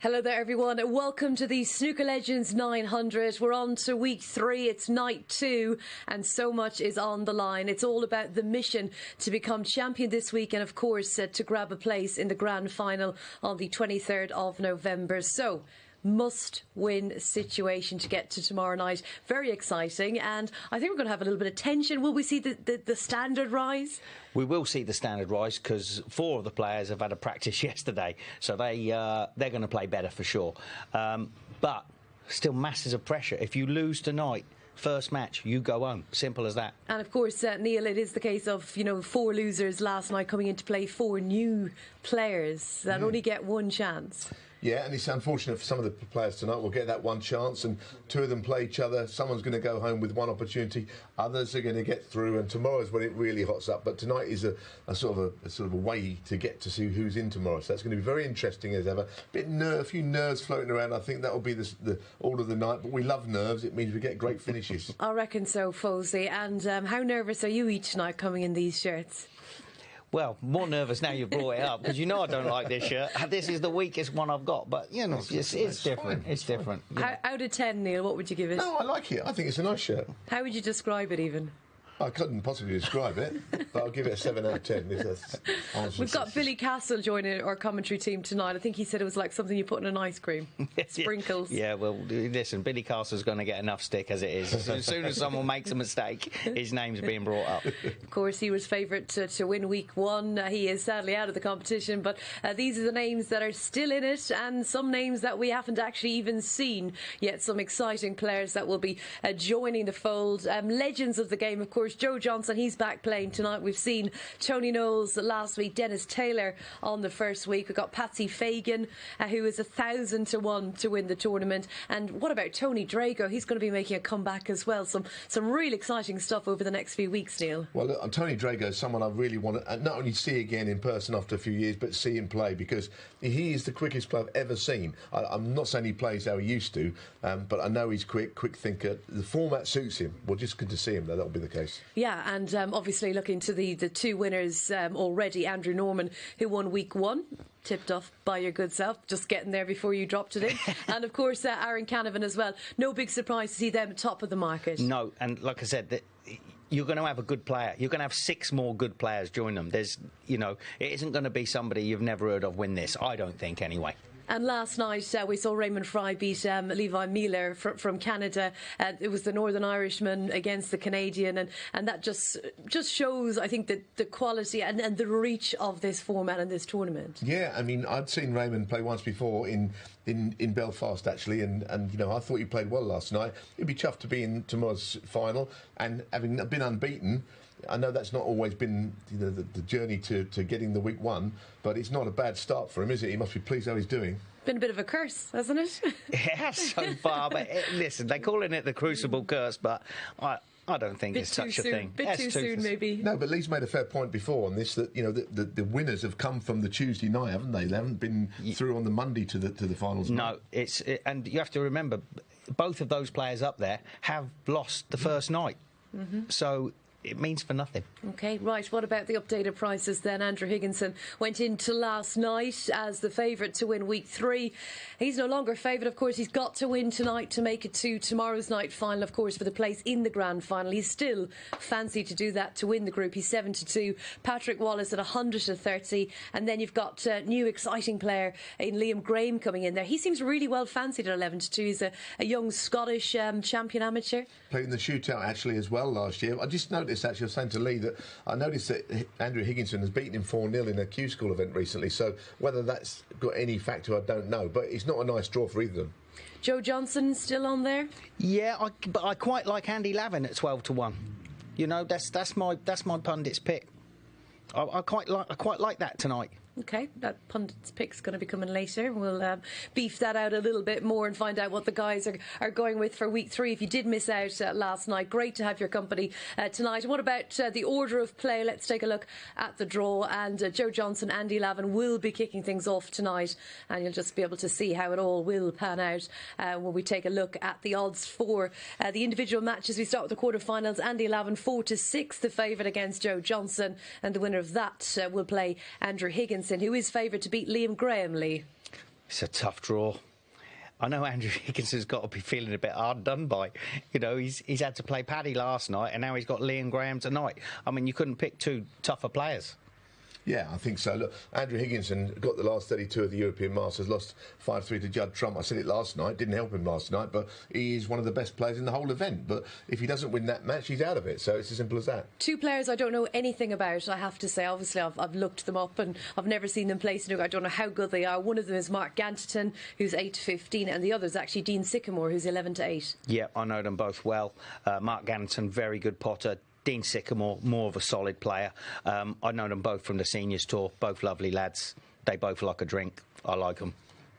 Hello there everyone, welcome to the Snooker Legends 900. We're on to week 3, it's night 2 and so much is on the line. It's all about the mission to become champion this week and of course to grab a place in the grand final on the 23rd of November. So, must-win situation to get to tomorrow night. Very exciting, and I think we're going to have a little bit of tension. Will we see the standard rise? We will see the standard rise because 4 of the players have had a practice yesterday, so they're going to play better for sure. But still masses of pressure. If you lose tonight, first match, you go home. Simple as that. And of course, Neil, it is the case of, 4 losers last night coming into play, 4 new players that only get one chance. Yeah, and it's unfortunate for some of the players tonight. We'll get that one chance, and 2 of them play each other. Someone's going to go home with one opportunity. Others are going to get through, and tomorrow's when it really hots up. But tonight is a sort of a way to get to see who's in tomorrow. So that's going to be very interesting as ever. A few nerves floating around. I think that will be the all of the night. But we love nerves. It means we get great finishes. I reckon so, Fosie. And how nervous are you each night coming in these shirts? Well, more nervous now you've brought it up because you know I don't like this shirt. This is the weakest one I got, but it's different. It's different. Out of 10, Neil, what would you give it? No, I like it. I think it's a nice shirt. How would you describe it even? I couldn't possibly describe it, but I'll give it a 7 out of 10. We've got Billy Castle joining our commentary team tonight. I think he said it was like something you put in an ice cream. Sprinkles. Yeah, well, listen, Billy Castle's going to get enough stick as it is. As soon as someone makes a mistake, his name's being brought up. Of course, he was favourite to win week 1. He is sadly out of the competition, but these are the names that are still in it and some names that we haven't actually even seen yet. Some exciting players that will be joining the fold. Legends of the game, of course. Joe Johnson, he's back playing tonight. We've seen Tony Knowles last week, Dennis Taylor on the first week. We've got Patsy Fagan, who is 1,000 to 1 to win the tournament. And what about Tony Drago? He's going to be making a comeback as well. Some really exciting stuff over the next few weeks, Neil. Well, look, Tony Drago is someone I really want to not only see again in person after a few years, but see him play because he is the quickest player I've ever seen. I'm not saying he plays how he used to, but I know he's quick thinker. The format suits him. Well, just good to see him, though. That'll be the case. Yeah, and obviously looking to the 2 winners already. Andrew Norman, who won week 1, tipped off by your good self, just getting there before you dropped it in. And of course, Aaron Canavan as well. No big surprise to see them top of the market. No, and like I said, you're going to have a good player. You're going to have 6 more good players join them. There's, it isn't going to be somebody you've never heard of win this. I don't think, anyway. And last night we saw Raymond Fry beat Levi Meiller from Canada. It was the Northern Irishman against the Canadian, and that just shows, I think, the quality and the reach of this format and this tournament. Yeah, I mean, I'd seen Raymond play once before in Belfast, actually, and I thought he played well last night. He'd be chuffed to be in tomorrow's final, and having been unbeaten. I know that's not always been the journey to getting the week 1, but it's not a bad start for him, is it? He must be pleased how he's doing. Been a bit of a curse, hasn't it? It has so far, but listen, they're calling it the Crucible Curse, but I don't think it's such a thing. Bit too soon, maybe. No, but Lee's made a fair point before on this that the winners have come from the Tuesday night, haven't they? They haven't been through on the Monday to the finals. No, and you have to remember, both of those players up there have lost the first night, so it means for nothing. OK, right. What about the updated prices then? Andrew Higginson went into last night as the favourite to win week 3. He's no longer favourite, of course. He's got to win tonight to make it to tomorrow's night final, of course, for the place in the grand final. He's still fancy to do that to win the group. He's 7 to 2. Patrick Wallace at 100 to 30. And then you've got a new exciting player in Liam Graham coming in there. He seems really well fancied at 11 to 2. He's a young Scottish champion amateur. Played in the shootout, actually, as well last year. I just noticed, actually, I was saying to Lee that I noticed that Andrew Higginson has beaten him 4-0 in a Q School event recently, so whether that's got any factor, I don't know, but it's not a nice draw for either of them. Joe Johnson still on there? Yeah, but I quite like Andy Lavin at 12 to 1. That's my pundit's pick. I quite like that tonight. OK, that pundit's pick's going to be coming later. We'll beef that out a little bit more and find out what the guys are going with for week 3. If you did miss out last night, great to have your company tonight. And what about the order of play? Let's take a look at the draw. And Joe Johnson, Andy Lavin will be kicking things off tonight. And you'll just be able to see how it all will pan out when we take a look at the odds for the individual matches. We start with the quarterfinals. Andy Lavin 4 to 6, the favourite against Joe Johnson. And the winner of that will play Andrew Higginson, who is favoured to beat Liam Graham, Lee. It's a tough draw. I know Andrew Higginson's got to be feeling a bit hard done by. You know, he's had to play Paddy last night, and now he's got Liam Graham tonight. I mean, you couldn't pick two tougher players. Yeah, I think so. Look, Andrew Higginson got the last 32 of the European Masters, lost 5-3 to Judd Trump. I said it last night, didn't help him last night, but he is one of the best players in the whole event. But if he doesn't win that match, he's out of it. So it's as simple as that. Two players I don't know anything about, I have to say. Obviously, I've looked them up and I've never seen them play snooker. I don't know how good they are. One of them is Mark Ganderton, who's 8-15, and the other is actually Dean Sycamore, who's 11-8. Yeah, I know them both well. Mark Ganderton, very good potter. Dean Sycamore, more of a solid player. I know them both from the Seniors Tour, both lovely lads. They both like a drink. I like them.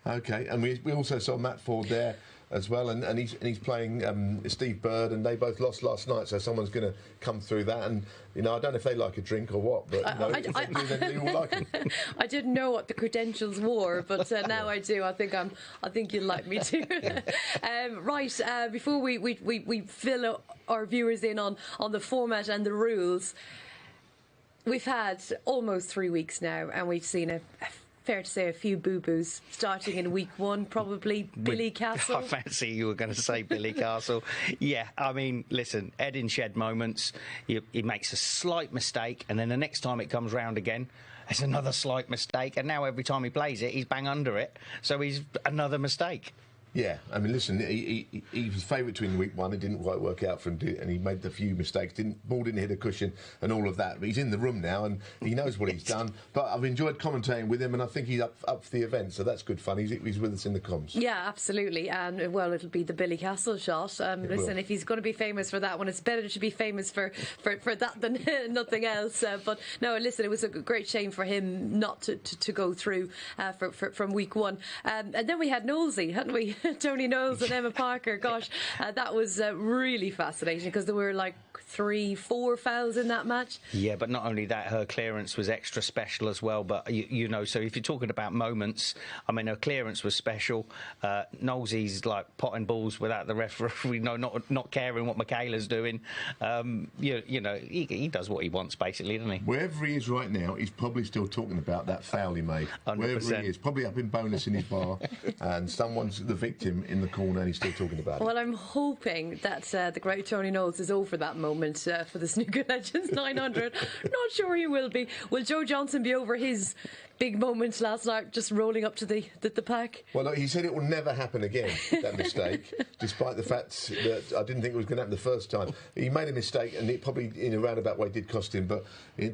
OK, and we also saw Matt Ford there as well, and he's playing Steve Bird, and they both lost last night, so someone's going to come through that. And, you know, I don't know if they like a drink or what, but if they do, then you all like them. I didn't know what the credentials were, but now I do. I think you'll like me too. Right, before we fill our viewers in on the format and the rules, we've had almost 3 weeks now, and we've seen fair to say a few boo-boos starting in week one, probably Billy Castle. I fancy you were going to say Billy Castle. Yeah, I mean, listen, head in shed moments. He makes a slight mistake, and then the next time it comes round again, it's another slight mistake, and now every time he plays it, he's bang under it, so he's another mistake. Yeah, I mean, listen, he was favourite to win week one. It didn't quite work out for him, and he made a few mistakes. Ball didn't hit a cushion and all of that. But he's in the room now, and he knows what he's done. But I've enjoyed commentating with him, and I think he's up for the event, so that's good fun. He's with us in the comms. Yeah, absolutely. And, well, it'll be the Billy Castle shot. Listen, if he's going to be famous for that one, it's better to be famous for that than nothing else. But, no, listen, it was a great shame for him not to go through from week one. And then we had Knowlesy, hadn't we? Tony Knowles and Emma Parker. Gosh, that was really fascinating because there were like 3-4 fouls in that match. Yeah, but not only that, her clearance was extra special as well. But, you know, so if you're talking about moments, I mean, her clearance was special. Knowlesy's like potting balls without the referee, not caring what Michaela's doing. You know, he does what he wants, basically, doesn't he? Wherever he is right now, he's probably still talking about that foul he made. 100%. Wherever he is, probably up in bonus in his bar, and someone's the victim in the corner and he's still talking about it. Well, I'm hoping that the great Tony Knowles is over that moment for the Snooker Legends 900. Not sure he will be. Will Joe Johnson be over his big moment last night, just rolling up to the pack? Well, look, he said it will never happen again, that mistake, despite the fact that I didn't think it was going to happen the first time. He made a mistake, and it probably, in a roundabout way, did cost him. But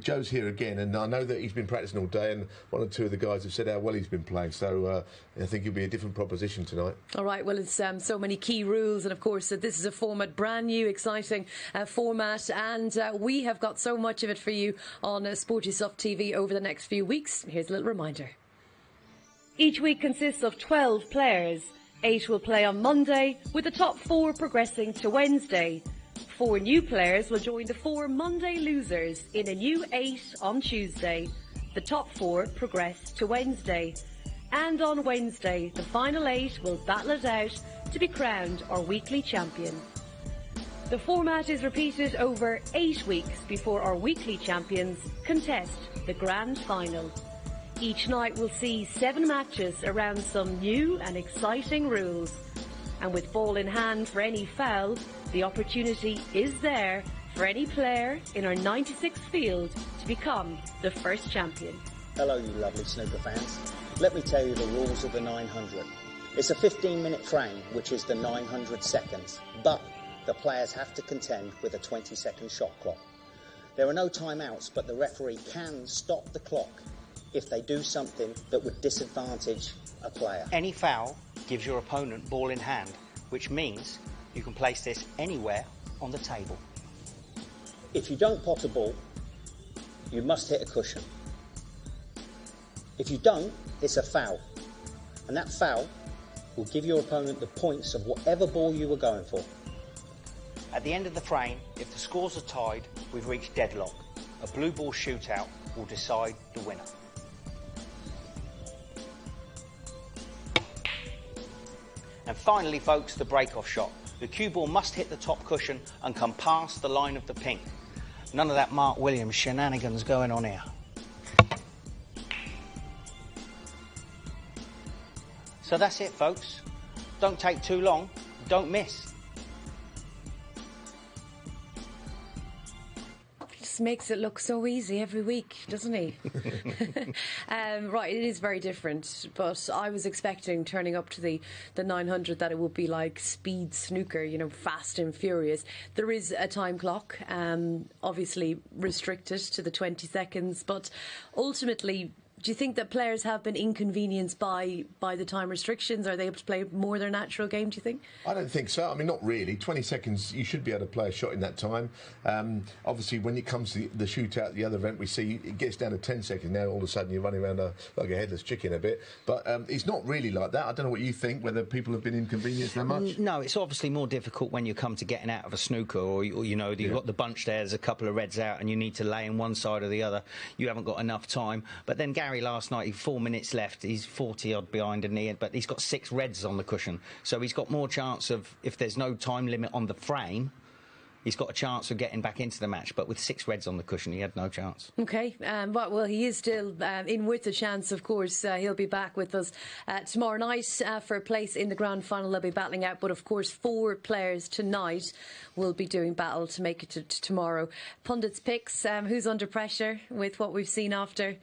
Joe's here again, and I know that he's been practicing all day, and one or two of the guys have said how well he's been playing. So I think it'll be a different proposition tonight. All right, well, it's so many key rules, and of course, this is a format, brand new, exciting format, and we have got so much of it for you on Sporty Stuff TV over the next few weeks. Here's a little reminder. Each week consists of 12 players. 8 will play on Monday, with the top 4 progressing to Wednesday. 4 new players will join the 4 Monday losers in a new 8 on Tuesday. The top 4 progress to Wednesday. And on Wednesday, the final 8 will battle it out to be crowned our weekly champion. The format is repeated over 8 weeks before our weekly champions contest the grand final. Each night will see 7 matches around some new and exciting rules. And with ball in hand for any foul, the opportunity is there for any player in our 96 field to become the first champion. Hello, you lovely snooker fans. Let me tell you the rules of the 900. It's a 15-minute frame, which is the 900 seconds, but the players have to contend with a 20-second shot clock. There are no timeouts, but the referee can stop the clock if they do something that would disadvantage a player. Any foul gives your opponent ball in hand, which means you can place this anywhere on the table. If you don't pot a ball, you must hit a cushion. If you don't, it's a foul. And that foul will give your opponent the points of whatever ball you were going for. At the end of the frame, if the scores are tied, we've reached deadlock. A blue ball shootout will decide the winner. And finally, folks, the break-off shot. The cue ball must hit the top cushion and come past the line of the pink. None of that Mark Williams shenanigans going on here. So that's it, folks. Don't take too long. Don't miss. Just makes it look so easy every week, doesn't he? Right, it is very different, but I was expecting, turning up to the 900, that it would be like speed snooker, you know, fast and furious. There is a time clock, obviously restricted to the 20 seconds, but ultimately, do you think that players have been inconvenienced by the time restrictions? Are they able to play more their natural game, do you think? I don't think so. I mean, not really. 20 seconds, you should be able to play a shot in that time. Obviously, when it comes to the shootout, the other event, we see it gets down to 10 seconds. Now, all of a sudden, you're running around like a headless chicken a bit. But it's not really like that. I don't know what you think, whether people have been inconvenienced that much. No, it's obviously more difficult when you come to getting out of a snooker or you know, you've got the bunch there's a couple of reds out and you need to lay in one side or the other. You haven't got enough time. But then Gary last night, 4 minutes left, he's 40-odd behind in the end, but he's got 6 reds on the cushion. So he's got more chance of, if there's no time limit on the frame, he's got a chance of getting back into the match. But with 6 reds on the cushion, he had no chance. OK, well, he is still in with a chance, of course. He'll be back with us tomorrow night for a place in the grand final. They'll be battling out, but of course 4 players tonight will be doing battle to make it to tomorrow. Pundits' picks, who's under pressure with what we've seen after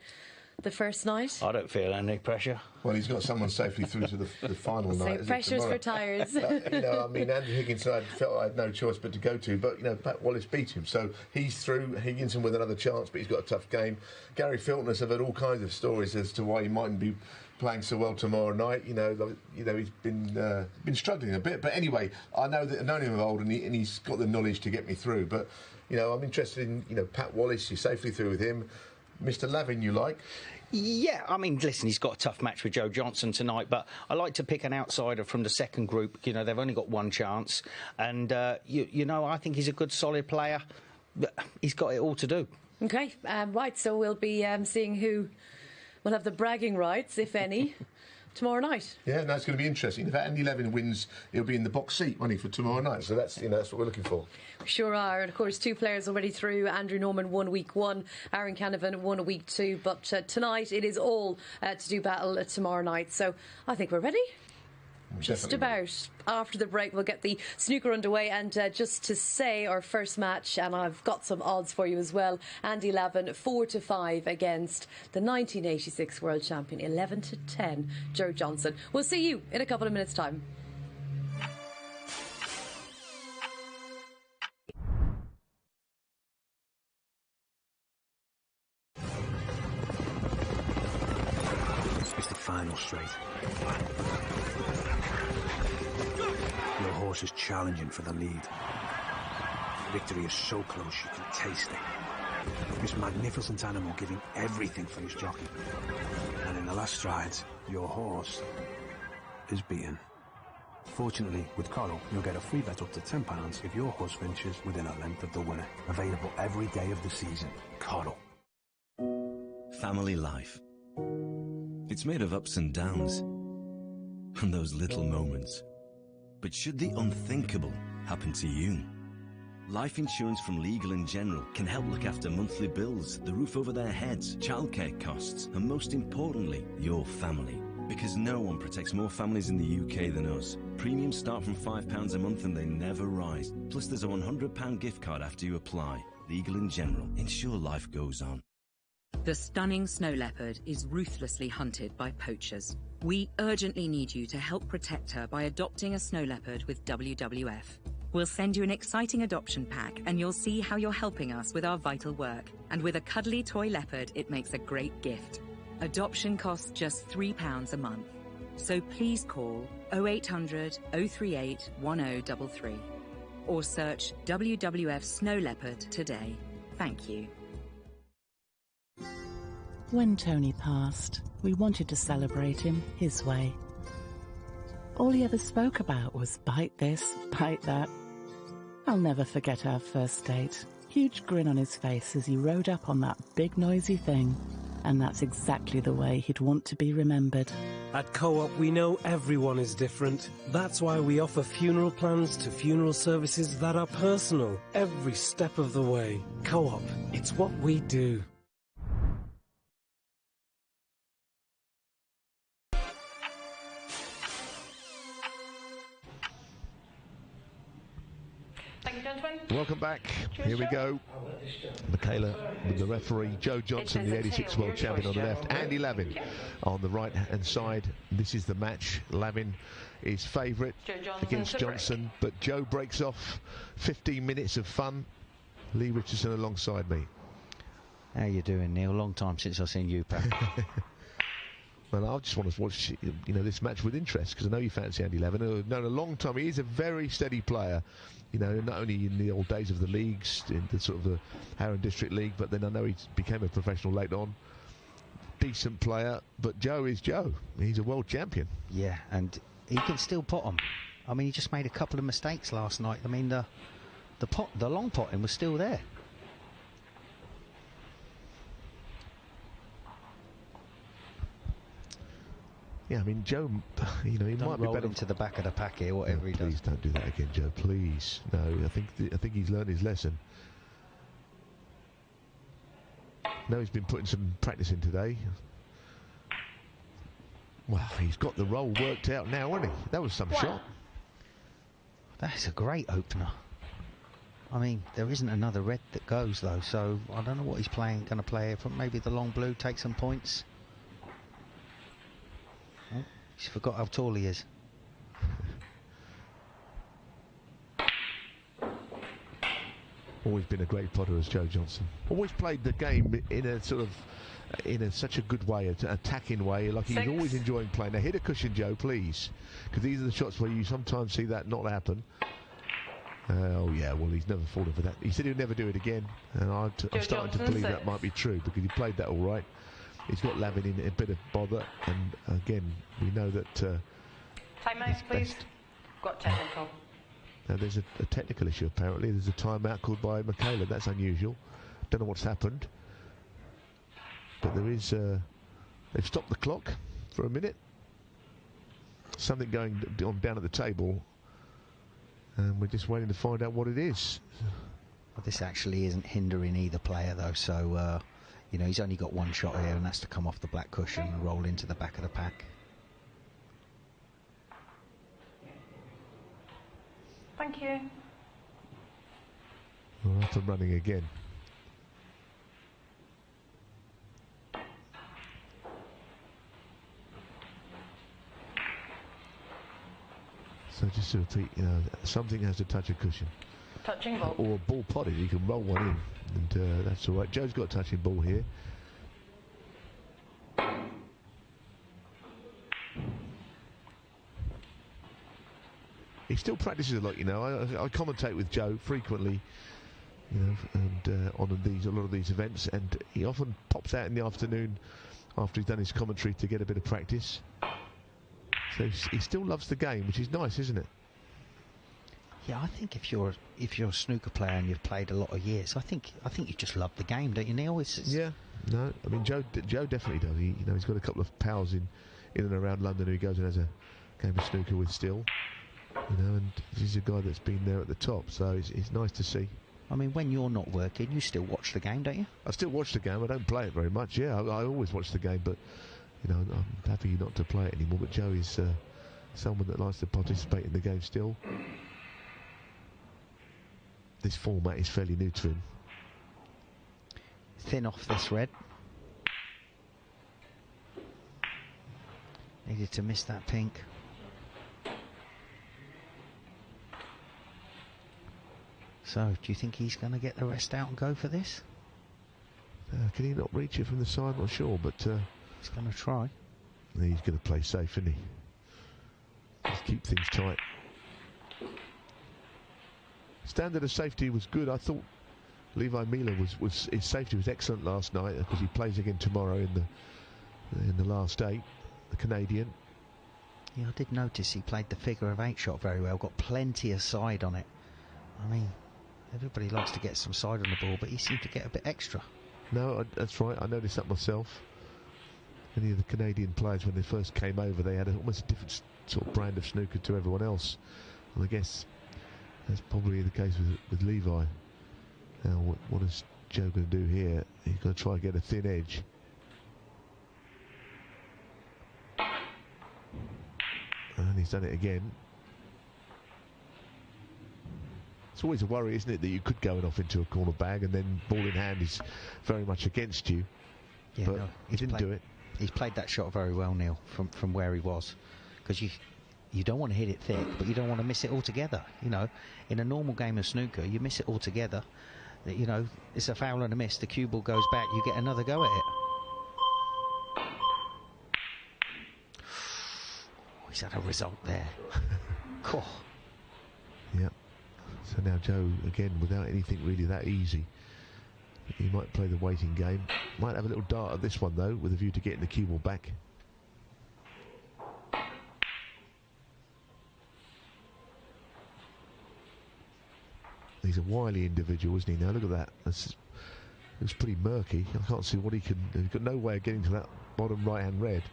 the first night? I don't feel any pressure. Well, he's got someone safely through to the final night. So pressure's for tyres. You know, I mean, Andrew Higginson, I felt I had no choice but to go to, but, you know, Pat Wallace beat him. So he's through. Higginson with another chance, but he's got a tough game. Gary Filtness, I've heard all kinds of stories as to why he mightn't be playing so well tomorrow night. You know, he's been struggling a bit. But anyway, I know that I've known him of old, and he's got the knowledge to get me through. But, you know, I'm interested in, you know, Pat Wallace. You're safely through with him. Mr. Lavin, you like? Yeah, I mean, listen, he's got a tough match with Joe Johnson tonight, but I like to pick an outsider from the second group. You know, they've only got one chance, and you know, I think he's a good, solid player. But he's got it all to do. OK, right, so we'll be seeing who will have the bragging rights, if any, tomorrow night. Yeah, no, it's going to be interesting. If Andy Lavin wins, he'll be in the box seat, won't he, for tomorrow night? So that's, you know, that's what we're looking for. We sure are. And of course, 2 players already through. Andrew Norman won week 1, Aaron Canavan won week 2. But tonight it is all to do battle tomorrow night. So I think we're ready. Just about. After the break, we'll get the snooker underway. And just to say, our first match, and I've got some odds for you as well. Andy Lavin 4-5 against the 1986 world champion, 11-10, Joe Johnson. We'll see you in a couple of minutes' time. It's the final straight. Your horse is challenging for the lead. Victory is so close you can taste it. This magnificent animal giving everything for his jockey. And in the last strides, your horse is beaten. Fortunately, with Coral, you'll get a free bet up to £10 if your horse finishes within a length of the winner. Available every day of the season. Coral. Family life. It's made of ups and downs, and those little moments. But should the unthinkable happen to you? Life insurance from Legal & General can help look after monthly bills, the roof over their heads, childcare costs, and most importantly, your family. Because no one protects more families in the UK than us. Premiums start from £5 a month and they never rise. Plus there's a £100 gift card after you apply. Legal & General. Ensure life goes on. The stunning snow leopard is ruthlessly hunted by poachers. We urgently need you to help protect her by adopting a snow leopard with WWF. We'll send you an exciting adoption pack and you'll see how you're helping us with our vital work. And with a cuddly toy leopard, it makes a great gift. Adoption costs just £3 a month. So please call 0800 038 1033 or search WWF Snow Leopard today. Thank you. When Tony passed, we wanted to celebrate him his way. All he ever spoke about was bite this, bite that. I'll never forget our first date. Huge grin on his face as he rode up on that big noisy thing. And that's exactly the way he'd want to be remembered. At Co-op, we know everyone is different. That's why we offer funeral plans to funeral services that are personal, every step of the way. Co-op, it's what we do. gentlemen. Welcome back. Here we go. Michaela with the referee. Joe Johnson, the 86 world champion on the left. Andy Lavin on the right-hand side. This is the match. Lavin is favourite against Johnson, but Joe breaks off 15 minutes of fun. Lee Richardson alongside me. How you doing, Neil? Long time since I've seen you, Pat. Well, I just want to watch, this match with interest, because I know you fancy Andy Lavin. I've known a long time. He is a very steady player, not only in the old days of the leagues, in the sort of the Harran District League, but then I know he became a professional later on. Decent player, but Joe is Joe. He's a world champion. Yeah, and he can still pot them. I mean, he just made a couple of mistakes last night. I mean, the long potting was still there. Yeah, I mean, Joe, he Don't might be roll better into the back of the pack here, whatever he does. Please don't do that again, Joe. Please, no. I think he's learned his lesson. No, he's been putting some practice in today. Well, he's got the roll worked out now, hasn't he? That was some shot. That's a great opener. I mean, there isn't another red that goes though, so I don't know what he's going to play here. Maybe the long blue, take some points. Oh, he's forgot how tall he is. Always been a great potter as Joe Johnson. Always played the game in a sort of, such a good way, an attacking way, like he's always enjoying playing. Now hit a cushion, Joe, please, because these are the shots where you sometimes see that not happen. Oh yeah, well he's never fallen for that. He said he'd never do it again, and I'm starting to believe that might be true, because he played that all right. He's got Lavin in a bit of bother, and again we know that. Timeout, please. Got technical. Now there's a technical issue apparently. There's a timeout called by Michaela. That's unusual. Don't know what's happened, but there is. They've stopped the clock for a minute. Something going on down at the table, and we're just waiting to find out what it is. Well, this actually isn't hindering either player though, so he's only got one shot here, and that's to come off the black cushion and roll into the back of the pack. Thank you. We're up and running again. So just to repeat, something has to touch a cushion. Touching ball. Or a ball potted, you can roll one in, and that's all right. Joe's got a touching ball here. He still practices a lot, I commentate with Joe frequently, and on a lot of these events, and he often pops out in the afternoon after he's done his commentary to get a bit of practice. So he still loves the game, which is nice, isn't it? Yeah, I think if you're a snooker player and you've played a lot of years, I think you just love the game, don't you, Neil? Yeah, no, I mean Joe definitely does. He's got a couple of pals in and around London who he goes and has a game of snooker with still. And he's a guy that's been there at the top, so it's nice to see. I mean, when you're not working, you still watch the game, don't you? I still watch the game. I don't play it very much. Yeah, I always watch the game, but I'm happy not to play it anymore. But Joe is someone that likes to participate in the game still. This format is fairly new to him. Thin off this red. Needed to miss that pink. So, do you think he's going to get the rest out and go for this? Can he not reach it from the side? I'm not sure, but he's going to try. He's going to play safe, isn't he? Just keep things tight. Standard of safety was good. I thought Levi Meiller his safety was excellent last night, because he plays again tomorrow in the last 8, the Canadian. Yeah, I did notice he played the figure of 8 shot very well. Got plenty of side on it. I mean, everybody likes to get some side on the ball, but he seemed to get a bit extra. No, that's right. I noticed that myself. Many of the Canadian players, when they first came over, they had almost a different sort of brand of snooker to everyone else. And I guess that's probably the case with Levi. Now, what is Joe going to do here? He's going to try and get a thin edge. And he's done it again. It's always a worry, isn't it, that you could go off into a corner bag and then ball in hand is very much against you. Yeah, but no, he didn't do it. He's played that shot very well, Neil, from where he was, because you don't want to hit it thick, but you don't want to miss it altogether. You know, in a normal game of snooker, you miss it altogether. You know, it's a foul and a miss. The cue ball goes back. You get another go at it. Oh, he's had a result there. Cool. Yep. So now Joe, again, without anything really that easy, he might play the waiting game. Might have a little dart at this one, though, with a view to getting the cue ball back. He's a wily individual, isn't he? Now, look at that. It's pretty murky. I can't see what he can... He's got no way of getting to that bottom right-hand red.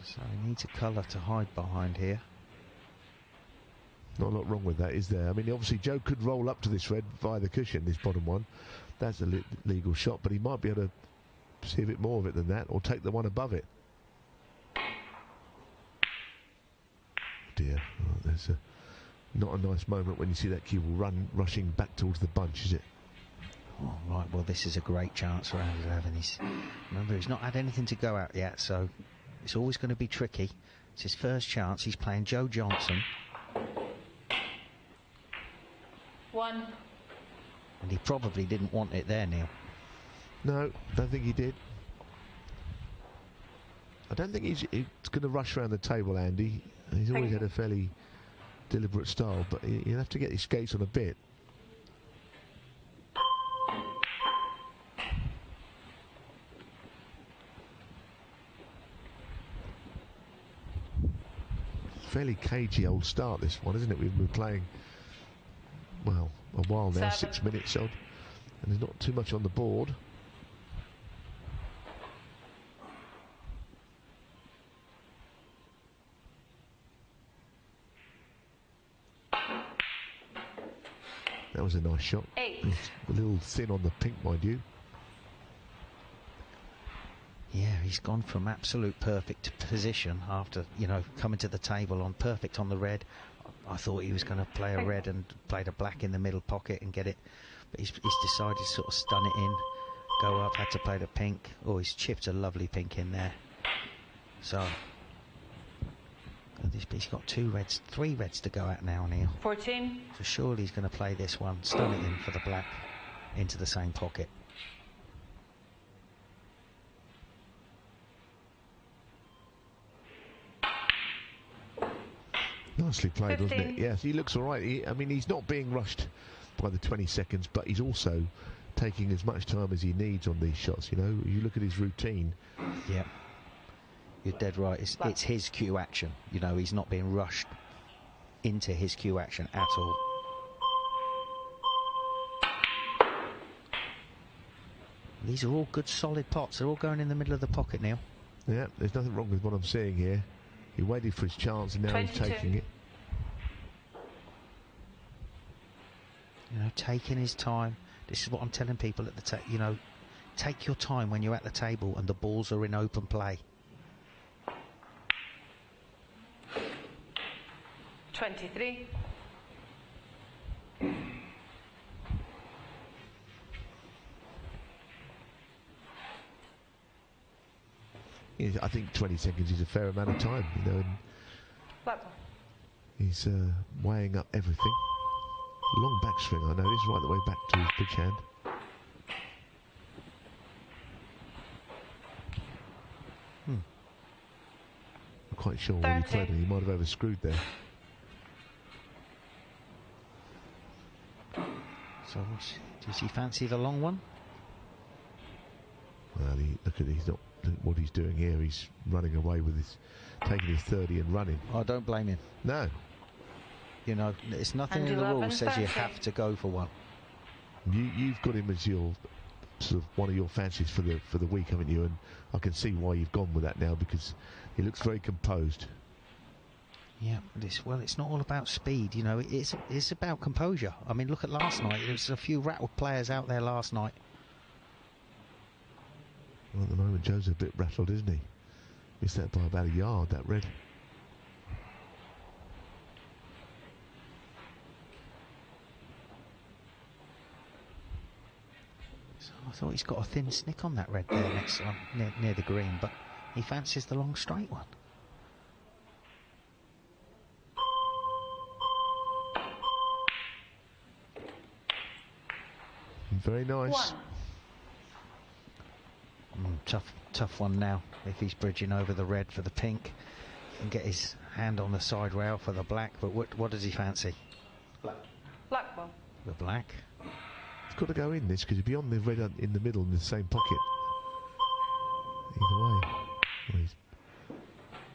So he needs a colour to hide behind here. Not a lot wrong with that, is there? I mean, obviously, Joe could roll up to this red via the cushion, this bottom one. That's a legal shot, but he might be able to see a bit more of it than that, or take the one above it. Dear, oh, there's not a nice moment when you see that cue ball rushing back towards the bunch, is it? Oh, right, well, this is a great chance for Andy Lavin. Remember, he's not had anything to go at yet, so it's always going to be tricky. It's his first chance. He's playing Joe Johnson. 1. And he probably didn't want it there, Neil. No, don't think he did. I don't think he's going to rush around the table, Andy. He's always had a fairly deliberate style, but he'll have to get his skates on a bit. Fairly cagey old start, this one, isn't it? We've been playing, well, a while now, 6 minutes odd, and there's not too much on the board. That was a nice shot. 8. It's a little thin on the pink, mind you. Yeah, he's gone from absolute perfect position after, you know, coming to the table on perfect on the red. I thought he was going to play a red and played a black in the middle pocket and get it, but he's decided to sort of stun it in, go up, had to play the pink. Oh, he's chipped a lovely pink in there. So he's got 3 reds to go at now, Neil. 14. So surely he's going to play this one, stun it in for the black into the same pocket. Nicely played, 15. wasn't it? Yes, he looks all right. I mean, he's not being rushed by the 20 seconds, but he's also taking as much time as he needs on these shots, you know. You look at his routine. Yep. You're dead right. It's his cue action. You know, he's not being rushed into his cue action at all. These are all good, solid pots. They're all going in the middle of the pocket, Neil. Yeah, there's nothing wrong with what I'm seeing here. He waited for his chance and now 22. he's taking it. You know, taking his time. This is what I'm telling people at the table. You know, take your time when you're at the table and the balls are in open play. 23. I think 20 seconds is a fair amount of time, you know. And he's weighing up everything. Long backswing, I noticed, right the way back to his bridge hand. I'm quite sure what he played, and he might have overscrewed there. So, does he fancy the long one? Well, look at what he's doing here. He's running away with his, taking his 30 and running. I don't blame him. No. You know, it's nothing in the rules says you have to go for one. You've got him as your sort of one of your fancies for the week, haven't you? And I can see why you've gone with that now, because he looks very composed. Yeah, it's not all about speed, you know. It's about composure. I mean, look at last night. There was a few rattled players out there last night. Well, at the moment, Joe's a bit rattled, isn't he? Missed that by about a yard, that red. So I thought he's got a thin snick on that red there next near the green, but he fancies the long straight one. Very nice. Tough one now. If he's bridging over the red for the pink, he can get his hand on the side rail for the black. But what does he fancy? Black ball. The black. It's got to go in this because he'd be on the red in the middle in the same pocket. Either way, well,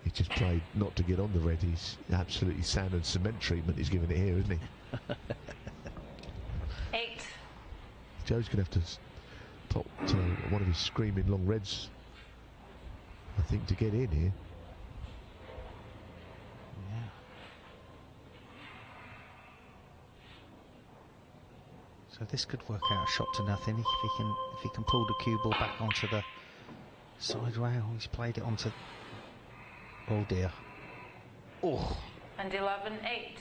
he's just played not to get on the red. He's absolutely sand and cement treatment he's giving it here, isn't he? 8. Joe's going to have to top one of his screaming long reds, I think, to get in here. Yeah. So this could work out a shot to nothing if he can pull the cue ball back onto the side rail. He's played it onto. Oh dear. Oh. And 11, 8.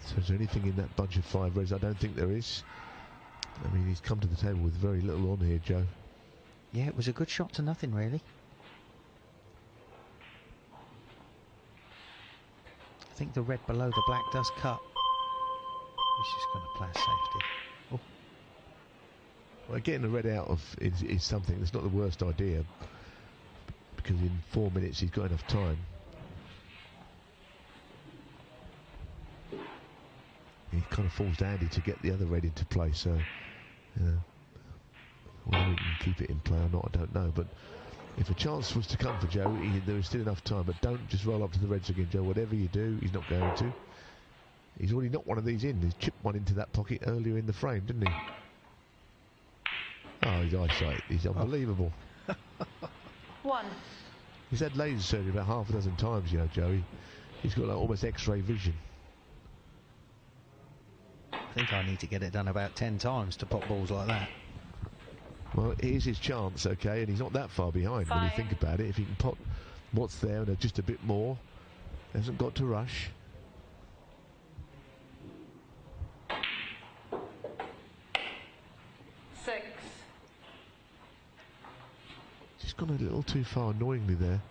So is there anything in that bunch of 5 reds? I don't think there is. I mean, he's come to the table with very little on here, Joe. Yeah, it was a good shot to nothing, really. I think the red below the black does cut. He's just going to play a safety. Oh. Well, getting the red out of is something that's not the worst idea, because in 4 minutes he's got enough time. He kind of falls to Andy to get the other red into play, so whether he can keep it in play or not, I don't know. But if a chance was to come for Joe, there is still enough time. But don't just roll up to the reds again, Joe. Whatever you do, he's not going to. He's already knocked one of these in. He's chipped one into that pocket earlier in the frame, didn't he? Oh, his eyesight is unbelievable. 1. He's had laser surgery about half a dozen times, you know, Joey. He's got like almost X-ray vision. I think I need to get it done about 10 times to pop balls like that. Well, here's his chance, okay, and he's not that far behind when you think about it. If he can pop what's there and just a bit more, hasn't got to rush. Just gone a little too far, annoyingly there.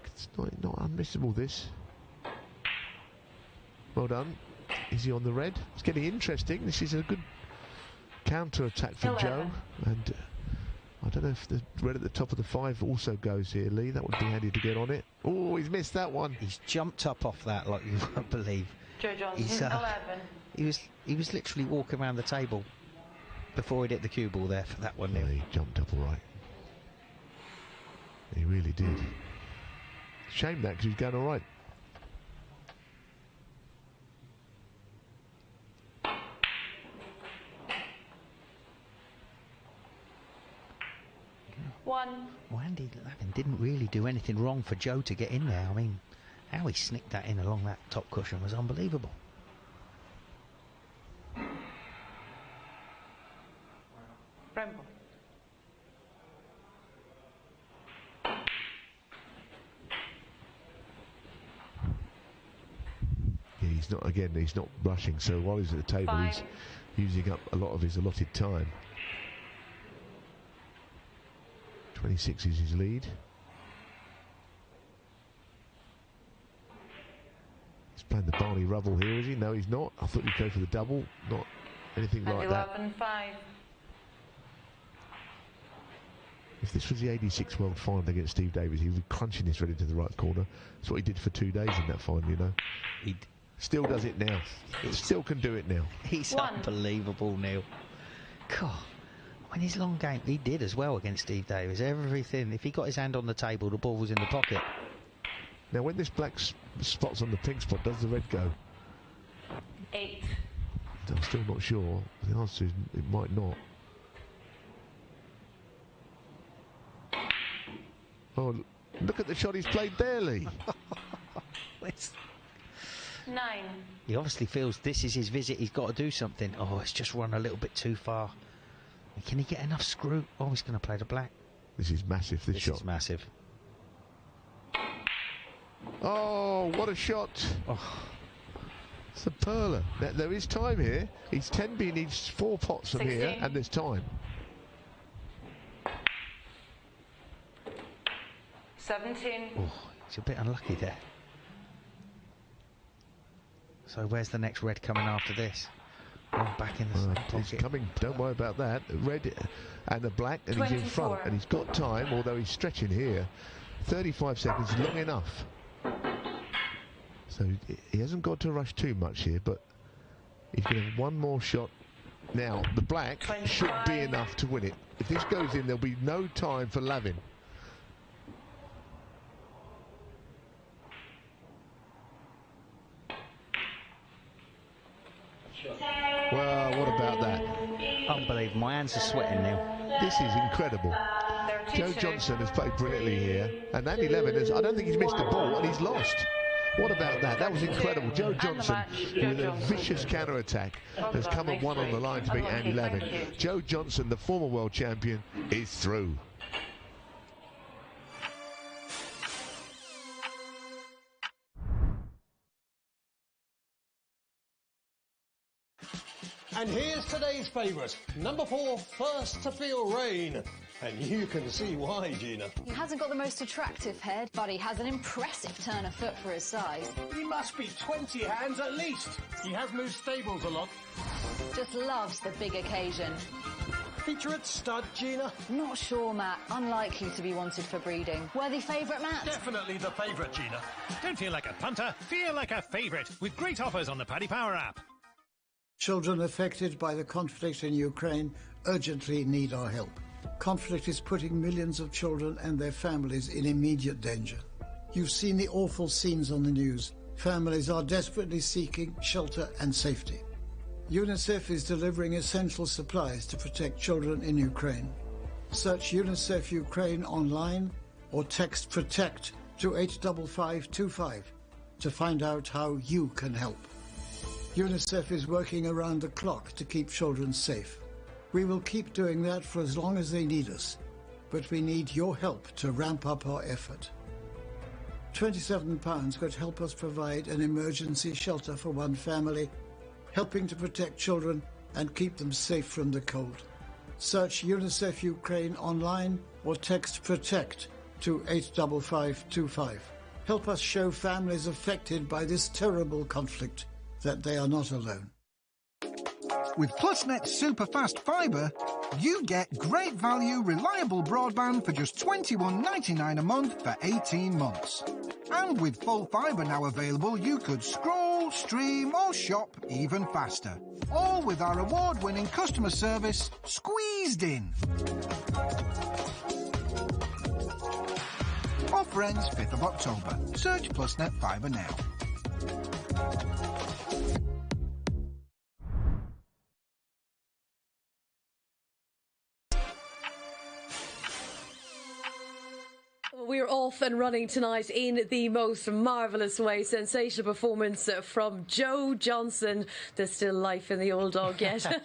It's not unmissable, this. Well done. Is he on the red? It's getting interesting. This is a good counter-attack from Joe. And I don't know if the red at the top of the 5 also goes here, Lee. That would be handy to get on it. Oh, he's missed that one. He's jumped up off that like you won't believe. Joe Johnson, 11. He was literally walking around the table before he'd hit the cue ball there for that one. Yeah, he jumped up all right. He really did. Shame that, because he's going all right. Well, Andy Lavin didn't really do anything wrong for Joe to get in there. I mean, how he snicked that in along that top cushion was unbelievable. Rambo. Yeah, he's not rushing, so while he's at the table, 5. he's using up a lot of his allotted time. 26 is his lead. He's playing the Barney Rubble here, is he? No, he's not. I thought he'd go for the double. Not anything And like 11, that. 5. If this was the 86 World Final against Steve Davis, he would be crunching this red into the right corner. That's what he did for 2 days in that final, you know. He still does it now. He still can do it now. He's 1. unbelievable, Neil. God. When his long game, he did as well against Steve Davis. Everything. If he got his hand on the table, the ball was in the pocket. Now, when this black spot's on the pink spot, does the red go? 8. I'm still not sure. The answer is it might not. Oh, look at the shot he's played there, Lee. 9. He obviously feels this is his visit. He's got to do something. Oh, it's just run a little bit too far. Can he get enough screw? Oh, he's going to play the black. This is massive, this shot. This is massive. Oh, what a shot. Oh. It's a perler. There is time here. He's 10B, he needs 4 pots from 16. here, and there's time. 17. Oh, he's a bit unlucky there. So where's the next red coming after this? Oh, back in the same pocket. He's coming, don't worry about that. Red and the black, and 24. he's in front, and he's got time, although he's stretching here. 35 seconds, long enough. So he hasn't got to rush too much here, but he's going to have one more shot. Now, the black 25. should be enough to win it. If this goes in, there'll be no time for Lavin. Well, what about that? Unbelievable. My hands are sweating now. This is incredible. Joe Johnson has played brilliantly here, and Andy Lavin has, I don't think he's missed a ball, and he's lost. What about that? That was incredible. Joe Johnson, with a vicious counter-attack, has come and won on the line to beat Andy Lavin. Joe Johnson, the former world champion, is through. And here's today's favourite, number 4, First to Feel Rain. And you can see why, Gina. He hasn't got the most attractive head, but he has an impressive turn of foot for his size. He must be 20 hands at least. He has moved stables a lot. Just loves the big occasion. Feature at stud, Gina? Not sure, Matt. Unlikely to be wanted for breeding. Worthy favourite, Matt? Definitely the favourite, Gina. Don't feel like a punter, feel like a favourite with great offers on the Paddy Power app. Children affected by the conflict in Ukraine urgently need our help. Conflict is putting millions of children and their families in immediate danger. You've seen the awful scenes on the news. Families are desperately seeking shelter and safety. UNICEF is delivering essential supplies to protect children in Ukraine. Search UNICEF Ukraine online or text PROTECT to 85525 to find out how you can help. UNICEF is working around the clock to keep children safe. We will keep doing that for as long as they need us, but we need your help to ramp up our effort. £27 could help us provide an emergency shelter for one family, helping to protect children and keep them safe from the cold. Search UNICEF Ukraine online or text PROTECT to 85525. Help us show families affected by this terrible conflict that they are not alone. With PlusNet Superfast Fibre, you get great value, reliable broadband for just $21.99 a month for 18 months. And with full fibre now available, you could scroll, stream or shop even faster. All with our award-winning customer service squeezed in. Offer ends 5th of October. Search PlusNet Fibre now. We're off and running tonight in the most marvellous way. Sensational performance from Joe Johnson. There's still life in the old dog yet.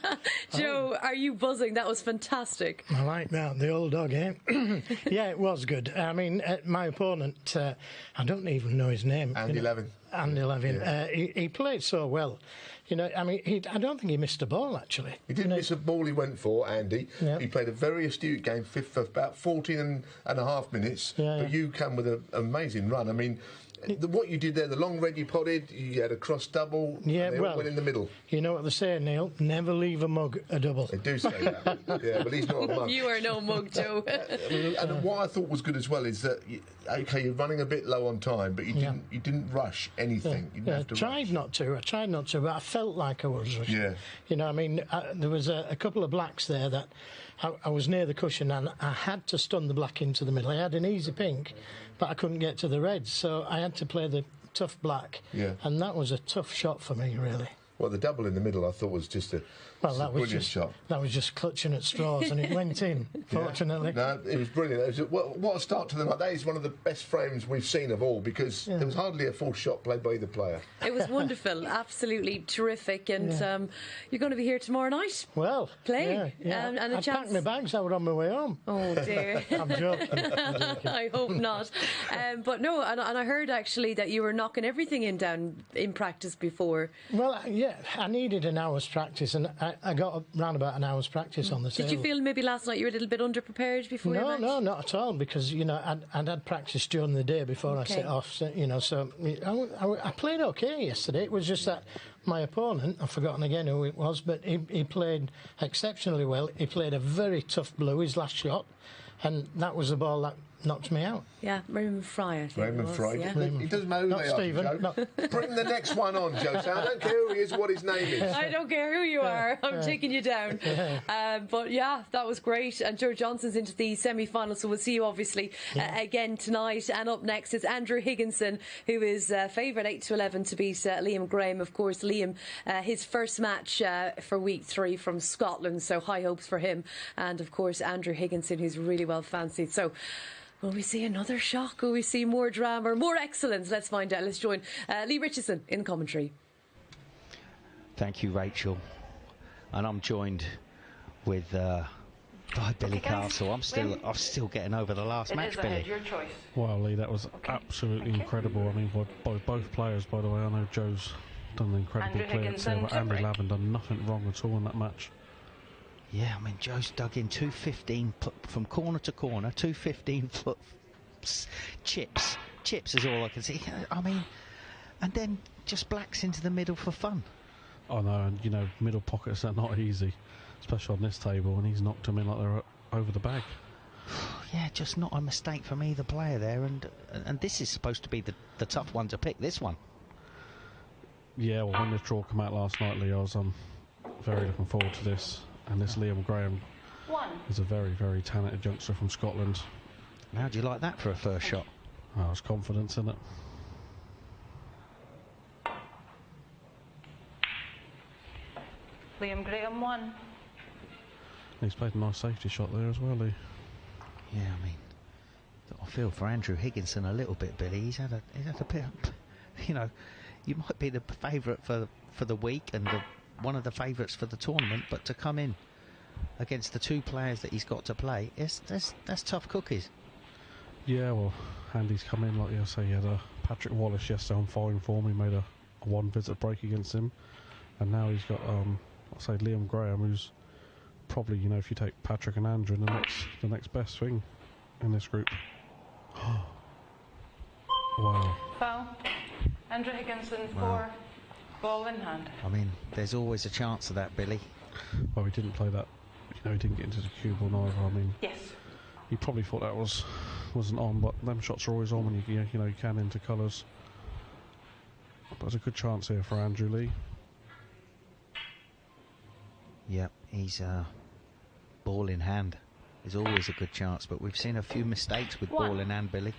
Joe, are you buzzing? That was fantastic. I like that, the old dog, eh? Yeah, it was good. I mean, my opponent, I don't even know his name. Andy Lavin. Andy Lavin. Yeah. He played so well. You know, I mean, I don't think he missed a ball, actually. He didn't miss a ball he went for, Andy. Yeah. He played a very astute game, fifth for about 14 and a half minutes. Yeah, but you come with an amazing run. I mean, what you did there, the long red you potted, you had a cross double, yeah, they all went in the middle. You know what they say, Neil? Never leave a mug a double. They do say that. Yeah, but he's not a mug. You are no mug, Joe. And what I thought was good as well is that, you're running a bit low on time, but you didn't rush anything. You didn't have to tried not to. I tried not to, but I felt like I was rushing. Yeah. You know, I mean, there was a couple of blacks there that I was near the cushion and I had to stun the black into the middle. I had an easy pink, but I couldn't get to the reds, so I had to play the tough black. Yeah. And that was a tough shot for me, really. Well, the double in the middle I thought was just a brilliant shot. That was just clutching at straws, and it went in, fortunately. No, it was brilliant. It was what a start to the night. That is one of the best frames we've seen of all, because there was hardly a full shot played by either player. It was wonderful, absolutely terrific, and you're going to be here tomorrow night. Well, playing, and a I chance. packed my bags. I was on my way home. Oh dear. I'm joking. I hope not. But no, and I heard actually that you were knocking everything down in practice before. Well, I needed an hour's practice, and I got around about an hour's practice on the table. Did you feel maybe last night you were a little bit underprepared before your match? No, not at all, because, I'd had practice during the day before I set off, so I played okay yesterday. It was just that my opponent, I've forgotten again who it was, but he played exceptionally well. He played a very tough blue, his last shot, and that was the ball that knocked me out. Yeah, Raymond Fry, I think. Raymond Fry. Yeah. He doesn't know who Not they Stephen, are, Joe. no. Bring the next one on, Joe. So I don't care who he is, what his name is. I don't care who you are. I'm taking you down. But yeah, that was great. And Joe Johnson's into the semi-final, so we'll see you obviously again tonight. And up next is Andrew Higginson, who is favourite 8-11 to beat Liam Graham. Of course, Liam, his first match for week 3 from Scotland, so high hopes for him. And of course, Andrew Higginson, who's really well fancied. So will we see another shock? Will we see more drama or more excellence? Let's find out. Let's join Lee Richardson in commentary. Thank you, Rachel. And I'm joined with by Billy Castle. I'm still getting over the last match, Billy. Your choice. Wow, Lee, that was absolutely incredible. I mean, by both players, by the way. I know Joe's done an incredible play, but Andy Lavin done nothing wrong at all in that match. Yeah, I mean, Joe's dug in 215 from corner to corner, 215-foot chips. Chips is all I can see. I mean, and then just blacks into the middle for fun. Oh no, and middle pockets are not easy, especially on this table, and he's knocked them in like they're over the bag. Yeah, just not a mistake from either player there, and this is supposed to be the tough one to pick, this one. Yeah, well, when the draw came out last night, Lee, I was very looking forward to this. And this Liam Graham is a very, very talented youngster from Scotland. How do you like that for a first shot? I was confident in it. Liam Graham 1. He's played a nice safety shot there as well, Lee. Yeah, I mean, I feel for Andrew Higginson a little bit, Billy. He's had a bit. You might be the favourite for the week and one of the favourites for the tournament, but to come in against the two players that he's got to play, that's tough cookies. Yeah, well, Andy's come in, like you say, he had Patrick Wallace yesterday on fine form. He made a one-visit break against him, and now he's got, Liam Graham, who's probably, if you take Patrick and Andrew, the next best thing in this group. Wow. Foul. Andrew Higginson 4. Ball in hand. I mean, there's always a chance of that, Billy. Well, he didn't play that. He didn't get into the cube or neither. I mean, yes. He probably thought that wasn't on, but them shots are always on when you can into colours. But there's a good chance here for Andrew Lee. Yep, he's ball in hand. There's always a good chance, but we've seen a few mistakes with ball in hand, Billy.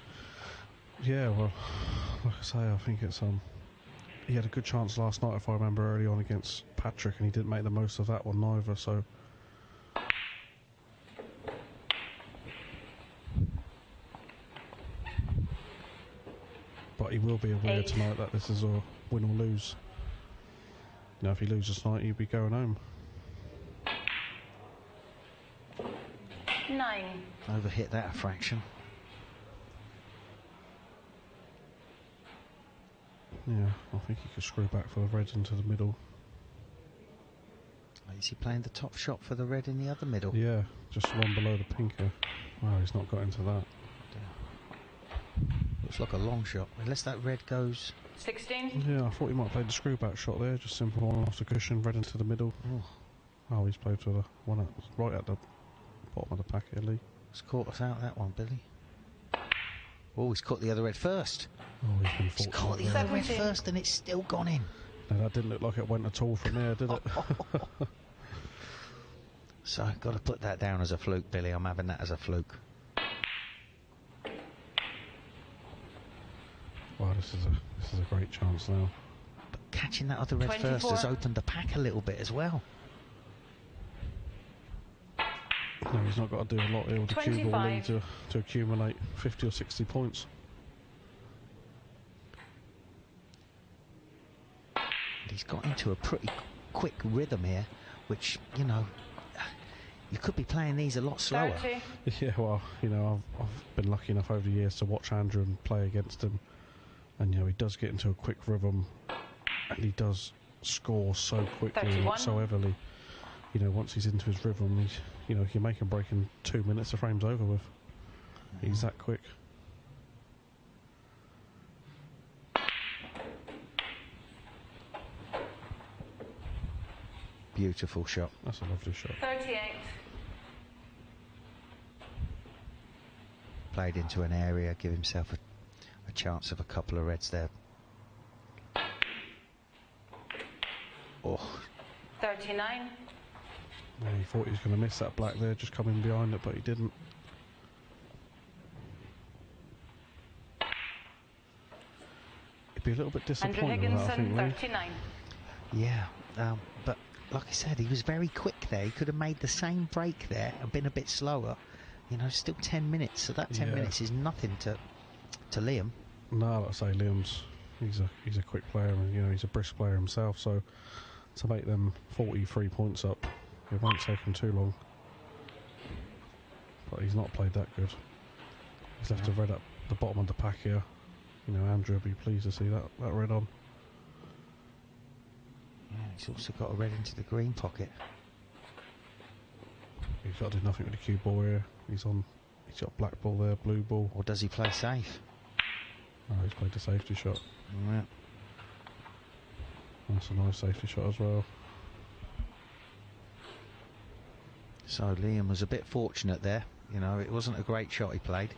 Yeah, well, like I say, I think it's he had a good chance last night, if I remember, early on against Patrick, and he didn't make the most of that one neither, so... But he will be aware tonight that this is a win or lose. If he loses tonight, he'll be going home. 9. Overhit that a fraction. Yeah, I think he could screw back for the red into the middle. Is he playing the top shot for the red in the other middle? Yeah, just one below the pinker. Wow, he's not got into that. Looks like a long shot, unless that red goes... 16? Yeah, I thought he might play the screw back shot there, just simple one off the cushion, red into the middle. Oh, he's played for the one right at the bottom of the pack here, Lee. He's caught us out, that one, Billy. Oh, he's caught the other red first. Oh, he's caught the other red first and it's still gone in. No, that didn't look like it went at all from there, did it? So I've got to put that down as a fluke, Billy. I'm having that as a fluke. Wow, this is a great chance now. But catching that other red 24. first has opened the pack a little bit as well. No, he's not got to do a lot here with the cue ball 25. lead to accumulate 50 or 60 points. He's got into a pretty quick rhythm here, which, you know, you could be playing these a lot slower. 30. Yeah, well, you know, I've been lucky enough over the years to watch Andrew and play against him, and you know, he does get into a quick rhythm, and he does score so quickly and 31. so heavily. You know, once he's into his rhythm, he's, you know, he can make a break in 2 minutes, the frame's over with. He's that quick. Beautiful shot. That's a lovely shot. 38. Played into an area, give himself a chance of a couple of reds there. Oh. 39. Yeah, he thought he was going to miss that black there, just coming behind it, but he didn't. He'd be a little bit disappointed Andrew with that, I Higginson, think, Lee. 39. Yeah, but like I said, he was very quick there. He could have made the same break there and been a bit slower. You know, still 10 minutes, so that 10 minutes is nothing to Liam. No, like I say, Liam's he's a quick player, and you know, he's a brisk player himself, so to make them 43 points up, it won't take him too long. But he's not played that good. He's left a red up the bottom of the pack here. You know, Andrew will be pleased to see that red on. Yeah, he's also got a red into the green pocket. He's got to do nothing with the cue ball here. He's got black ball there, blue ball. Or does he play safe? Oh, he's played a safety shot. Yeah. That's a nice safety shot as well. So Liam was a bit fortunate there. You know, it wasn't a great shot he played.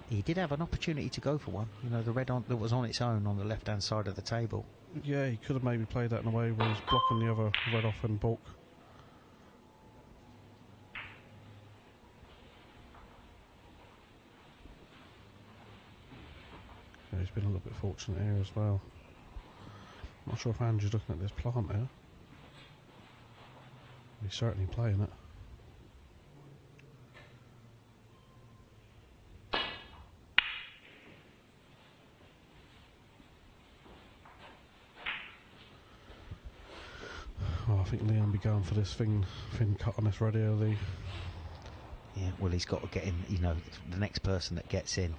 He did have an opportunity to go for one. You know, the red that was on its own on the left-hand side of the table. Yeah, he could have maybe played that in a way where he's blocking the other red off in bulk. Yeah, he's been a little bit fortunate here as well. Not sure if Andrew's looking at this plant here. He's certainly playing it. Oh, I think Leon be going for this thin cut on this red here, Lee. Yeah, well, he's got to get in, you know, the next person that gets in.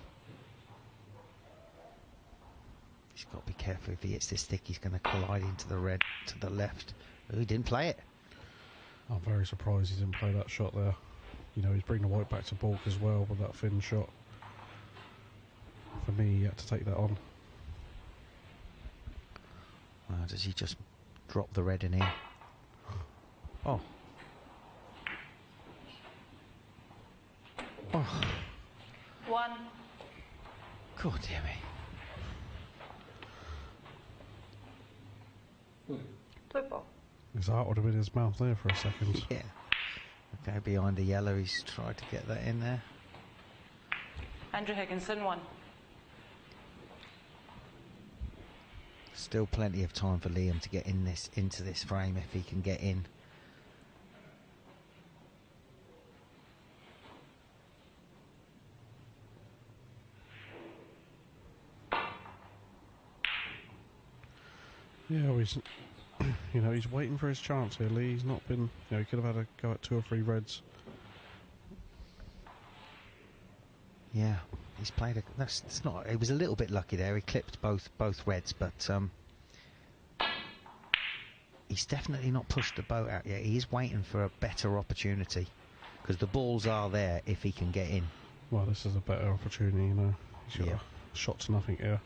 He's got to be careful. If he hits this thick, he's going to collide into the red to the left. Oh, he didn't play it. I'm very surprised he didn't play that shot there. You know, he's bringing the white back to bulk as well with that thin shot. For me, he had to take that on. Does he just drop the red in here? Oh. Oh. 1. God dear me. Football. His heart would have been in his mouth there for a second. Yeah. Okay, behind the yellow, he's tried to get that in there. Andrew Higginson, 1. Still plenty of time for Liam to get into this frame if he can get in. Yeah, well, he's, you know, he's waiting for his chance here, Lee. He's not been, you know, he could have had a go at 2 or 3 reds. Yeah, he's played a. That's not. He was a little bit lucky there. He clipped both reds, but he's definitely not pushed the boat out yet. He is waiting for a better opportunity because the balls are there if he can get in. Well, this is a better opportunity, you know. He's got a shot to nothing here.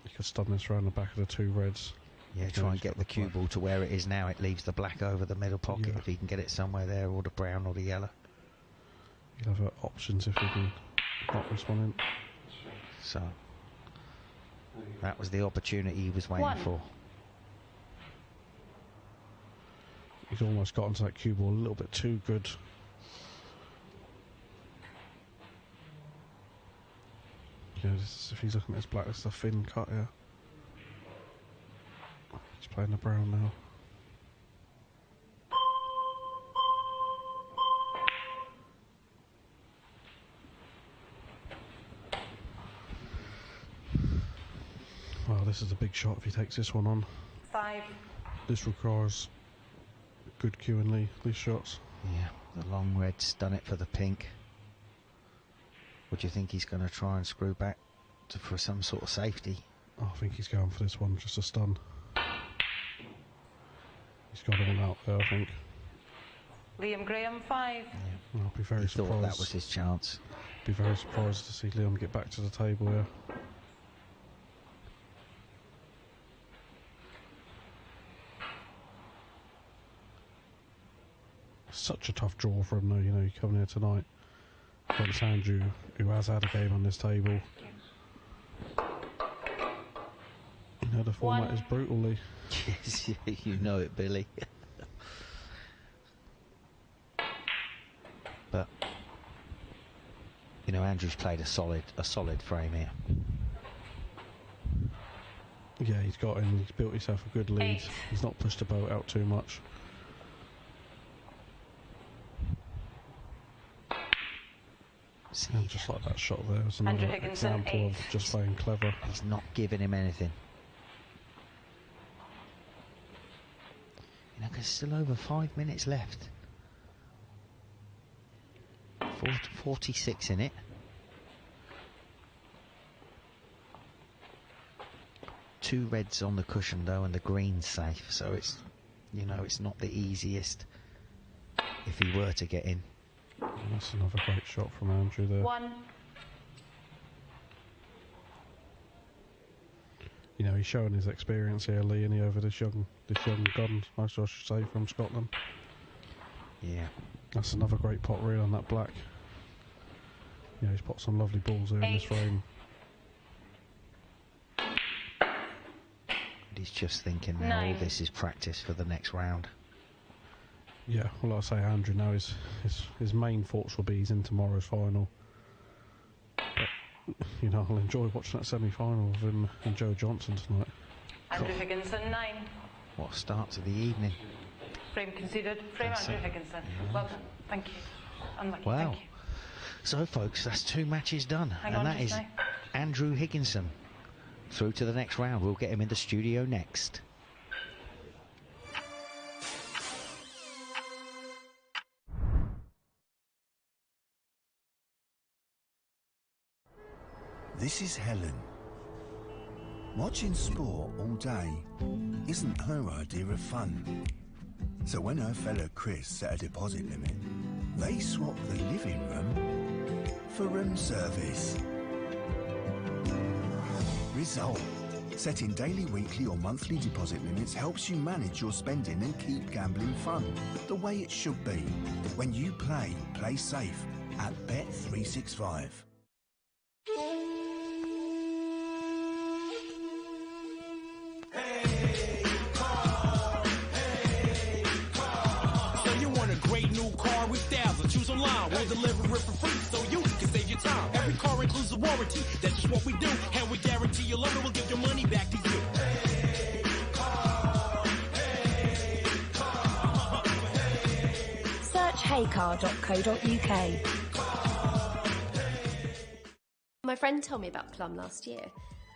He could stun this around the back of the 2 reds. Yeah, try and get the cue ball to where it is now. It leaves the black over the middle pocket if he can get it somewhere there, or the brown or the yellow. He'll have options if he can knock this one in. So that was the opportunity he was waiting for. He's almost got onto that cue ball a little bit too good. Yeah, if he's looking at his black, it's a thin cut here. He's playing the brown now. Well, this is a big shot if he takes this one on. 5. This requires good cueing these shots. Yeah, the long red's done it for the pink. What do you think he's going to try and screw back for some sort of safety? Oh, I think he's going for this one, just a stun. He's got him out there, I think. Liam Graham, 5. Yeah. I'll be very surprised. Thought that was his chance. Be very surprised to see Liam get back to the table here. Such a tough draw for him though, you know, you come here tonight against Andrew, who has had a game on this table. You know, the format is brutal, Lee. Yes, you know it, Billy. But, you know, Andrew's played a solid frame here. Yeah, he's got him, he's built himself a good lead. 8. He's not pushed the boat out too much. And just like that shot there was another example of just playing clever. He's not giving him anything. You know, there's still over 5 minutes left. 46 in it. Two reds on the cushion though, and the green's safe, so it's, you know, it's not the easiest if he were to get in. And that's another great shot from Andrew there. 1. You know, he's showing his experience here, Lee, and he over this young gun, I should say, from Scotland. Yeah. That's another great pot reel on that black. Yeah, he's put some lovely balls there in this frame. And he's just thinking now, all this is practice for the next round. Yeah, well, like I say, Andrew now his main thoughts will be he's in tomorrow's final. But, you know, I'll enjoy watching that semi-final of him and Joe Johnson tonight. Andrew Higginson, 9. What a start to the evening. Frame conceded. Frame Andrew Higginson. Yeah. Well done. Thank you. Unlucky. Wow. Thank you. So, folks, that's 2 matches done. Hang and on that is now. Andrew Higginson through to the next round. We'll get him in the studio next. This is Helen. Watching sport all day isn't her idea of fun. So when her fella Chris set a deposit limit, they swapped the living room for room service. Result: setting daily, weekly or monthly deposit limits helps you manage your spending and keep gambling fun the way it should be. When you play safe at Bet365. Choose online, we'll deliver it for free so you can save your time. Every car includes a warranty, that's just what we do. And we guarantee you'll love it, we'll give your money back to you. Search heycar.co.uk. My friend told me about Plum last year.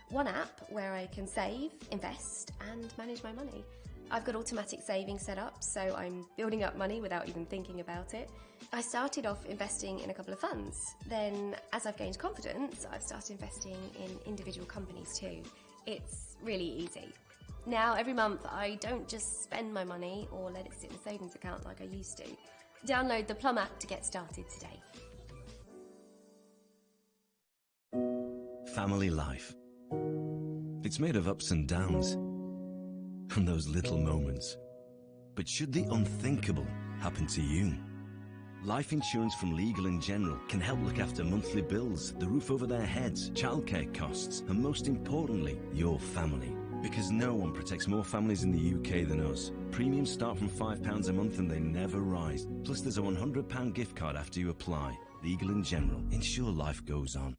One app where I can save, invest and manage my money. I've got automatic savings set up, so I'm building up money without even thinking about it. I started off investing in a couple of funds. Then, as I've gained confidence, I've started investing in individual companies too. It's really easy. Now, every month, I don't just spend my money or let it sit in a savings account like I used to. Download the Plum app to get started today. Family life. It's made of ups and downs. From those little moments. But should the unthinkable happen to you? Life insurance from Legal & General can help look after monthly bills, the roof over their heads, childcare costs, and most importantly, your family. Because no one protects more families in the UK than us. Premiums start from £5 a month and they never rise. Plus there's a £100 gift card after you apply. Legal & General. Ensure life goes on.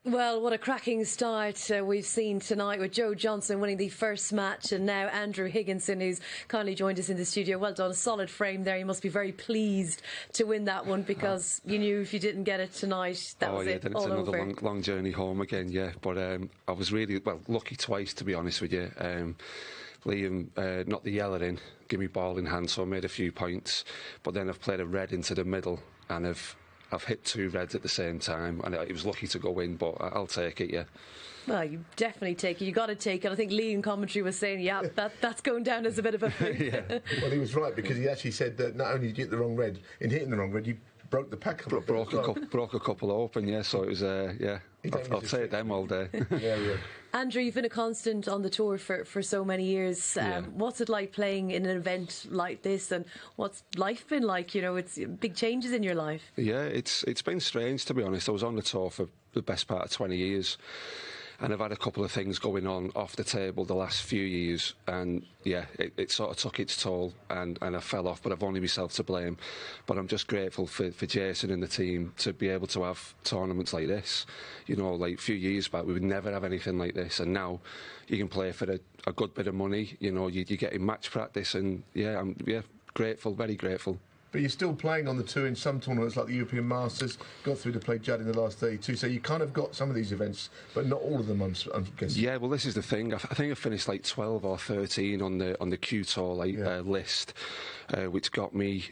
Well, what a cracking start we've seen tonight with Joe Johnson winning the first match, and now Andrew Higginson, who's kindly joined us in the studio. Well done, a solid frame there. You must be very pleased to win that one, because you knew if you didn't get it tonight, that was it, then all it's another over. long journey home again, yeah. But I was really, lucky twice, to be honest with you. Liam knocked the yeller in, give me ball in hand, so I made a few points. But then I've played a red into the middle, and I've hit 2 reds at the same time, and it was lucky to go in, but I'll take it, yeah. Well, you definitely take it. You got to take it. I think Lee in commentary was saying, yeah, that's going down as a bit of a fluke. Yeah. Well, he was right, because he actually said that not only did you get the wrong red, in hitting the wrong red, you broke the pack up. Broke a couple open, yeah, so it was, yeah. I'll take them all day. Yeah. Andrew, you've been a constant on the tour for so many years. What's it like playing in an event like this, and what's life been like? You know, it's big changes in your life. Yeah, it's been strange, to be honest. I was on the tour for the best part of 20 years, and I've had a couple of things going on off the table the last few years, and yeah, it sort of took its toll, and I fell off, but I've only myself to blame. But I'm just grateful for Jason and the team to be able to have tournaments like this. You know, like a few years back, we would never have anything like this, and now you can play for a good bit of money. You know, you're getting match practice, and yeah, I'm grateful, very grateful. But you're still playing on the tour in some tournaments, like the European Masters. Got through to play Judd in the last 32, so you kind of got some of these events, but not all of them, I'm guessing. Yeah, well, this is the thing. I think I finished like 12 or 13 on the Q Tour list, which got me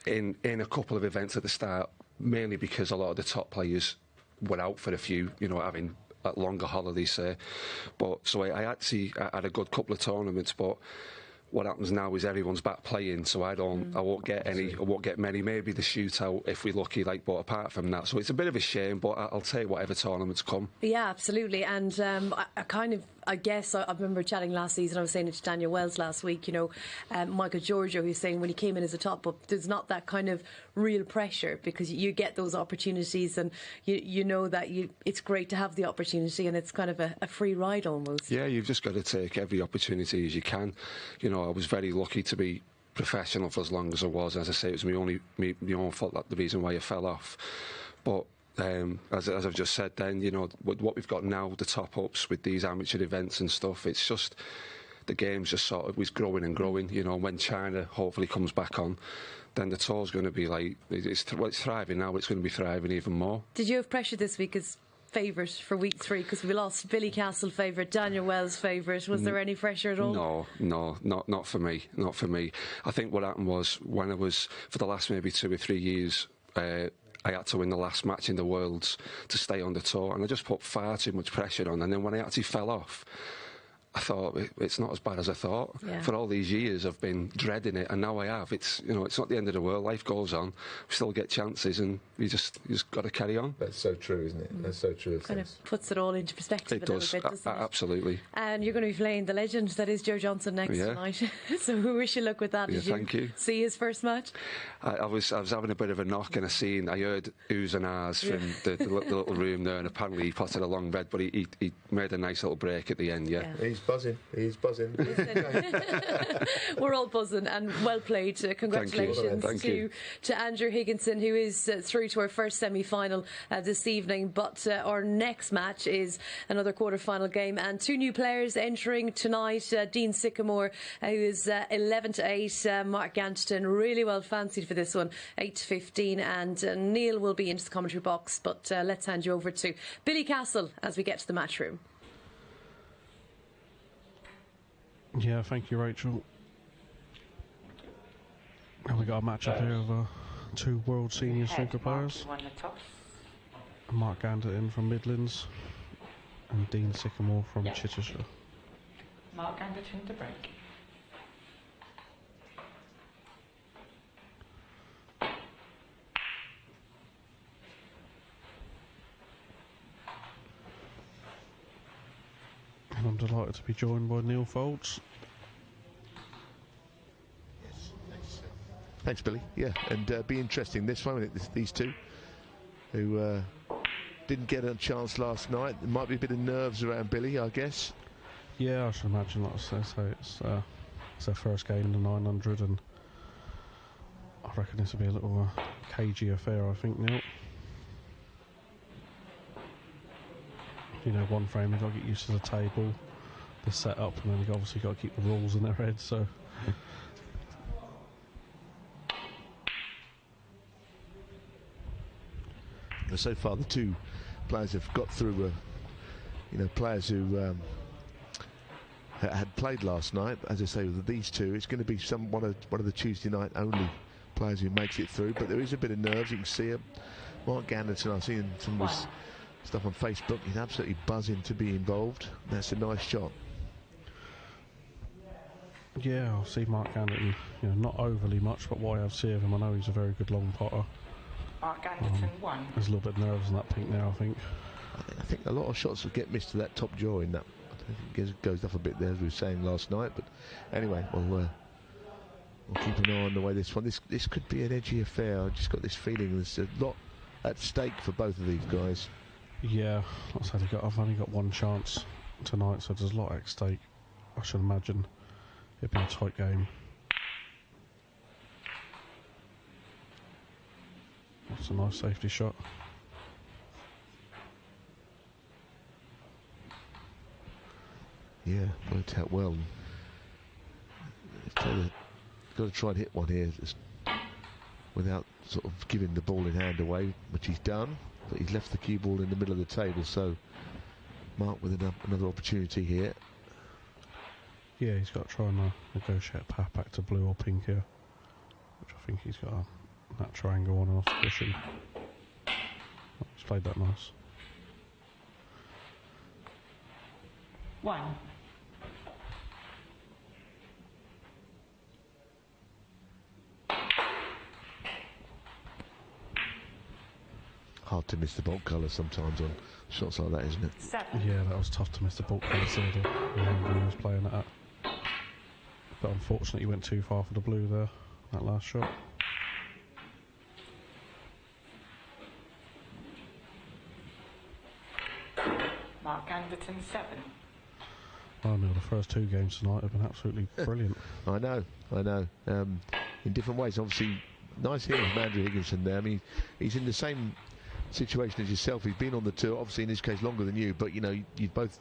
in a couple of events at the start, mainly because a lot of the top players were out for a few, you know, having longer holidays, say. But so I actually had a good couple of tournaments, but what happens now is everyone's back playing, so I won't get any, I won't get many. Maybe the shootout if we're lucky, but apart from that, so it's a bit of a shame. But I'll take whatever tournaments come. Yeah, absolutely. And I guess I remember chatting last season. I was saying it to Daniel Wells last week. You know, Michael Giorgio, who's saying when he came in as a top up, there's not that kind of real pressure, because you get those opportunities, and you know that it's great to have the opportunity, and it's kind of a free ride almost. Yeah, you've just got to take every opportunity as you can. You know, I was very lucky to be professional for as long as I was. As I say, it was my own fault, that the reason why I fell off. But as I've just said then, you know, with what we've got now, the top-ups with these amateur events and stuff, it's just, the game's just sort of was growing and growing. You know, when China hopefully comes back on, then the tour's going to be like, it's thriving now, it's going to be thriving even more. Did you have pressure this week as favourite for week 3, because we lost Billy Castle favourite, Daniel Wells favourite? Was there any pressure at all? No, not for me. I think what happened was, when I was, for the last maybe 2 or 3 years, I had to win the last match in the Worlds to stay on the tour, and I just put far too much pressure on. And then when I actually fell off, I thought it's not as bad as I thought. Yeah. For all these years, I've been dreading it, and now I have. It's, you know, it's not the end of the world. Life goes on. We still get chances, and you just got to carry on. That's so true, isn't it? That's so true. Kind of puts it all into perspective a little bit, doesn't it? Absolutely. And you're going to be playing the legend that is Joe Johnson next tonight. So we wish you luck with that. Did thank you. See his first match? I was having a bit of a knock, and I heard oohs and ahs from the little room there, and apparently he potted a long red, but he made a nice little break at the end. Yeah. He's buzzing. We're all buzzing, and well played. Congratulations to Andrew Higginson, who is through to our first semi-final this evening. But our next match is another quarter-final game, and 2 new players entering tonight. Dean Sycamore, who is 11-8. Mark Ganderton, really well fancied for this one, 8-15, and Neil will be into the commentary box. But let's hand you over to Billy Castle as we get to the match room. Yeah, thank you, Rachel. And we got a match up here of 2 world senior snooker players. Mark Ganderton from Midlands and Dean Sycamore from Chichester. Mark Ganderton to break. And I'm delighted to be joined by Neil Folds. Thanks, Billy. Yeah, and be interesting this one. These 2 who didn't get a chance last night. There might be a bit of nerves around Billy, I guess. Yeah, I should imagine. Like I say, it's their first game in the 900, and I reckon this will be a little cagey affair, I think, Neil. you know, one frame, they've got to get used to the table, the setup, and then they've obviously got to keep the rules in their head, so... So far, the two players have got through, you know, players who had played last night. As I say, with these two, it's going to be one of the Tuesday night only players who makes it through. But there is a bit of nerves. You can see it. Mark Ganderton, I've seen some of his stuff on Facebook. He's absolutely buzzing to be involved. That's a nice shot. Yeah, I'll see Mark Ganderton, you know, not overly much, but what I have seen of him, I know he's a very good long potter. Mark Ganderton 1. He's a little bit nervous in that pink now, I think. I think a lot of shots will get missed to that top jaw in that. I think it goes off a bit there, as we were saying last night. But anyway, we'll keep an eye on the way this one. This could be an edgy affair. I just got this feeling there's a lot at stake for both of these guys. Yeah, like I said, I've only got one chance tonight, so there's a lot at stake. I should imagine it'd be a tight game. That's a nice safety shot. Yeah, worked out well. Got to try and hit one here without sort of giving the ball in hand away, which he's done. But he's left the cue ball in the middle of the table, so Mark with another opportunity here. Yeah, he's got to try and negotiate a path back to blue or pink here, which I think he's got a natural angle on and off the cushion. Oh, he's played that nice. 1. Hard to miss the bolt colour sometimes on shots like that, isn't it? 7. Yeah, that was tough to miss the bolt colour there, the angle he was playing it at. But unfortunately he went too far for the blue there, that last shot. Mark Ganderton 7. Oh no, the first two games tonight have been absolutely brilliant. I know. In different ways, obviously. Nice here with Andrew Higginson there. I mean, he's in the same situation as yourself. He's been on the tour, obviously in this case longer than you, but you know, you've both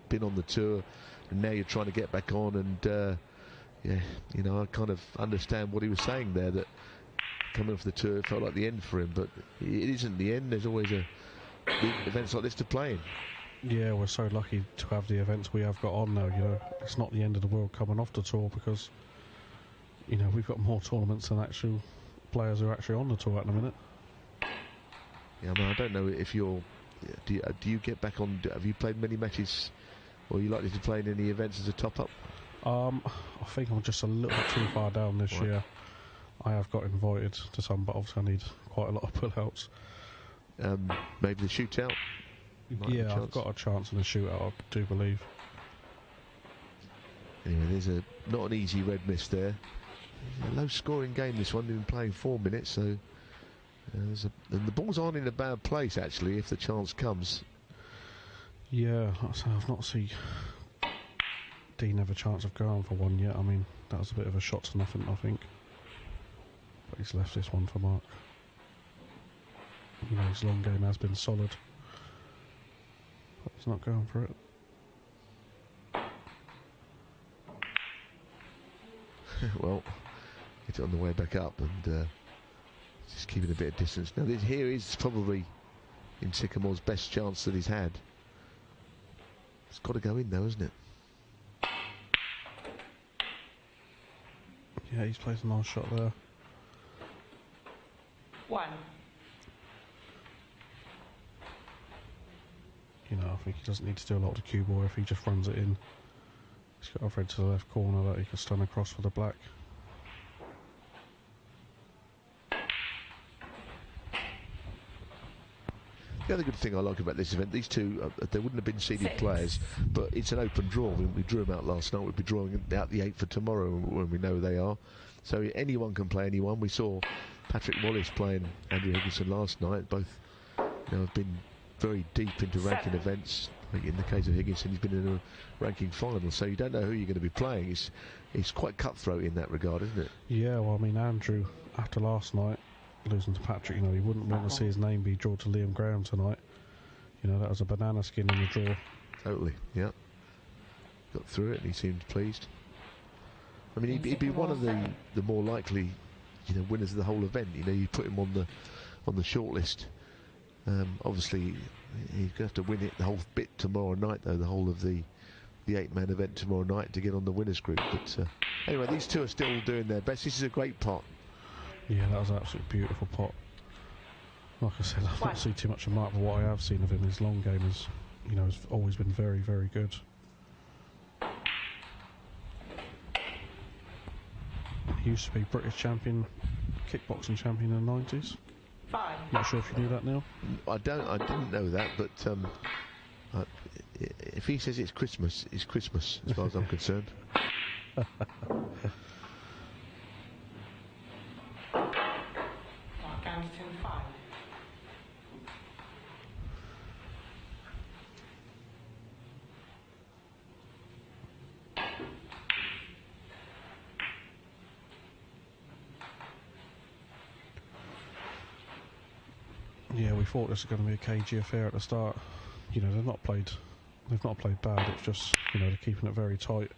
been on the tour, and now you're trying to get back on. And yeah, you know, I kind of understand what he was saying there, that coming off the tour felt like the end for him, but it isn't the end. There's always events like this to play in. Yeah, we're so lucky to have the events we have got on now. You know, it's not the end of the world coming off the tour, because you know, we've got more tournaments than actual players who are actually on the tour at the minute. Yeah, I mean, I don't know if you're... Do you get back on... Have you played many matches, or are you likely to play in any events as a top-up? I think I'm just a little bit too far down this year. I have got invited to some, but obviously I need quite a lot of pull-outs. Maybe the shootout? Yeah, I've got a chance in the shootout, I do believe. Anyway, there's not an easy red mist there. A low-scoring game, this one. They've been playing 4 minutes, so and the balls aren't in a bad place actually. If the chance comes, yeah, I've not seen Dean have a chance of going for one yet. I mean, that was a bit of a shot to nothing, I think. But he's left this one for Mark. You know, his long game has been solid, but he's not going for it. Well, it's on the way back up, and just keeping a bit of distance. Now, here is probably in Sycamore's best chance that he's had. It's got to go in, though, isn't it? Yeah, he's played a nice shot there. 1. You know, I think he doesn't need to do a lot of the cue ball if he just runs it in. He's got a thread to the left corner that he can stun across for the black. The other good thing I like about this event, these two, they wouldn't have been seeded players, but it's an open draw. We drew them out last night. We'll be drawing out the 8 for tomorrow when we know they are. So anyone can play anyone. We saw Patrick Wallace playing Andrew Higginson last night. Both, you know, have been very deep into ranking events. In the case of Higginson, he's been in a ranking final, so you don't know who you're going to be playing. It's quite cutthroat in that regard, isn't it? Yeah, well, I mean, Andrew, after last night, losing to Patrick, you know, he wouldn't want to see his name be drawn to Liam Graham tonight. You know, that was a banana skin in the draw. Totally, yeah. Got through it and he seemed pleased. I mean, he'd be one of the more likely, you know, winners of the whole event. You know, you put him on the shortlist. Obviously, he's going to have to win it the whole bit tomorrow night, though, the whole of the 8-man event tomorrow night to get on the winners group. But anyway, these two are still doing their best. This is a great pot. Yeah, that was an absolutely beautiful pot. Like I said, I've not seen too much of Mark, but what I have seen of him, his long game has, you know, has always been very, very good. He used to be British champion, kickboxing champion in the 90s. Not sure if you knew that, Neil. I didn't know that, but if he says it's Christmas as far as I'm concerned. Ganderton 5. Yeah, we thought this was going to be a cagey affair at the start. You know, they've not played bad. It's just, you know, they're keeping it very tight.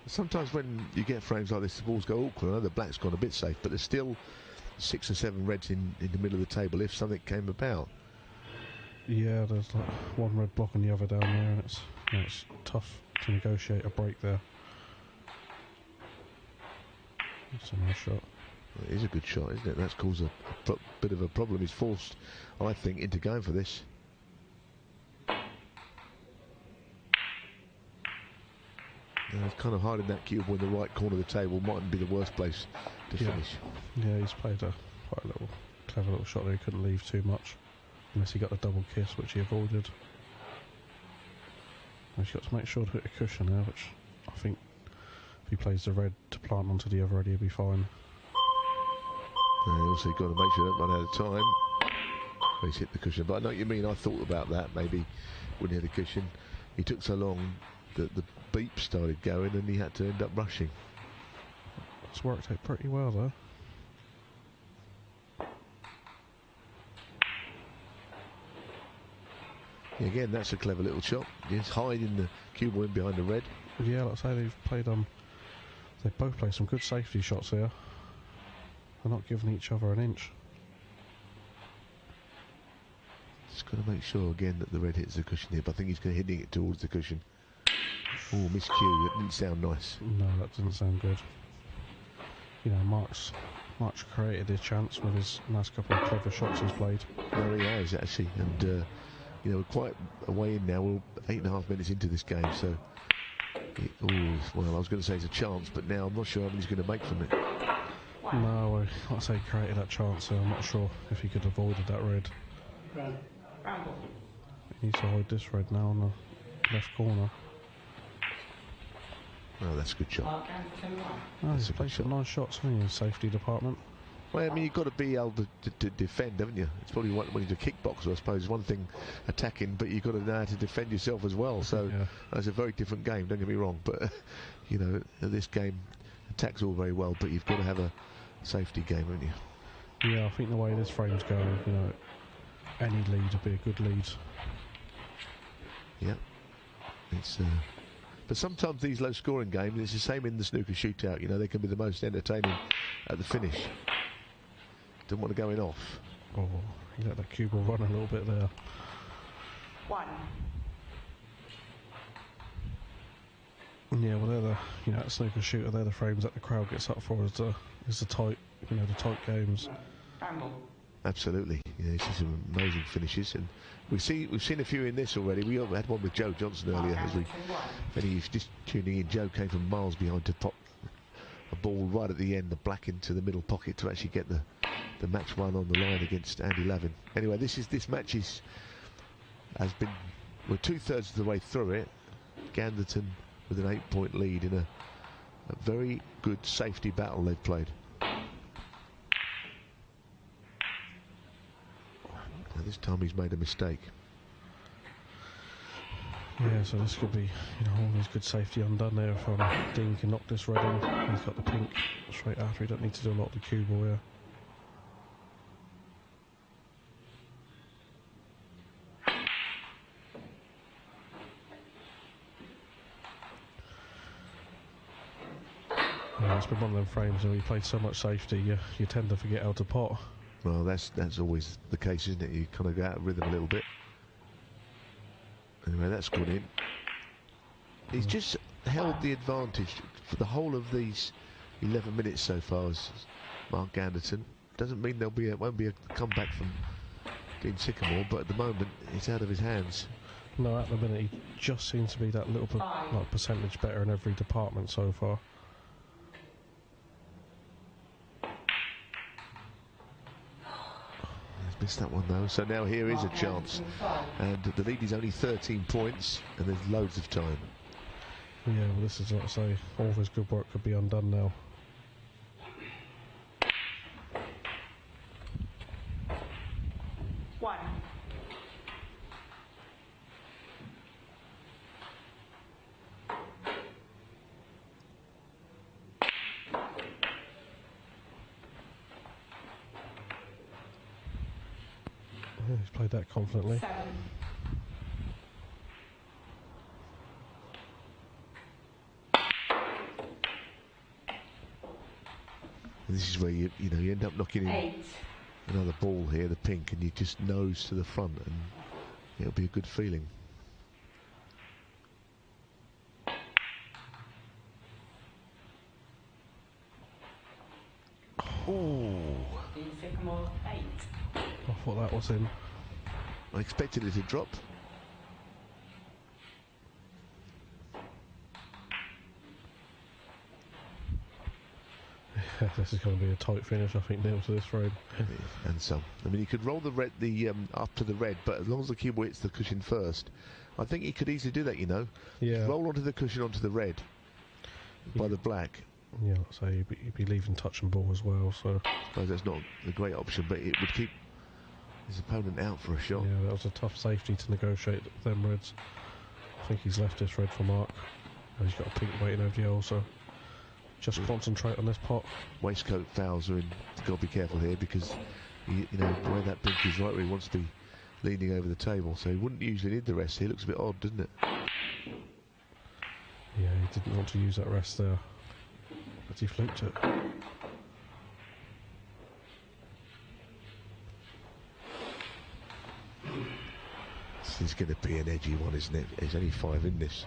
Sometimes when you get frames like this, the balls go awkward. I know the black's gone a bit safe, but there's still 6 and 7 reds in the middle of the table if something came about. Yeah, there's like one red block and the other down there, and it's, you know, it's tough to negotiate a break there. That's a nice shot. It is a good shot, isn't it? That's caused a bit of a problem. He's forced, I think, into going for this. It's kind of hard in that cube in the right corner of the table. Mightn't be the worst place to finish. Yeah, he's played quite a little clever little shot there. He couldn't leave too much unless he got the double kiss, which he avoided. And he's got to make sure to hit a cushion there, which I think if he plays the red to plant onto the other red, he'll be fine. And also got to make sure they don't run out of time. He's hit the cushion, but I know what you mean. I thought about that. Maybe when he had a cushion, he took so long that the beep started going, and he had to end up rushing. It's worked out pretty well, though. Yeah, again, that's a clever little shot. He's hiding the cube win behind the red. Yeah, like I say, they've played they both played some good safety shots here. They're not giving each other an inch. Just got to make sure again that the red hits the cushion here, but I think he's going to hitting it towards the cushion. Oh, miscue. That didn't sound nice. No, that doesn't sound good. You know, Mark's created his chance with his last couple of clever shots he's played. Well, he has actually, and you know, we're quite a way in now. We're 8.5 minutes into this game, so well, I was going to say it's a chance, but now I'm not sure how many he's going to make from it. No, like I say, he created that chance, so I'm not sure if he could have avoided that red. He needs to avoid this red now on the left corner. Oh, that's a good shot. Oh, he's played some nice shots, haven't he, in the safety department? Well, I mean, you've got to be able to defend, haven't you? It's probably when you're a kickboxer, I suppose. One thing attacking, but you've got to know how to defend yourself as well. So that's a very different game, don't get me wrong. But, you know, this game, attack's all very well, but you've got to have a safety game, haven't you? Yeah, I think the way this frame's going, you know, any lead would be a good lead. Yeah. It's... But sometimes these low-scoring games, it's the same in the snooker shootout. You know, they can be the most entertaining at the finish. Don't want to go in off. Oh, he let that cue ball run a little bit there. 1. Yeah, well, they're the, you know, snooker shooter. They're the frames that the crowd gets up for. Is the tight, you know, the tight games. Absolutely. Yeah, this is some amazing finishes, and we've seen a few in this already. We had one with Joe Johnson earlier. If anybody's just tuning in, Joe came from miles behind to pop a ball right at the end, the black into the middle pocket to actually get the match one on the line against Andy Lavin. Anyway, this match has been, we're 2/3 of the way through it. Ganderton with an 8-point lead in a very good safety battle they've played. Now this time he's made a mistake. Yeah, so this could be, always good safety undone there if Dean can knock this red in. He's got the pink straight after. He don't need to do a lot of the cue ball here. Yeah, it's been one of them frames where he played so much safety, you tend to forget how to pot. Well, that's always the case, isn't it? You kind of go out of rhythm a little bit. Anyway, that's gone in. He's just held the advantage for the whole of these 11 minutes so far as Mark Ganderton. Doesn't mean won't be a comeback from Dean Sycamore, but at the moment it's out of his hands. No, at the minute he just seems to be that little bit percentage better in every department so far. He's missed that one though, so now here is a chance, and the lead is only 13 points, and there's loads of time. Yeah, well, this is, like I say, all this good work could be undone now. One. Yeah, he's played that confidently. 7. And this is where you end up knocking in 8. another ball here, the pink, and you just nose to the front, and it'll be a good feeling. Oh! Sycamore 8. I thought that was him. I expected it to drop. This is going to be a tight finish, I think, Neil, to this frame. And some. I mean, he could roll the red, up to the red, but as long as the cue ball hits the cushion first, I think he could easily do that. Yeah. Roll onto the cushion onto the red by the black. Yeah, like I say, he'd be leaving touch and ball as well. So I suppose that's not a great option, but it would keep his opponent out for a shot. yeah, that was a tough safety to negotiate them reds. I think he's left this red for Mark. And he's got a pink waiting over the hole, so just concentrate on this pot. Waistcoat fouls are in. Got to be careful here because where that pink is right where he wants to be leaning over the table, so he wouldn't usually need the rest. He looks a bit odd, doesn't it? Yeah, he didn't want to use that rest there, but he fluked it. This is going to be an edgy one, isn't it? There's only 5 in this.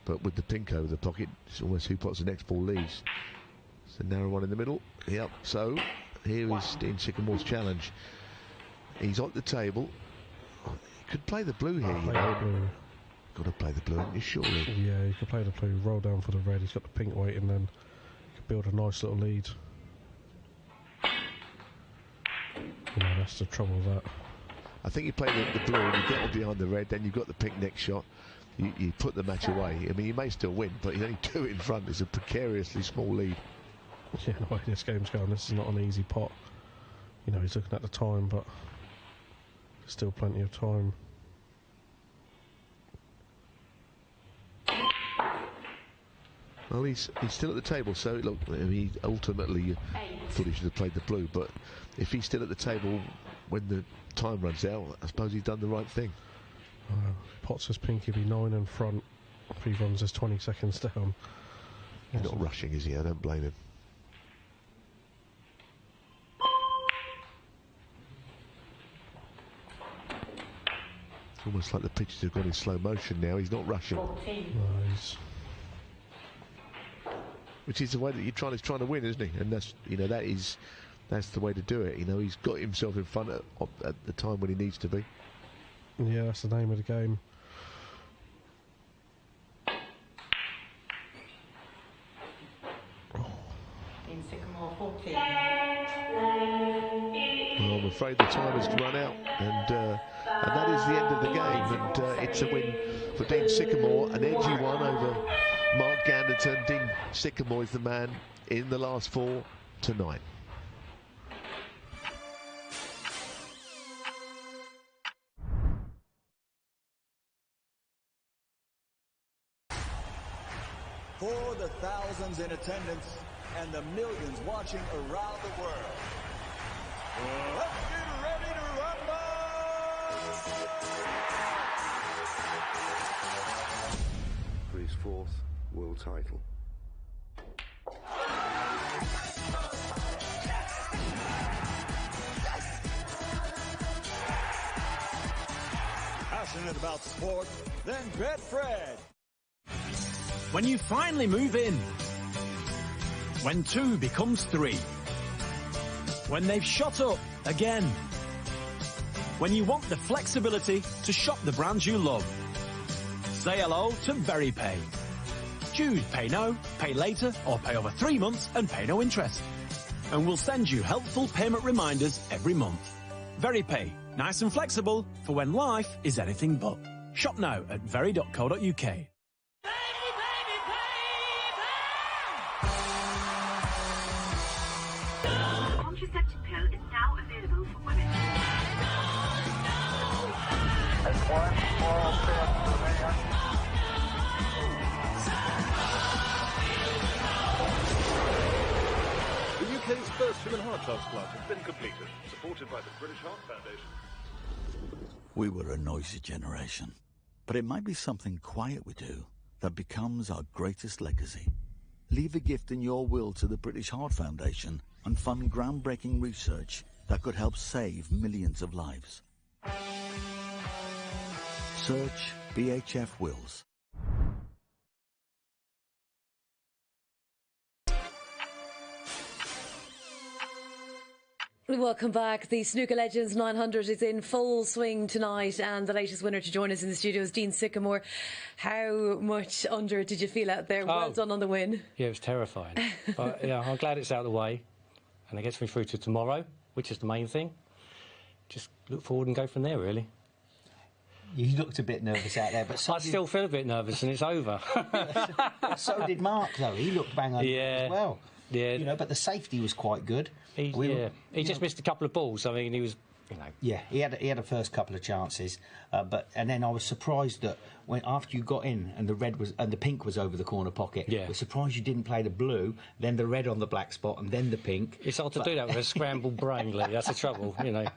But with the pink over the pocket, it's almost who pots the next ball leaves. It's a narrow one in the middle. Yep, so here is Dean Sycamore's challenge. He's on the table. He could play the blue here, Blue. Got to play the blue, haven't you, surely? Yeah, he could play the blue, roll down for the red. He's got the pink waiting, then he could build a nice little lead. That's the trouble with that. I think you play the blue and you get on behind the red, then you've got the pink next shot. You put the match away. I mean, you may still win, but he's only 2 in front. It's a precariously small lead. Yeah, the way this game's going, this is not an easy pot. He's looking at the time, but there's still plenty of time. Well, he's still at the table, so look, I mean, ultimately thought he should have played the blue, but if he's still at the table when the time runs out, I suppose he's done the right thing. Pots his pink, he'd be 9 in front if he runs his 20 seconds down. He's not rushing, is he? I don't blame him. It's almost like the pitches have gone in slow motion now. He's not rushing. Nice. Which is the way that he's trying to win, isn't he? And that's that's the way to do it. He's got himself in front at the time when he needs to be. Yeah, that's the name of the game. In Sycamore 14. Well, I'm afraid the time has run out, and that is the end of the game. And it's a win for Dean Sycamore, an edgy one over Mark Ganderton. Dean Sycamore is the man in the last 4 tonight. for the thousands in attendance and the millions watching around the world. Let's get ready to rumble! For his 4th world title. Passionate about sport? Then bet Fred. When you finally move in. When 2 becomes 3. When they've shot up again. When you want the flexibility to shop the brands you love. Say hello to VeryPay. Choose Pay Now, Pay Later, or pay over 3 months and pay no interest. And we'll send you helpful payment reminders every month. VeryPay, nice and flexible for when life is anything but. Shop now at very.co.uk. Contraceptive pill is now available for women. That's one small step for man. The UK's first human heart transplant has been completed, supported by the British Heart Foundation. We were a noisy generation, but it might be something quiet we do that becomes our greatest legacy. Leave a gift in your will to the British Heart Foundation and fund groundbreaking research that could help save millions of lives. Search BHF Wills. Welcome back. The Snooker Legends 900 is in full swing tonight, and the latest winner to join us in the studio is Dean Sycamore. How much under did you feel out there? Well done on the win. Yeah, it was terrifying. But yeah, I'm glad it's out of the way, and it gets me through to tomorrow, which is the main thing. Just look forward and go from there, really. You looked a bit nervous out there, but I still feel a bit nervous, and it's over. So did Mark, though. He looked bang on as well. Yeah, you know, but the safety was quite good. He just missed a couple of balls. I mean, he was, you know. Yeah, he had a first couple of chances, and then I was surprised that after you got in and the pink was over the corner pocket. Yeah, I was surprised you didn't play the blue, then the red on the black spot, and then the pink. It's hard to do that with a scrambled brain, Lee. That's the trouble, you know.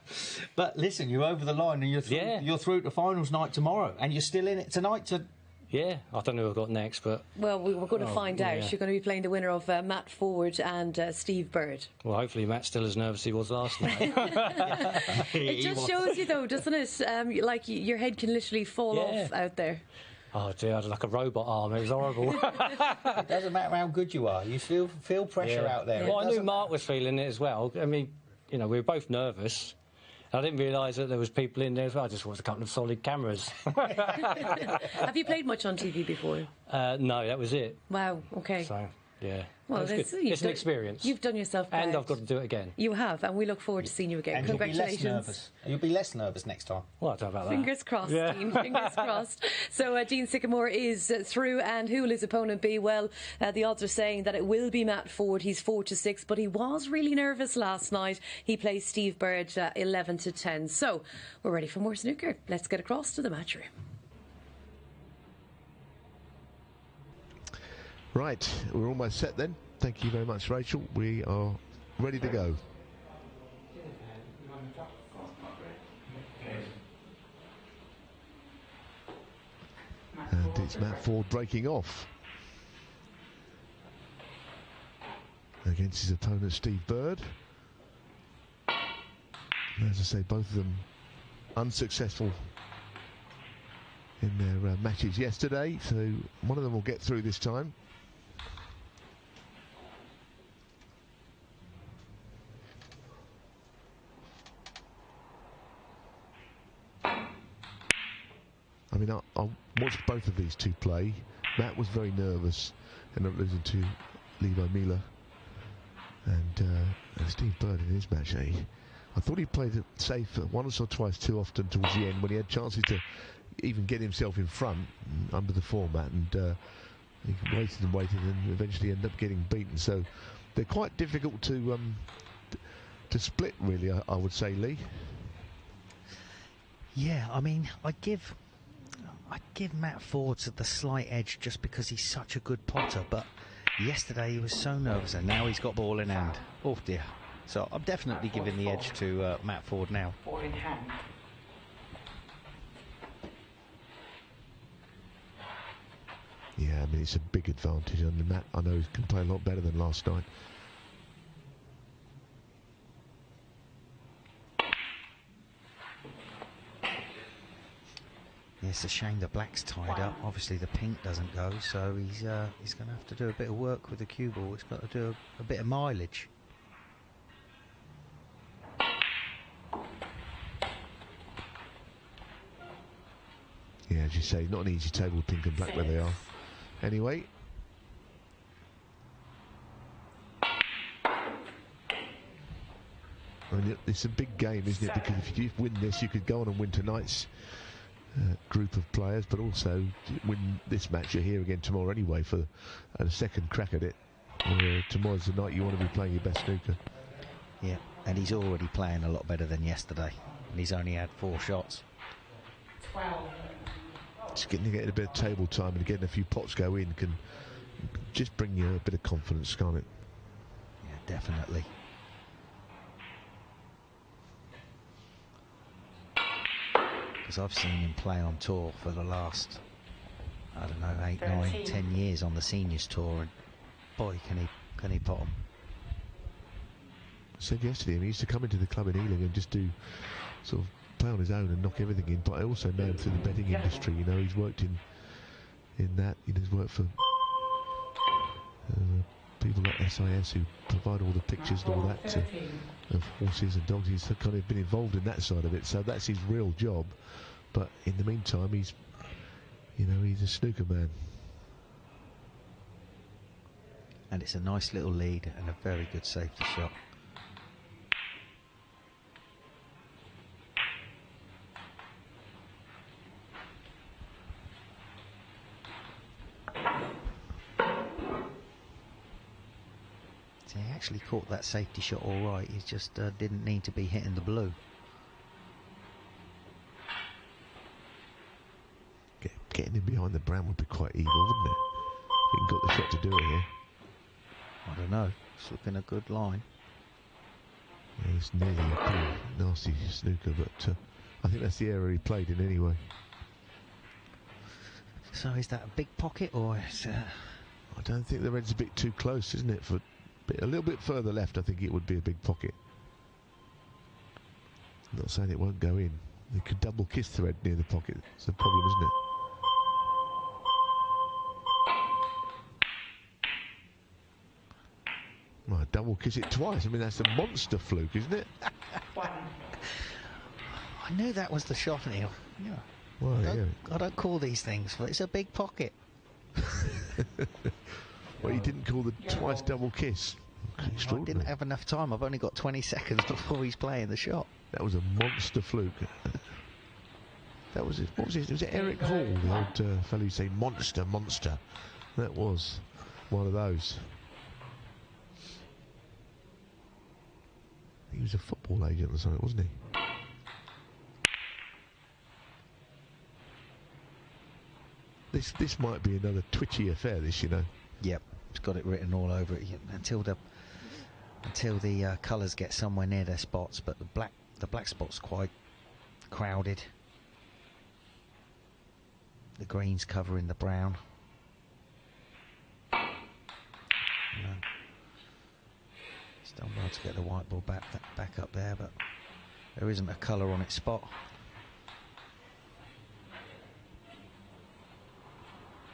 But listen, you're over the line, and you're through to finals night tomorrow, and you're still in it tonight to. Yeah, I don't know who I've got next, but... Well, we're going to find out. You're going to be playing the winner of Matt Ford and Steve Bird. Well, hopefully Matt's still as nervous as he was last night. It just shows you, though, doesn't it? Like, your head can literally fall off out there. Oh, dear, I had like a robot arm. It was horrible. It doesn't matter how good you are. You feel pressure out there. Well, I knew Mark was feeling it as well. I mean, you know, we were both nervous. I didn't realise that there was people in there as well. I just watched a couple of solid cameras. Have you played much on TV before? No, that was it. Wow, OK. So, yeah. Well, it's an experience. You've done yourself proud. And I've got to do it again. You have, and we look forward to seeing you again. And Congratulations. You'll be less nervous next time. Well, I don't know about that. Fingers crossed, Dean. Fingers crossed. So Dean Sycamore is through, and who will his opponent be? Well, the odds are saying that it will be Matt Ford. He's 4-6, but he was really nervous last night. He plays Steve Bird 11-10. So we're ready for more snooker. Let's get across to the match room. Right, we're almost set then. Thank you very much, Rachel. We are ready to go. And it's Matt Ford breaking off against his opponent, Steve Bird. And as I say, both of them unsuccessful in their matches yesterday, so one of them will get through this time. I mean, I watched both of these two play. Matt was very nervous, ended up losing to Levi Meiller. And Steve Bird in his match, I thought he played it safe once or twice too often towards the end when he had chances to even get himself in front under the format, and he waited and waited and eventually ended up getting beaten. So they're quite difficult to split, really, I would say, Lee. Yeah, I mean, I'd give Matt Ford the slight edge just because he's such a good potter, but yesterday he was so nervous, and now he's got ball in hand. Oh dear. So I'm definitely giving the edge to Matt Ford now. Ball in hand. Yeah, I mean, it's a big advantage, and Matt, I know, can play a lot better than last night. Yeah, it's a shame the black's tied up. Obviously the pink doesn't go, so he's going to have to do a bit of work with the cue ball. He's got to do a bit of mileage. Yeah, as you say, not an easy table, pink and black, where they are. Anyway. I mean, it's a big game, isn't it? Because if you win this, you could go on and win tonight's group of players, but also win this match. You're here again tomorrow anyway for a second crack at it. Tomorrow's the night you want to be playing your best snooker. Yeah, and he's already playing a lot better than yesterday, and he's only had 4 shots. 12. Just getting a bit of table time and getting a few pots go in can just bring you a bit of confidence, can't it? Yeah, definitely. Because I've seen him play on tour for the last, I don't know, 8, 9, 10 years on the seniors tour, and boy, can he pot them. I said yesterday, he used to come into the club in Ealing and just do sort of play on his own and knock everything in, but I also know him through the betting industry. You know, he's worked in that. You know, he's worked for people like SIS who provide all the pictures and all that of horses and dogs. He's kind of been involved in that side of it, so that's his real job. But in the meantime, he's a snooker man. And it's a nice little lead and a very good safety shot. So he actually caught that safety shot all right. He just didn't need to be hitting the blue. Getting him behind the brown would be quite evil, wouldn't it? If he got the shot to do it here. I don't know. It's looking a good line. Yeah, it's nearly a pretty nasty snooker, but I think that's the area he played in anyway. So is that a big pocket, or is I don't think the red's a bit too close, isn't it? For a little bit further left, I think it would be a big pocket. I'm not saying it won't go in. You could double kiss the red near the pocket. It's a problem, isn't it? Well, double kiss it twice. I mean, that's a monster fluke, isn't it? One. I knew that was the shot, Neil. Yeah. Well, I don't call these things, but it's a big pocket. Well, you didn't call the twice double kiss. I didn't have enough time. I've only got 20 seconds before he's playing the shot. That was a monster fluke. That was it. What was it? Was it Eric Hall, the old fellow who say monster, monster? That was one of those. He was a football agent or something, wasn't he? This might be another twitchy affair, this, you know. Yep, it's got it written all over it until the colours get somewhere near their spots, but the black spot's quite crowded. The green's covering the brown. It's done well to get the white ball back up there, but there isn't a colour on its spot.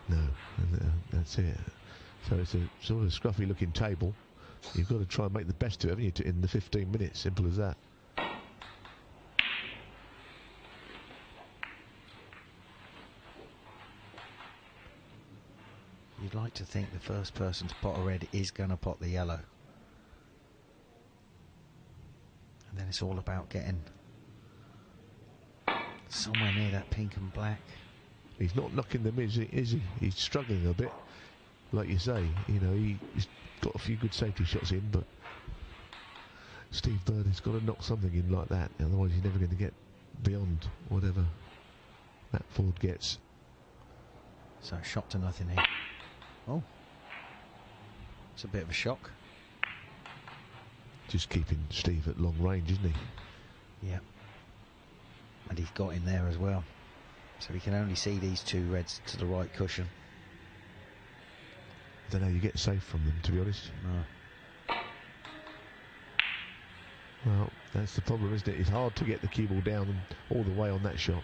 No, that's it. So it's a sort of scruffy looking table. You've got to try and make the best of it, haven't you, in the 15 minutes. Simple as that. You'd like to think the first person to pot a red is going to pot the yellow. And then it's all about getting somewhere near that pink and black. He's not knocking them, is he? He's struggling a bit. Like you say, you know, he's got a few good safety shots in, but Steve Bird has got to knock something in like that, otherwise he's never going to get beyond whatever Matt Ford gets. So shot to nothing here. Oh, it's a bit of a shock. Just keeping Steve at long range, isn't he? Yeah. And he's got in there as well. So we can only see these two reds to the right cushion. I don't know, you get safe from them, to be honest. No. Well, that's the problem, isn't it? It's hard to get the cue ball down all the way on that shot.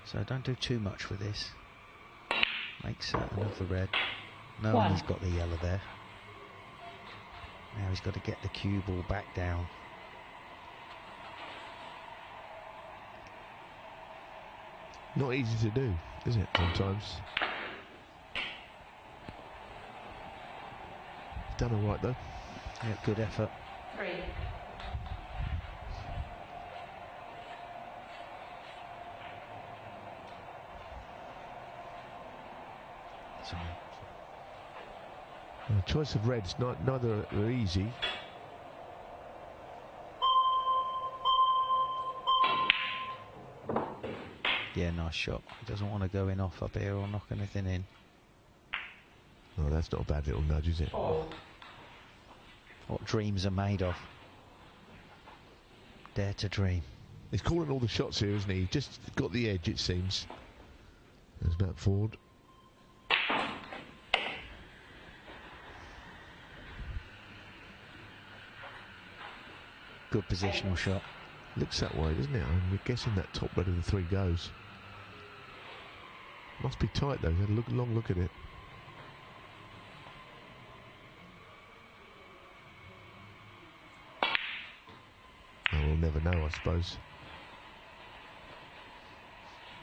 So don't do too much with this. Make certain of the red. No, and he's got the yellow there. Now he's got to get the cue ball back down. Not easy to do, is it, sometimes? Done all right, though. Yeah, good effort. 3. Choice of reds, neither are easy. Yeah, nice shot. He doesn't want to go in off up here or knock anything in. Oh, that's not a bad little nudge, is it? Oh. What dreams are made of. Dare to dream. He's calling all the shots here, isn't he? He's just got the edge, it seems. There's Matt Ford. Good positional shot. Looks that way, doesn't it? I'm guessing that top red of the 3 goes. Must be tight though. Had a long look at it. Oh, we'll never know, I suppose.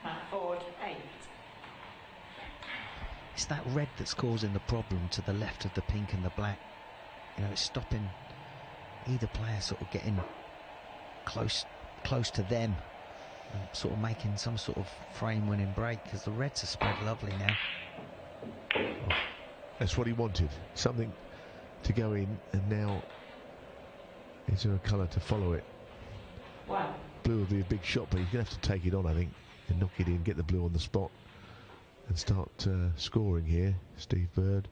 Matt Ford, 8. It's that red that's causing the problem to the left of the pink and the black. You know, it's stopping either player sort of getting close to them and sort of making some sort of frame winning break, because the reds are spread lovely now. Oh, that's what he wanted, something to go in, and now is there a colour to follow it? Wow. Blue will be a big shot, but he's going to have to take it on, I think, and knock it in, get the blue on the spot and start scoring here. Steve Bird.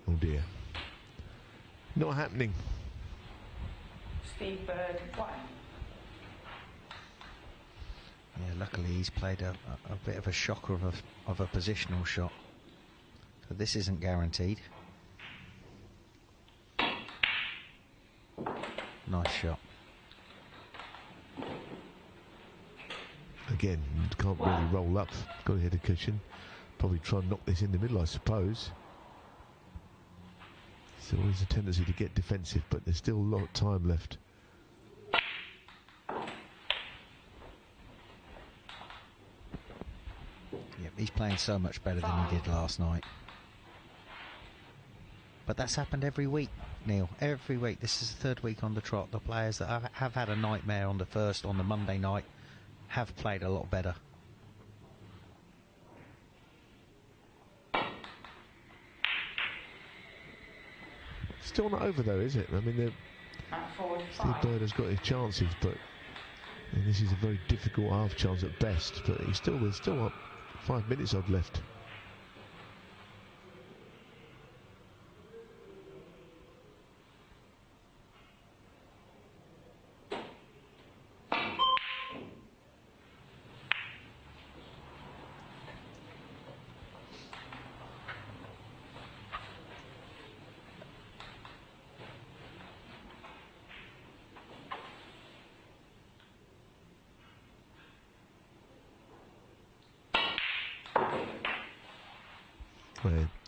Oh dear. Not happening. Steve Bird, 1. Yeah, luckily he's played a bit of a shocker of a positional shot. So this isn't guaranteed. Nice shot. Again, can't really roll up. Got to hit a cushion. Probably try and knock this in the middle, I suppose. There's always a tendency to get defensive, but there's still a lot of time left. Yep, he's playing so much better than he did last night. But that's happened every week, Neil. Every week. This is the 3rd week on the trot. The players that have had a nightmare on the Monday night, have played a lot better. Still not over though, is it? I mean, Steve Bird has got his chances, but this is a very difficult half chance at best. But there's still up 5 minutes odd left.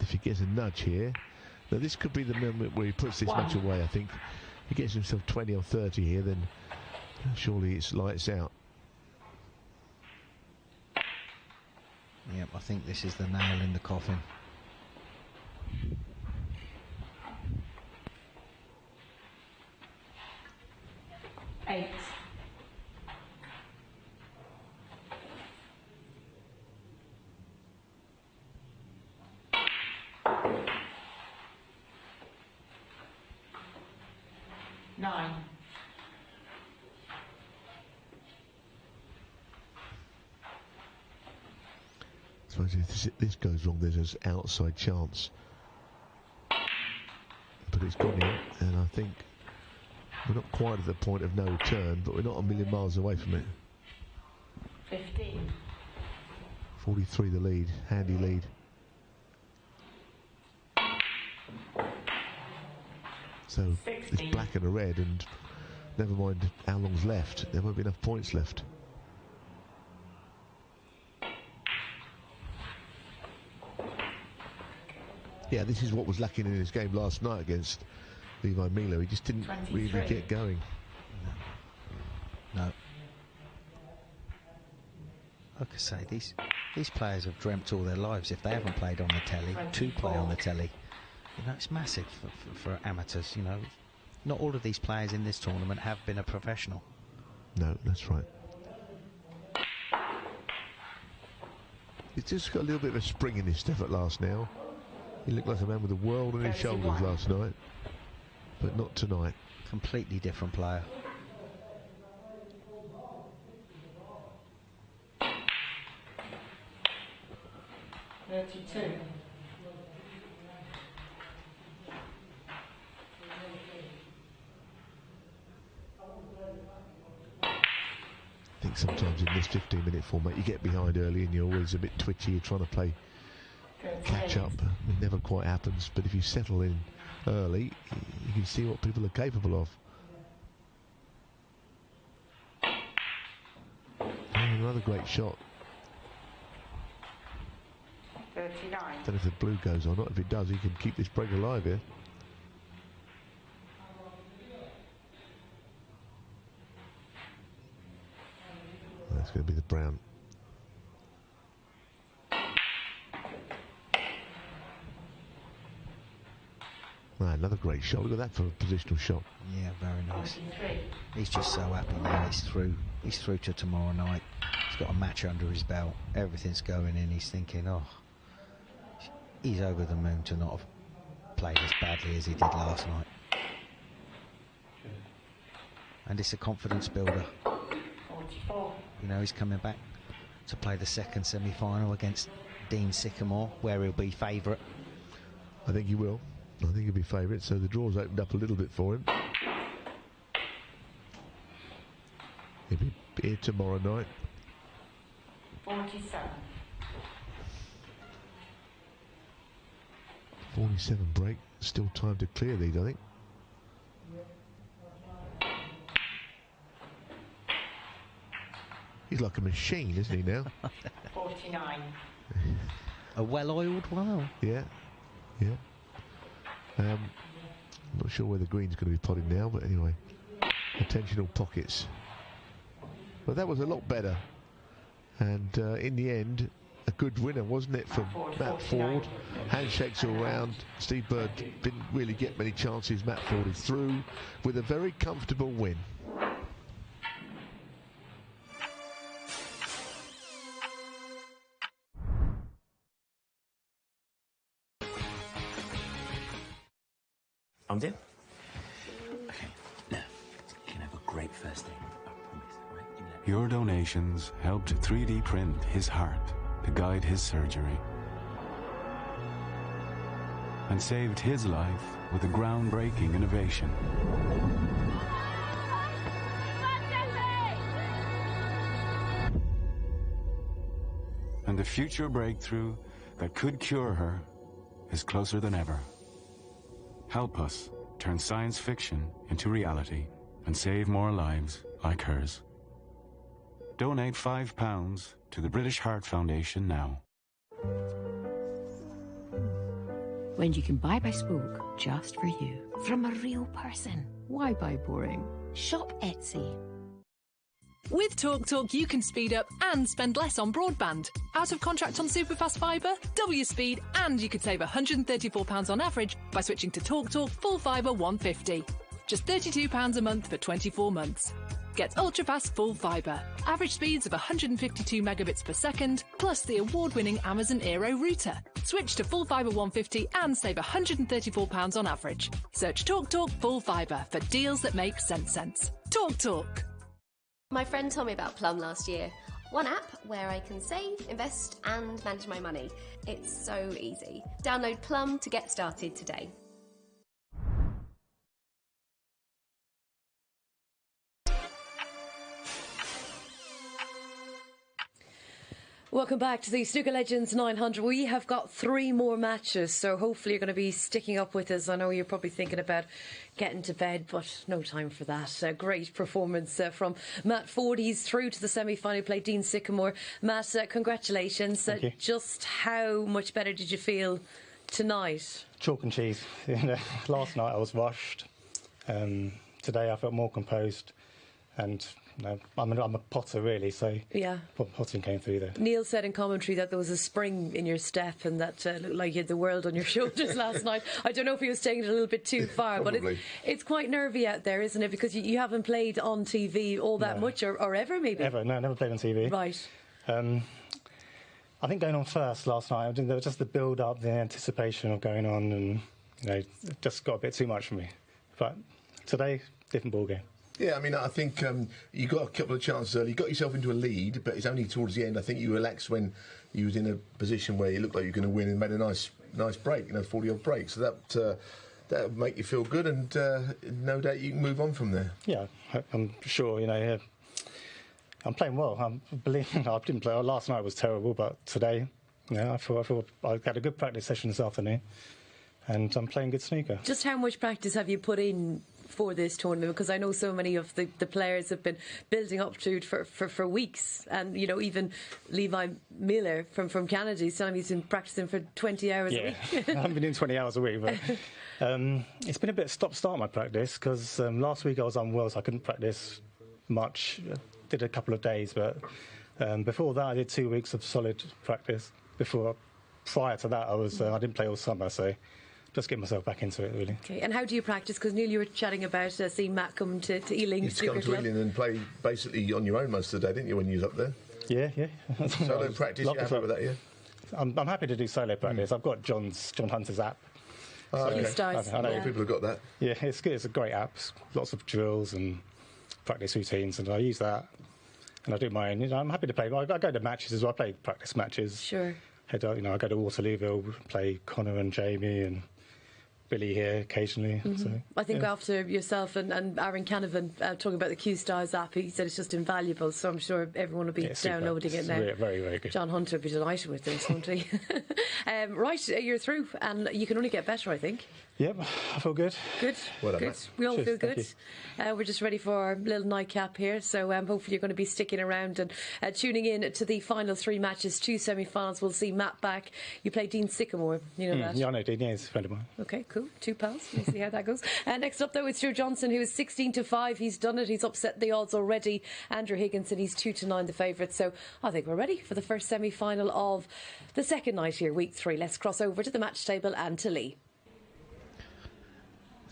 If he gets a nudge here, now this could be the moment where he puts this match away. I think if he gets himself 20 or 30 here, then surely it's lights out. Yep, I think this is the nail in the coffin. 9. I suppose if this goes wrong, there's an outside chance. But it's gone in, and I think we're not quite at the point of no return, but we're not a million miles away from it. 15. 43 the lead, handy lead. So 16. it's black and a red, and never mind how long's left, there won't be enough points left. Yeah, this is what was lacking in his game last night against Levi Meiller. He just didn't 23. really get going. No. Like I say, these players have dreamt all their lives, if they haven't played on the telly, to play on the telly. You know, it's massive for amateurs, you know. Not all of these players in this tournament have been a professional. No, that's right. He's just got a little bit of a spring in his step at last now. He looked like a man with the world on his shoulders last night, but not tonight. Completely different player. I think sometimes in this 15-minute format you get behind early and you're always a bit twitchy, you're trying to play catch up. It never quite happens, but if you settle in early, you can see what people are capable of. And another great shot. 39. Don't know if the blue goes or not. If it does, he can keep this break alive here. That's going to be the brown. Another great shot. Look at that for a positional shot. Yeah, very nice. He's just so happy now. He's through to tomorrow night. He's got a match under his belt. Everything's going in. He's thinking, oh, he's over the moon to not have played as badly as he did last night. And it's a confidence builder. 44. You know, he's coming back to play the second semi-final against Dean Sycamore, where he'll be favourite. I think he will. I think he'll be favourite, so the draw's opened up a little bit for him. He'll be here tomorrow night. 47. 47 break. Still time to clear these, I think. He's like a machine, isn't he, now? 49. A well-oiled one. Yeah, yeah. I'm not sure where the green's going to be potted now, but anyway, attentional pockets. But that was a lot better, and in the end, a good winner, wasn't it, for Matt Ford? Handshakes all round. Steve Bird didn't really get many chances. Matt Ford is through with a very comfortable win. I'm deal. Okay, now, you can have a great first day. I promise, right? Your donations helped 3D print his heart to guide his surgery and saved his life with a groundbreaking innovation. And the future breakthrough that could cure her is closer than ever. Help us turn science fiction into reality and save more lives like hers. Donate £5 to the British Heart Foundation now. When you can buy by Spoke just for you. From a real person. Why buy boring? Shop Etsy. With TalkTalk, you can speed up and spend less on broadband. Out of contract on superfast fibre? Double your speed and you could save £134 on average by switching to TalkTalk Full Fibre 150. Just £32 a month for 24 months. Get ultra-fast full fibre. Average speeds of 152 megabits per second, plus the award-winning Amazon Aero router. Switch to full fibre 150 and save £134 on average. Search TalkTalk Full Fibre for deals that make sense. TalkTalk. My friend told me about Plum last year. One app where I can save, invest and manage my money. It's so easy. Download Plum to get started today. Welcome back to the Snooker Legends 900. We have got 3 more matches, so hopefully you're going to be sticking up with us. I know you're probably thinking about getting to bed, but no time for that. Great performance from Matt Ford. He's through to the semi-final. Played Dean Sycamore. Matt, congratulations. Thank you. Just how much better did you feel tonight? Chalk and cheese. Last night I was rushed. Today I felt more composed, and I'm a potter really, so yeah, potting came through there. Neil said in commentary that there was a spring in your step and that looked like you had the world on your shoulders last night. I don't know if he was taking it a little bit too far, but it's quite nervy out there, isn't it? Because you haven't played on TV all that much, or ever maybe? Ever, no, never played on TV. Right. I think going on first last night, there was just the build-up, the anticipation of going on, and it just got a bit too much for me. But today, different ball game. Yeah, I mean, I think you got a couple of chances early. You got yourself into a lead, but it's only towards the end. I think you relaxed when you was in a position where you looked like you were going to win and made a nice break, 40-odd break. So that would make you feel good, and no doubt you can move on from there. Yeah, I'm sure. I'm playing well. I didn't play. Last night was terrible, but today, I feel I had a good practice session this afternoon, and I'm playing good snooker. Just how much practice have you put in for this tournament? Because I know so many of the players have been building up to it for weeks, and even Levi Meiller from Canada, he's telling me he's been practicing for 20 hours a week. I haven't been doing 20 hours a week, but it's been a bit stop-start my practice, because last week I was unwell, so I couldn't practice much. Did a couple of days, but before that I did 2 weeks of solid practice. Prior to that I didn't play all summer, so just get myself back into it, really. Okay, and how do you practice? Because Neil, you were chatting about seeing Matt come to Ealing. You used to come to Ealing and play basically on your own most of the day, didn't you, when you was up there? Yeah. Solo practice, you happy with that, yeah? I'm happy to do solo practice. I've got John Hunter's app. Okay. I know people have got that. Yeah, it's good. It's a great app. Lots of drills and practice routines, and I use that. And I do my own. I'm happy to play. I go to matches as well. I play practice matches. Sure. I go to Waterlooville, play Connor and Jamie and Billy here occasionally. Mm-hmm. So, I think after yourself and Aaron Canavan talking about the Q-Stars app, he said it's just invaluable, so I'm sure everyone will be downloading it now. Very, very good. John Hunter will be delighted with this, won't he? Right, you're through, and you can only get better, I think. Yep, I feel good. Good. Well done, good. mate. We all Cheers, feel good. thank We're just ready for our little nightcap here, so hopefully you're going to be sticking around and tuning in to the final 3 matches, 2 semi-finals. We'll see Matt back. You play Dean Sycamore, you know that? Yeah, I know Dean. Yeah, he's a friend of mine. Okay, cool. 2 pals. We'll see how that goes. Next up, though, it's Joe Johnson, who is 16-5. He's done it. He's upset the odds already. Andrew Higginson, he's 2-9, the favourite. So I think we're ready for the first semi-final of the second night here, week 3. Let's cross over to the match table and to Lee.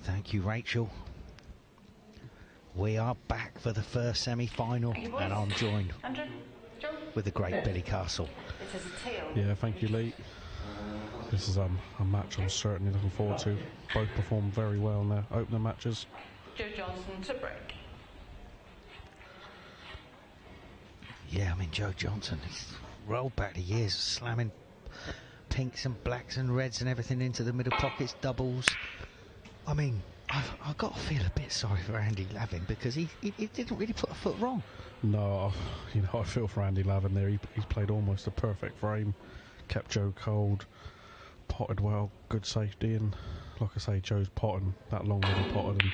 Thank you, Rachel. We are back for the first semi-final, and I'm joined with the great Billy Castle. Yeah, thank you, Lee. This is a match I'm certainly looking forward to. Both performed very well in their opener matches. Joe Johnson to break. Yeah, Joe Johnson, he's rolled back the years, slamming pinks and blacks and reds and everything into the middle pockets, doubles. I've got to feel a bit sorry for Andy Lavin, because he didn't really put a foot wrong. No, I feel for Andy Lavin there. He's played almost a perfect frame, kept Joe cold, potted well, good safety, and like I say, Joe's potting that long middle potted, and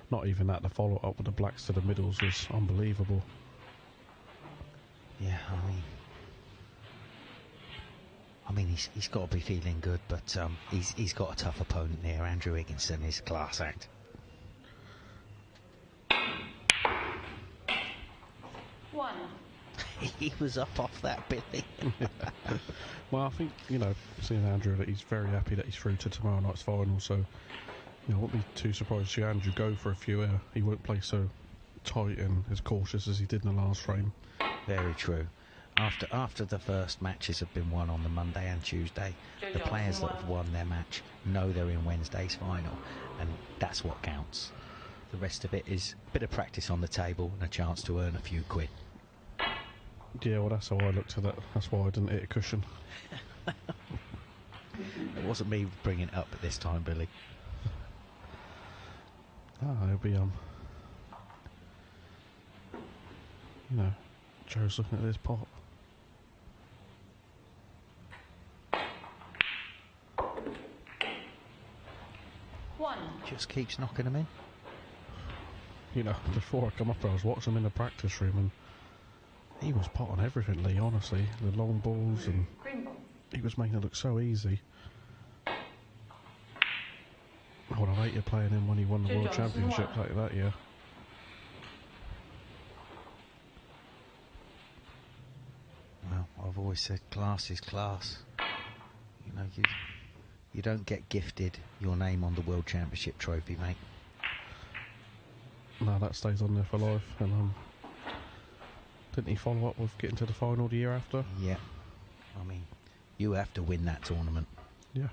not even that, the follow up with the blacks to the middles was unbelievable. Yeah, he's got to be feeling good, but he's got a tough opponent there. Andrew Higginson is a class act. One. He was up off that, Billy. Well, I think, seeing Andrew, that he's very happy that he's through to tomorrow night's final, so I won't be too surprised to see Andrew go for a few. He won't play so tight and as cautious as he did in the last frame. Very true. After the first matches have been won on the Monday and Tuesday, the players that have won their match know they're in Wednesday's final, and that's what counts. The rest of it is a bit of practice on the table and a chance to earn a few quid. Yeah, well, that's how I looked at it. That's why I didn't hit a cushion. It wasn't me bringing it up at this time, Billy. It'll be, you know, Joe's looking at this pot. Just keeps knocking them in. You know, before I come up, I was watching him in the practice room, and he was potting everything, Lee, honestly. The long balls, and he was making it look so easy. I would have hated playing him when he won the World Championship like that year. Well, I've always said class is class. You know, you don't get gifted your name on the World Championship trophy, mate. No, that stays on there for life. And didn't he follow up with getting to the final the year after? Yeah. I mean, you have to win that tournament. Yeah.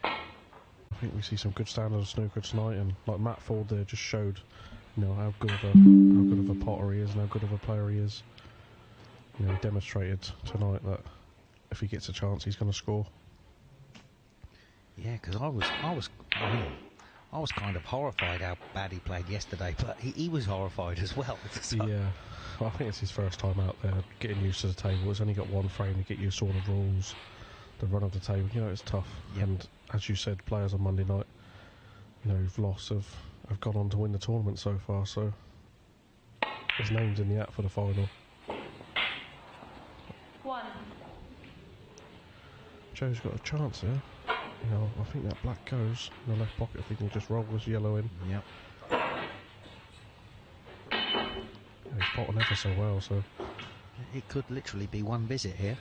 I think we see some good standards of snooker tonight, and like Matt Ford there just showed, you know, how good of a potter he is and how good of a player he is. You know, he demonstrated tonight that if he gets a chance, he's going to score. Yeah, because I was kind of horrified how bad he played yesterday, but he was horrified as well. So. Yeah, well, I think it's his first time out there, getting used to the table. He's only got one frame to get used to all the rules, the run of the table. You know, it's tough. Yep. And as you said, players on Monday night, you know, who've lost have gone on to win the tournament so far. So his name's in the hat for the final. Joe's got a chance here. You know, I think that black goes in the left pocket if he can just roll this yellow in. Yep. He's potting ever so well, so... It could literally be one visit here.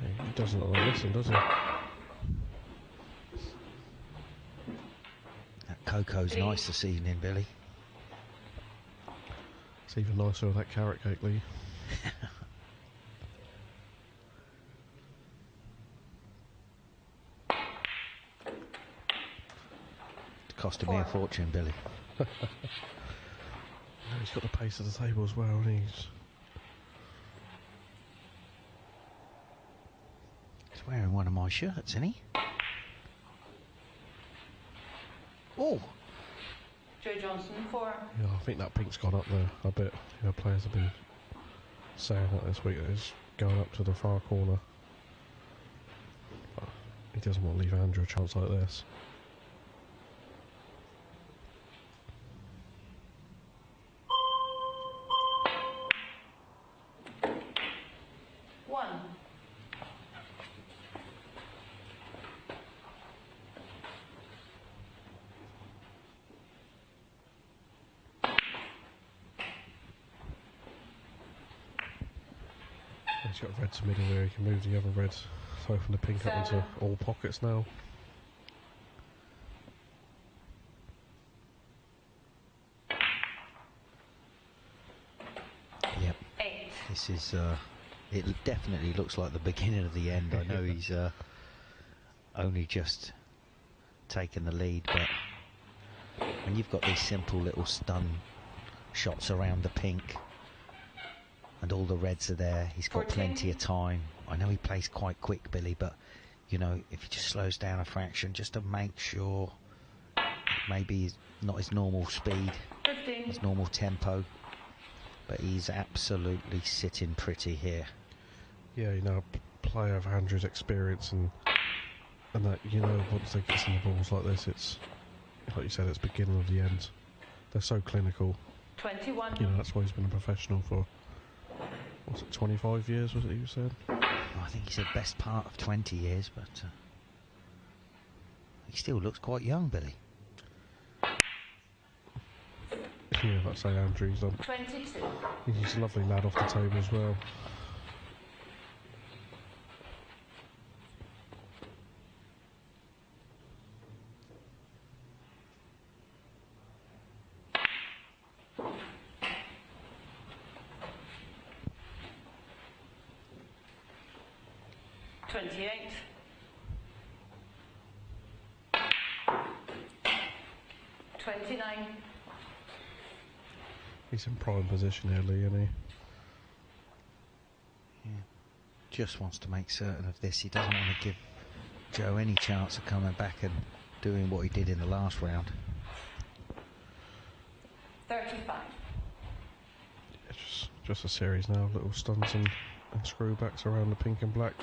He doesn't want to listen, does he? That cocoa's nice this evening, Billy. It's even nicer with that carrot cake, Lee. Costing me a fortune, Billy. He's got the pace of the table as well, and he's wearing one of my shirts, isn't he? Oh! Joe Johnson, 4. Yeah, I think that pink's gone up there a bit. You know, players have been saying that this week. It's going up to the far corner. But he doesn't want to leave Andrew a chance like this. He's got red to middle there, he can move the other red to open the pink up into all pockets now. Yep. 8. This is, it definitely looks like the beginning of the end. I know he's only just taken the lead, but when you've got these simple little stun shots around the pink, and all the reds are there, he's got 14. Plenty of time. I know he plays quite quick, Billy, but, you know, if he just slows down a fraction just to make sure maybe he's not his normal speed, 15. His normal tempo, but he's absolutely sitting pretty here. Yeah, you know, a player of Andrew's experience and that, you know, once they get some balls like this, it's, like you said, it's beginning of the end. They're so clinical. 21. You know, that's why he's been a professional for... What's it, 25 years, was it you said? I think he said best part of 20 years, but he still looks quite young, Billy. Yeah, I'd say Andrew's done. 22. He's a lovely lad off the table as well. 28. $29. He's in prime position here, Lee, isn't he? Just wants to make certain of this. He doesn't want to give Joe any chance of coming back and doing what he did in the last round. 35. Just a series now, little stunts and screwbacks around the pink and black.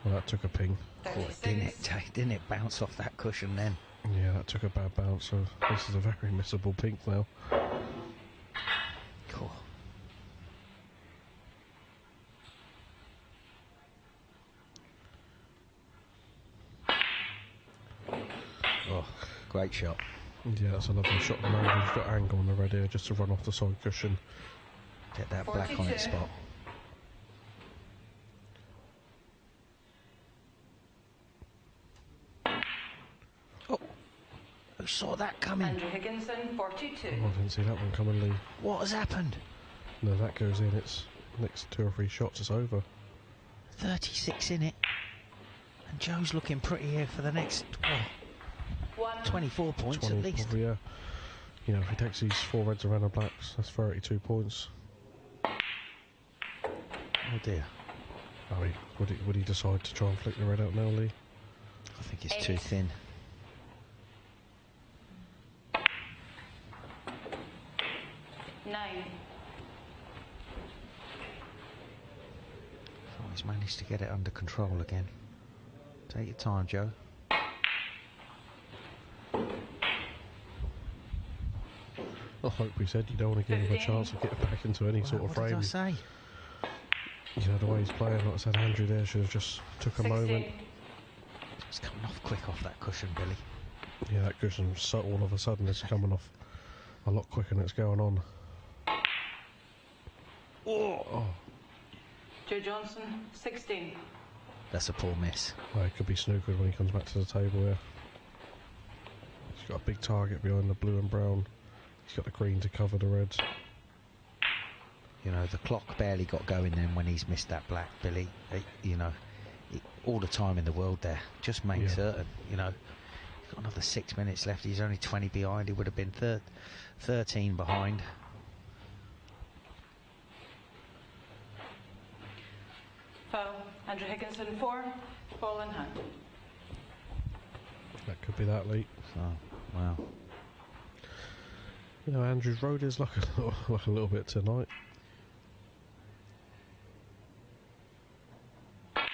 Well, that took a ping. Oh, didn't it bounce off that cushion then? Yeah, that took a bad bounce, so this is a very missable pink now. Cool. Oh, great shot. Yeah, that's a lovely shot from Andrew. He's got angle on the red here just to run off the side cushion. Get that black on its spot. Oh, who saw that coming? Andrew Higginson, 42. Oh, I didn't see that one coming, Lee. What has happened? No, that goes in. It's next 2 or 3 shots, it's over. 36 in it. And Joe's looking pretty here for the next 24 points 20 at least. Probably, yeah. You know, if he takes these 4 reds around the blacks, that's 32 points. Oh dear. Oh, would he decide to try and flick the red out now, Lee? I think it's too thin. 9. Oh, he's managed to get it under control again. Take your time, Joe. Like we said, you don't want to give him a chance of getting back into any sort of frame. What did I say? You know, the way he's playing, like I said, Andrew there should have just took a moment. It's coming off quick off that cushion, Billy. Yeah, that cushion, so all of a sudden, it's coming off a lot quicker than it's going on. Oh. Joe Johnson, 16. That's a poor miss. Oh, it could be snookered when he comes back to the table here. He's got a big target behind the blue and brown. He's got the green to cover the reds. You know, the clock barely got going then when he's missed that black, Billy. You know, all the time in the world there. Just make certain, you know. He's got another 6 minutes left. He's only 20 behind. He would have been 13 behind. Foul. Andrew Higginson, 4. Ball in hand. That could be that late. Oh, wow. You know, Andrew's road is like a little bit tonight. But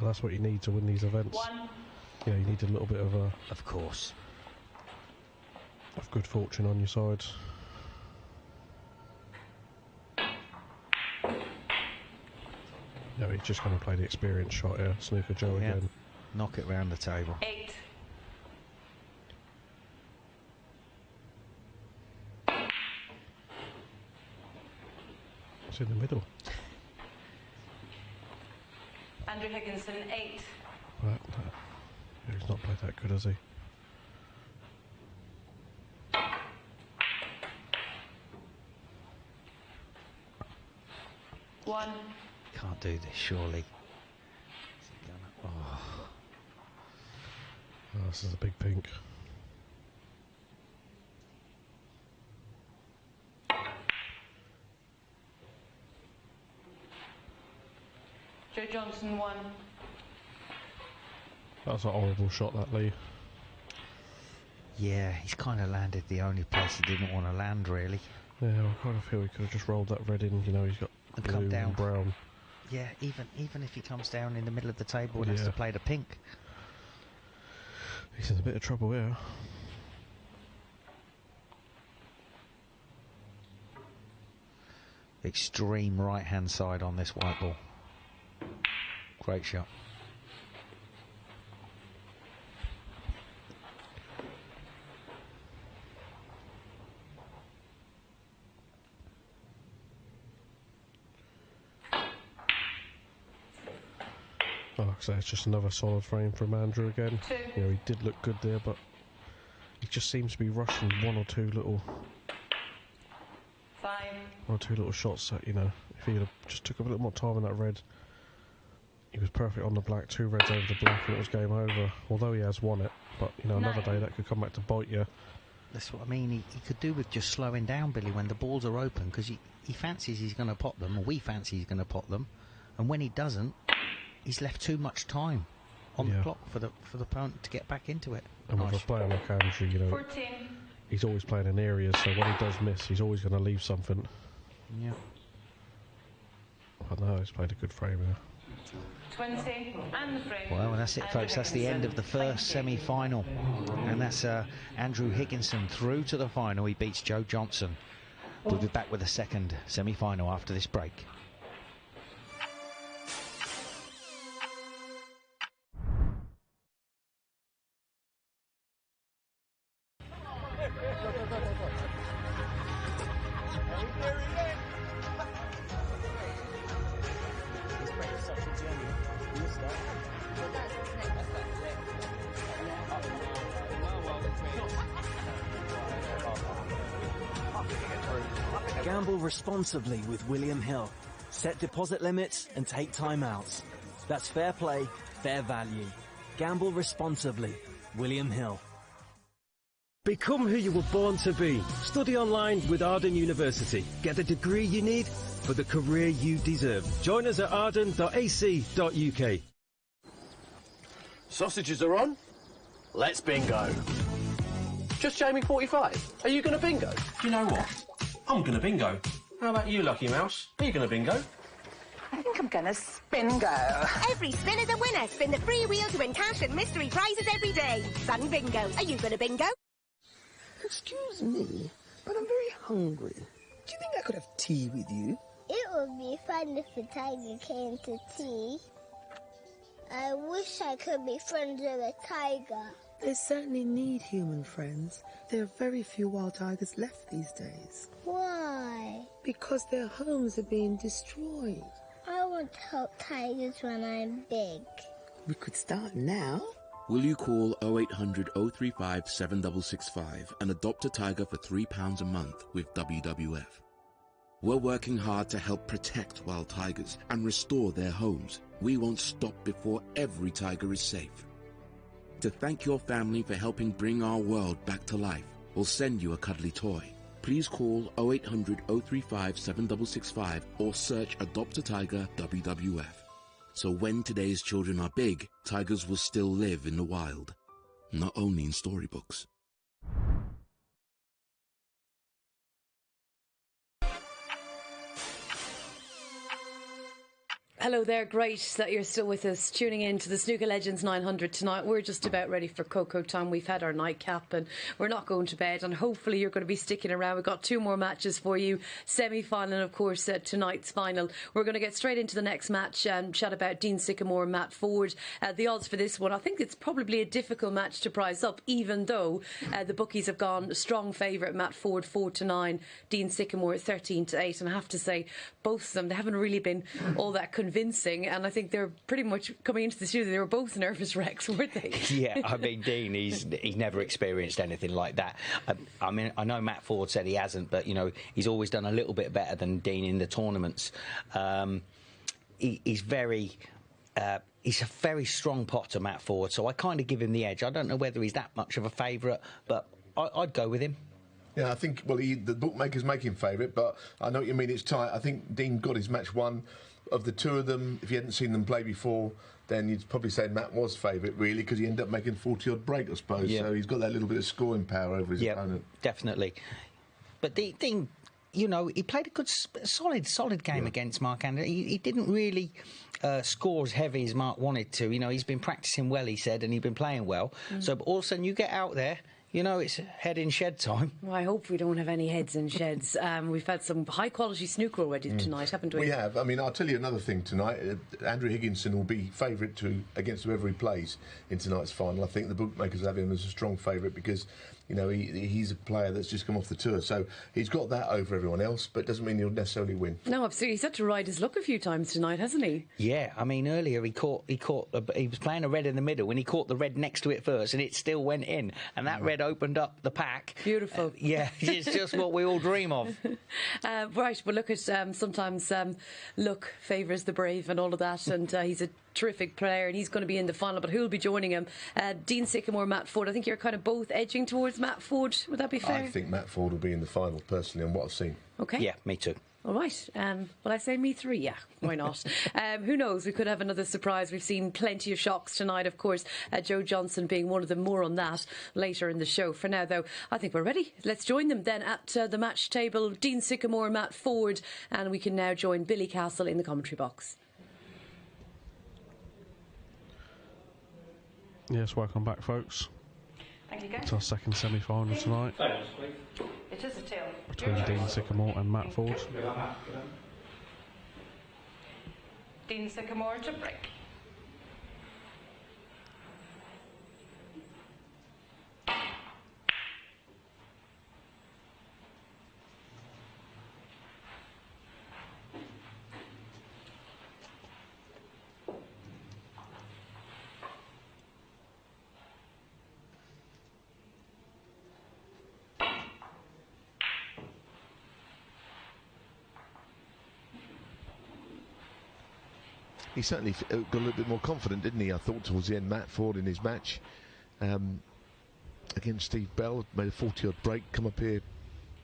that's what you need to win these events. 1. Yeah, you need a little bit of of course, of good fortune on your side. No, he's just going to play the experience shot here. Snooker Joe again. Knock it round the table. 8. It's in the middle. Andrew Higginson, 8. He's not played that good, has he? One. Can't do this, surely. Oh, this is a big pink. Joe Johnson, 1. That was a horrible shot, that Lee. yeah, he's kind of landed the only place he didn't want to land, really. Yeah, I kind of feel he could have just rolled that red in. You know, he's got And blue come down. and brown. Yeah, even if he comes down in the middle of the table and has to play the pink. He's in a bit of trouble here. Extreme right-hand side on this white ball. Great shot. Like I say, it's just another solid frame from Andrew again. You know, he did look good there, but he just seems to be rushing one or two little shots that, you know, if he had just took a little more time on that red, he was perfect on the black, 2 reds over the black, and it was game over. Although he has won it, but you know, another day that could come back to bite you. That's what I mean. He could do with just slowing down, Billy, when the balls are open, because he fancies he's going to pot them, or we fancy he's going to pot them, and when he doesn't, he's left too much time on the clock for the opponent to get back into it. And with a player like Andrew, you know, 14. he's always playing in areas, so when he does miss, he's always going to leave something. Yeah. I know, he's played a good frame here. 20 and the frame. Well, that's it, folks. That's the end of the first semi-final, and that's Andrew Higginson through to the final. He beats Joe Johnson. We'll be back with the second semi-final after this break. Gamble responsibly with William Hill. Set deposit limits and take timeouts. That's fair play, fair value. Gamble responsibly. William Hill. Become who you were born to be. Study online with Arden University. Get the degree you need for the career you deserve. Join us at arden.ac.uk. Sausages are on. Let's bingo. Just Jamie 45. Are you going to bingo? Do you know what? I'm going to bingo. How about you, Lucky Mouse? Are you going to bingo? I think I'm going to spin-go. Every spin is a winner. Spin the free wheel to win cash and mystery prizes every day. Sun Bingo. Are you going to bingo? Excuse me, but I'm very hungry. Do you think I could have tea with you? It would be fun if the tiger came to tea. I wish I could be friends with a tiger. They certainly need human friends. There are very few wild tigers left these days. Why? Because their homes are being destroyed. I want to help tigers when I'm big. We could start now. Will you call 0800 035 7665 and adopt a tiger for £3 a month with WWF? We're working hard to help protect wild tigers and restore their homes. We won't stop before every tiger is safe. To thank your family for helping bring our world back to life, we'll send you a cuddly toy. Please call 0800 035 7665 or search Adopt a Tiger WWF. So when today's children are big, tigers will still live in the wild, not only in storybooks. Hello there, great that you're still with us, tuning in to the Snooker Legends 900 tonight. We're just about ready for cocoa time. We've had our nightcap and we're not going to bed, and hopefully you're going to be sticking around. We've got 2 more matches for you, semi-final and of course tonight's final. We're going to get straight into the next match and chat about Dean Sycamore and Matt Ford. The odds for this one, I think it's probably a difficult match to price up, even though the bookies have gone strong favourite. Matt Ford 4-9, Dean Sycamore 13-8, and I have to say both of them, they haven't really been all that convincing, and I think they're pretty much coming into the studio, they were both nervous wrecks, weren't they? Yeah, I mean, Dean, he's never experienced anything like that. I mean, I know Matt Ford said he hasn't, but you know, he's always done a little bit better than Dean in the tournaments. He's very he's a very strong potter, Matt Ford, so I kind of give him the edge. I don't know whether he's that much of a favourite, but I'd go with him. Yeah, I think, well, the bookmakers make him favourite, but I know what you mean, it's tight. I think Dean got his match won. Of the 2 of them, if you hadn't seen them play before, then you'd probably say Matt was favourite, really, because he ended up making 40-odd break, I suppose. Yeah. So he's got that little bit of scoring power over his opponent. Definitely. But Dean, you know, he played a good, solid game against Mark Anderson. He didn't really score as heavy as Mark wanted to. You know, he's been practising well, he said, and he's been playing well. So, but all of a sudden, you get out there, you know, it's head in shed time. Well, I hope we don't have any heads in sheds. We've had some high-quality snooker already tonight, haven't we? We have. I mean, I'll tell you another thing tonight. Andrew Higginson will be favourite against whoever he plays in tonight's final. I think the bookmakers have him as a strong favourite because, you know, he's a player that's just come off the tour. So he's got that over everyone else, but doesn't mean he'll necessarily win. No, absolutely. He's had to ride his luck a few times tonight, hasn't he? Yeah, I mean, earlier he was playing a red in the middle and he caught the red next to it first and it still went in, and that red opened up the pack. Beautiful. Yeah, it's just what we all dream of. Right, well, look at sometimes luck favours the brave and all of that, and he's a terrific player, and he's going to be in the final. But who'll be joining him? Dean Sycamore, Matt Ford. I think you're kind of both edging towards Matt Ford. Would that be fair? I think Matt Ford will be in the final, personally, on what I've seen. Okay. Yeah, me too. All right. Will I say me three? Yeah, why not? Who knows? We could have another surprise. We've seen plenty of shocks tonight, of course, Joe Johnson being one of them. More on that later in the show. For now, though, I think we're ready. Let's join them then at the match table. Dean Sycamore, Matt Ford, and we can now join Billy Castle in the commentary box. Yes, welcome back, folks. Thank you, guys. It's our second semi-final tonight. It is a tail. Between Dean Sycamore and Matt Ford. Dean Sycamore to break. He certainly got a little bit more confident, didn't he? I thought towards the end, Matt Ford in his match against Steve Bell, made a 40-odd break, come up here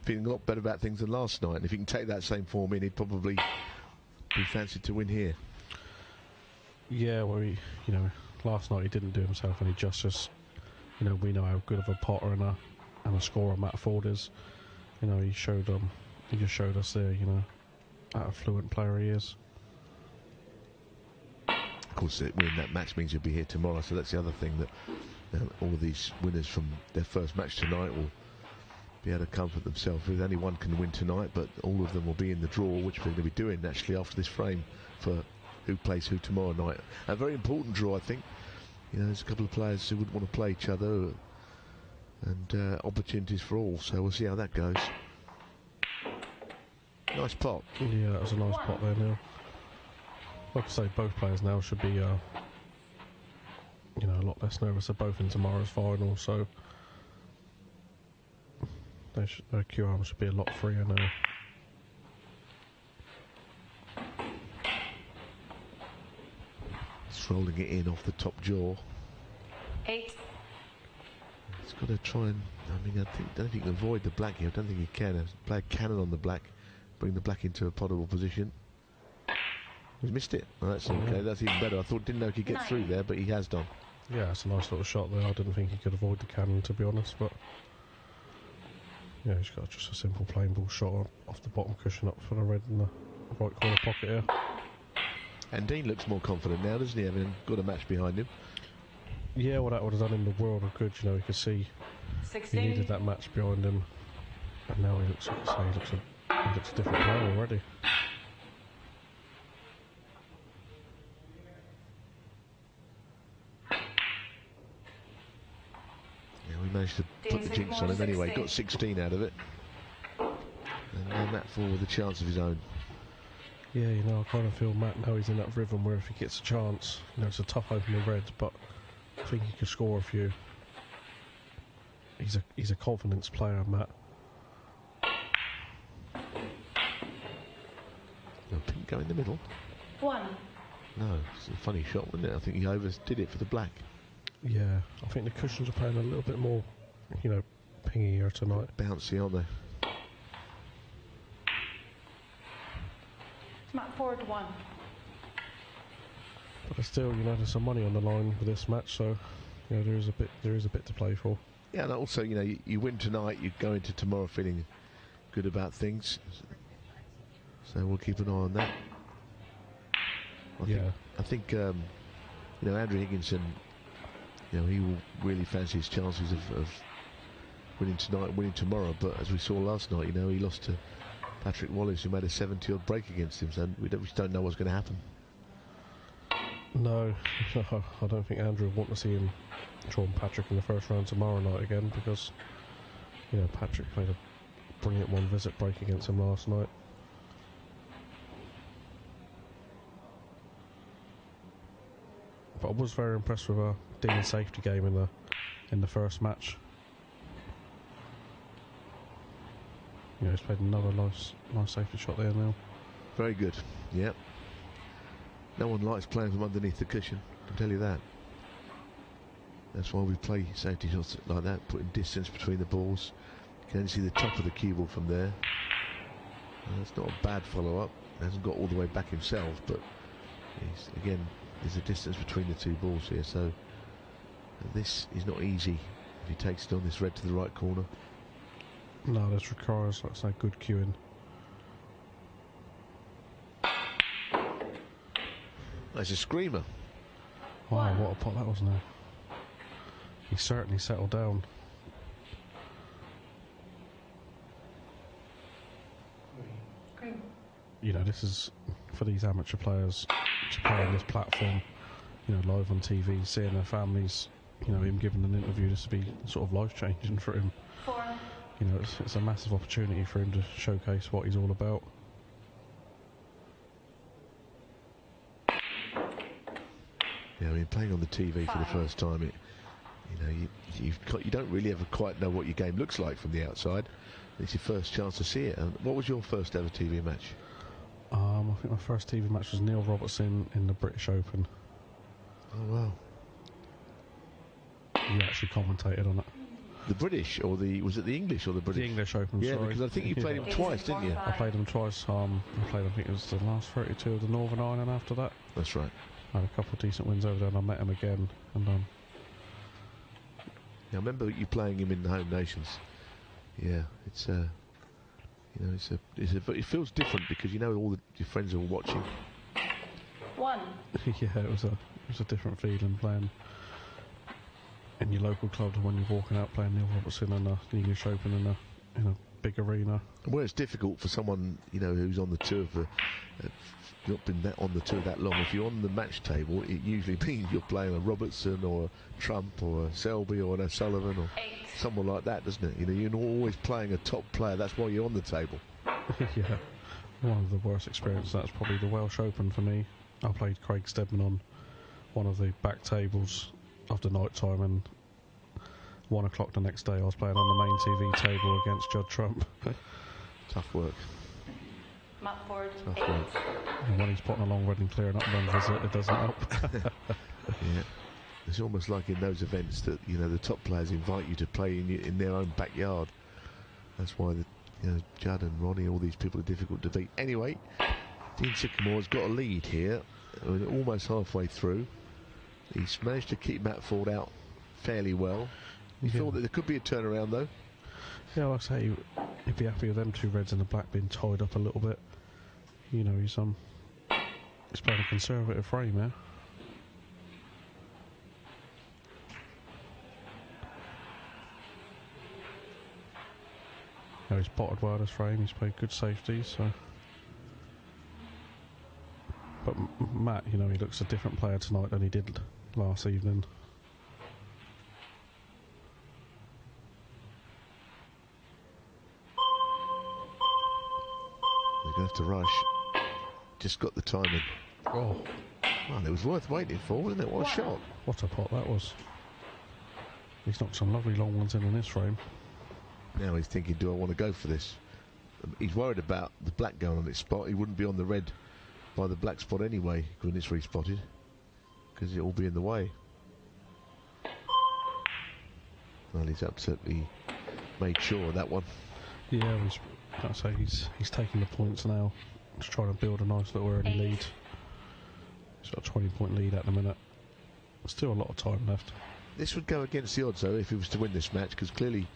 feeling a lot better about things than last night. And if he can take that same form in, he'd probably be fancied to win here. Yeah, well, last night he didn't do himself any justice. We know how good of a potter and a scorer Matt Ford is. He just showed us there, how fluent player he is. Of course, winning that match means you'll be here tomorrow, so that's the other thing, that all of these winners from their first match tonight will be able to comfort themselves with. Only one can win tonight, but all of them will be in the draw, which we're going to be doing actually after this frame for who plays who tomorrow night. A very important draw, I think. There's a couple of players who wouldn't want to play each other, and opportunities for all, so we'll see how that goes. Nice pot. Yeah, that was a nice pot there, Neil. Like I say, both players now should be, a lot less nervous. They're both in tomorrow's final, so their Q-arm should be a lot freer now. It's rolling it in off the top jaw. 8. It's got to try and, I don't think you can avoid the black here. I don't think you can. Play a cannon on the black, bring the black into a potable position. He's missed it. Oh, that's okay. That's even better. I didn't know he could get through there, but he has done. Yeah, it's a nice little shot there. I didn't think he could avoid the cannon, to be honest, but yeah, he's got just a simple plain ball shot off the bottom cushion up for the red in the right corner pocket here. And Dean looks more confident now, doesn't he? Having got a match behind him. Yeah, well, that would have done him the world of good. You could see 16. He needed that match behind him, and now he looks a different player already. We managed to put the jinx on him anyway. Got 16 out of it. And now Matt Ford with a chance of his own. Yeah, I kind of feel Matt now he's in that rhythm where if he gets a chance, it's a tough opening reds, but I think he could score a few. He's a confidence player, Matt. No, pink go in the middle. 1. No, it's a funny shot, wasn't it? I think he overdid it for the black. Yeah, I think the cushions are playing a little bit more, pingier tonight. Bouncy, aren't they? Matt Ford 1. But still, there's some money on the line for this match, so there is a bit to play for. Yeah, and also, you win tonight, you go into tomorrow feeling good about things. So we'll keep an eye on that. I think Andrew Higginson, he will really fancy his chances of winning tonight and winning tomorrow. But as we saw last night, he lost to Patrick Wallace, who made a 70-odd break against him. So we just don't know what's going to happen. No, I don't think Andrew would want to see him drawing Patrick in the first round tomorrow night again, because Patrick made a brilliant one-visit break against him last night. But I was very impressed with Dean's safety game in the first match. He's played another nice safety shot there now. Very good. Yep. No one likes playing from underneath the cushion, I can tell you that. That's why we play safety shots like that, putting distance between the balls. You can only see the top of the cue ball from there. That's not a bad follow-up. He hasn't got all the way back himself, but again, there's a distance between the two balls here, so this is not easy if he takes it on this red to the right corner. No, this requires, like I say, good cueing. That's a screamer. Wow, what a pot that was now. He certainly settled down. You know, this is for these amateur players to play on this platform, you know, live on TV, seeing their families, you know, him giving an interview, this would be sort of life-changing for him. You know, it's a massive opportunity for him to showcase what he's all about. Yeah, I mean, playing on the TV for the first time, you know, you don't really ever quite know what your game looks like from the outside. It's your first chance to see it. And what was your first ever TV match? I think my first TV match was Neil Robertson in the British Open. Oh wow! You actually commentated on it. The British, or was it the English or the British? The English Open. Yeah, sorry. because I think you played him twice, didn't you? I played him twice. I think it was the last 32 of the Northern Ireland after that. That's right. I had a couple of decent wins over there, and I met him again. And yeah, I remember you playing him in the Home Nations. Yeah, it's you know, it feels different because you know all your friends are watching. One. Yeah, it was a different feeling playing in your local club than when you're walking out playing Neil Robertson and the English Open in a big arena. Well, it's difficult for someone, you know, who's on the tour for not been on the tour that long. If you're on the match table, it usually means you're playing a Robertson or a Trump or a Selby or an O'Sullivan or someone like that, doesn't it? You know, you're always playing a top player. That's why you're on the table. Yeah, one of the worst experiences. That's probably the Welsh Open for me. I played Craig Steadman on one of the back tables after night time, and 1 o'clock the next day I was playing on the main TV table against Judd Trump. Tough work. Matt Ford. Tough work. And when he's putting a long red and clearing up run visit, it doesn't help. Yeah. It's almost like in those events that, you know, the top players invite you to play in their own backyard. That's why Judd and Ronnie, all these people are difficult to beat. Anyway, Dean Sycamore's got a lead here, almost halfway through. He's managed to keep Matt Ford out fairly well. You thought that there could be a turnaround, though? Yeah, like I say, he'd be happy with them two reds and the black being tied up a little bit. You know, he's playing a conservative frame here. Now he's potted well this frame, he's played good safety, so... But Matt, you know, he looks a different player tonight than he did last evening. They're going to have to rush. Just got the timing. Oh. Well, it was worth waiting for, wasn't it? What a shot. What a pot that was. He's knocked some lovely long ones in this frame. Now he's thinking, do I want to go for this? He's worried about the black going on its spot. He wouldn't be on the red by the black spot anyway when it's respotted, because it'll be in the way. Well, he's absolutely made sure of that one. Yeah, I'd say he's taking the points now to try and build a nice little early lead. He's got a 20-point lead at the minute. Still a lot of time left. This would go against the odds, though, if he was to win this match, because clearly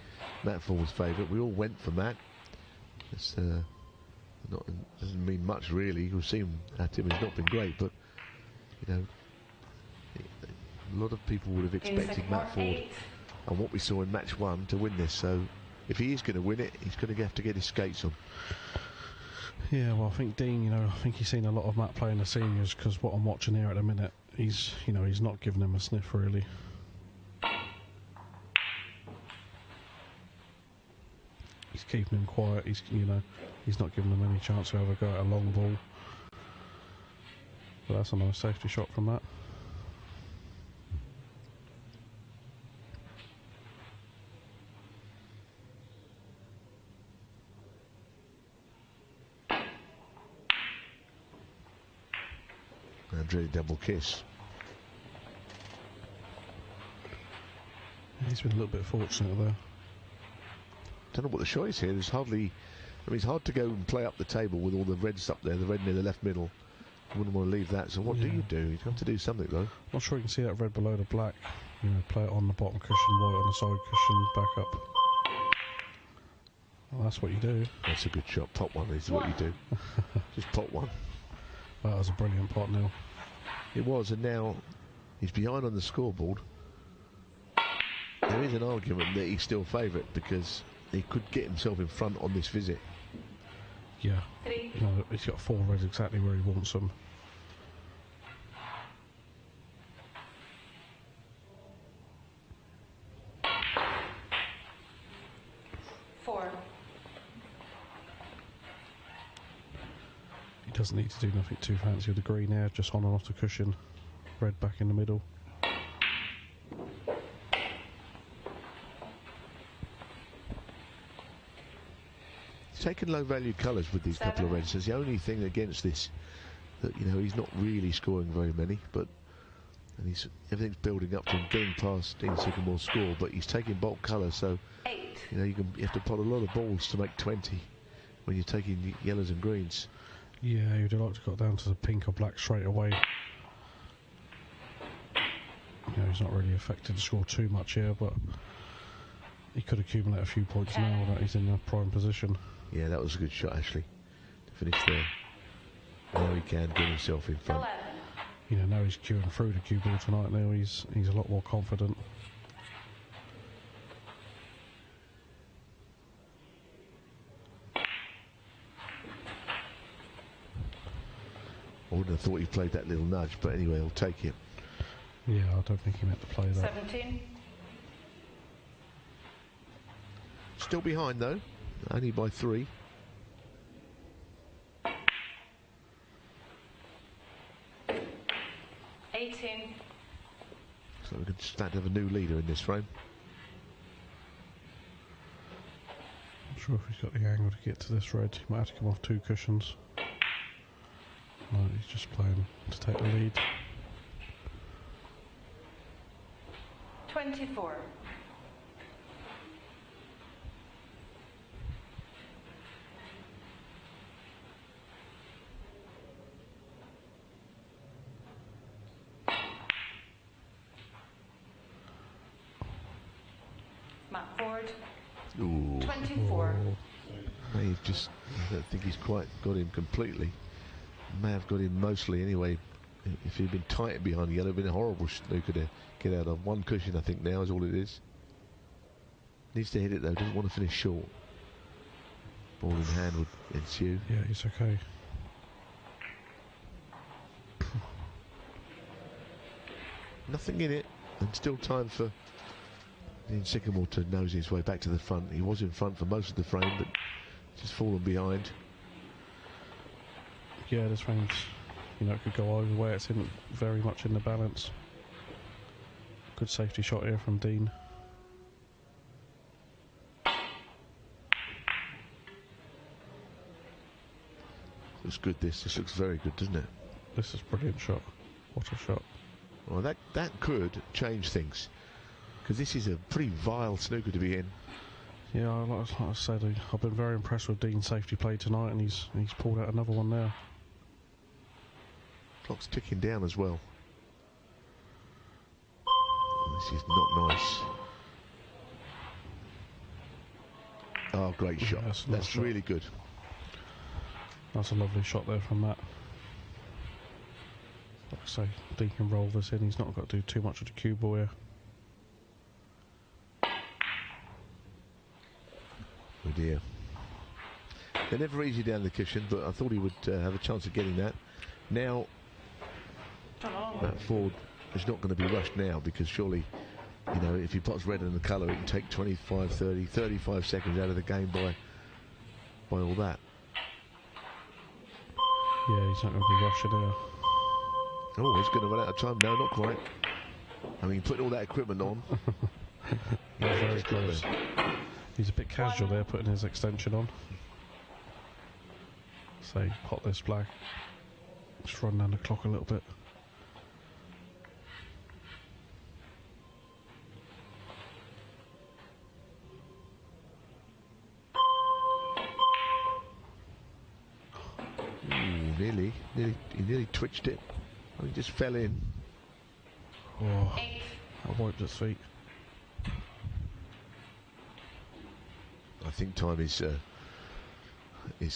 Matt Ford was favourite. We all went for Matt. It's doesn't mean much, really. We've seen at him, he's not been great, but, you know, a lot of people would have expected Matt Ford and what we saw in match 1 to win this, so if he is going to win it, he's going to have to get his skates on. Yeah, well, I think Dean, you know, I think he's seen a lot of Matt playing the seniors, because what I'm watching here at the minute, he's not giving him a sniff, really. He's keeping him quiet. He's not giving him any chance to ever go at a long ball. But that's a nice safety shot from that. dreaded double kiss. He's been a little bit fortunate there. Don't know what the shot is here. There's hardly... I mean, it's hard to go and play up the table with all the reds up there, the red near the left middle. You wouldn't want to leave that, so what do? You have to do something, though. Not sure you can see that red below the black. You know, play it on the bottom cushion, white on the side cushion, back up. Well, that's what you do. That's a good shot. Pot one is what you do. Just pot one. That was a brilliant pot, Neil. It was, and now he's behind on the scoreboard. There is an argument that he's still favourite because he could get himself in front on this visit. Yeah. You know, he's got 4 reds exactly where he wants them. He doesn't need to do nothing too fancy with the green air, just on and off the cushion. Red back in the middle. He's taken low value colours with these couple of reds. That's the only thing against this, that you know he's not really scoring very many, but everything's building up to him getting past Dean Sycamore's score, but he's taking bulk colours, so you know you have to pot a lot of balls to make 20 when you're taking yellows and greens. Yeah, you'd have liked to got down to the pink or black straight away. You know, he's not really affected to score too much here, but he could accumulate a few points now that he's in a prime position. Yeah, that was a good shot, actually, to finish there. Now he can get himself in front. You know, now he's queuing through the cue ball tonight. Now he's a lot more confident. I wouldn't have thought he played that little nudge, but anyway, I'll take it. Yeah, I don't think he meant to play that. 17. Still behind, though. Only by 3. So we can start to have a new leader in this frame. Not sure if he's got the angle to get to this red. He might have to come off 2 cushions. No, he's just playing to take the lead. 24. Matt Ford. Ooh. 24. I don't think he's quite got him completely. May have got him mostly anyway. If he'd been tight behind yellow, it'd been a horrible snooker to get out of. 1 cushion, I think, now is all it is. Needs to hit it though, doesn't want to finish short. Ball in hand would ensue. Yeah, he's okay. Nothing in it, and still time for Dean Sycamore to nose his way back to the front. He was in front for most of the frame, but just fallen behind. Yeah, this frame's, you know, it could go either way. It's very much in the balance. Good safety shot here from Dean. Looks good, this looks very good, doesn't it? This is a brilliant shot. What a shot. Well, that could change things, because this is a pretty vile snooker to be in. Yeah, like I said, I've been very impressed with Dean's safety play tonight, and he's pulled out another one now. Clock's ticking down as well. This is not nice. Oh, great shot. Yeah, that's really good. That's a lovely shot there from Matt. Like I say, Dean can roll this in. He's not got to do too much of the cue ball here. Oh dear. They're never easy down the cushion, but I thought he would have a chance of getting that. Now, Matt Ford is not going to be rushed now, because surely, you know, if he puts red in the colour, it can take 25, 30, 35 seconds out of the game by all that. Yeah, he's not going to be rushing here. Oh, he's going to run out of time. No, not quite. I mean, putting all that equipment on. He's very close. He's a bit casual there, putting his extension on. Say, pot this black. Just run down the clock a little bit. He nearly twitched it. He just fell in. Oh, I wiped his feet. I think time is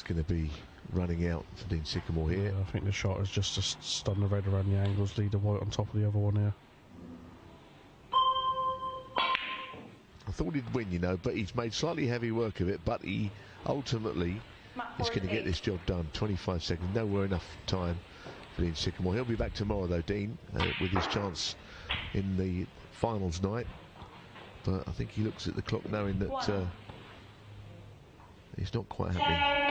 going to be running out for Dean Sycamore here. Yeah, I think the shot is just to stun the red around the angles, lead the white on top of the other one here. I thought he'd win, you know, but he's made slightly heavy work of it, but he ultimately is going to get this job done. 25 seconds, nowhere enough time for Dean Sycamore. He'll be back tomorrow, though, Dean, with his chance in the finals night. But I think he looks at the clock knowing that he's not quite happy.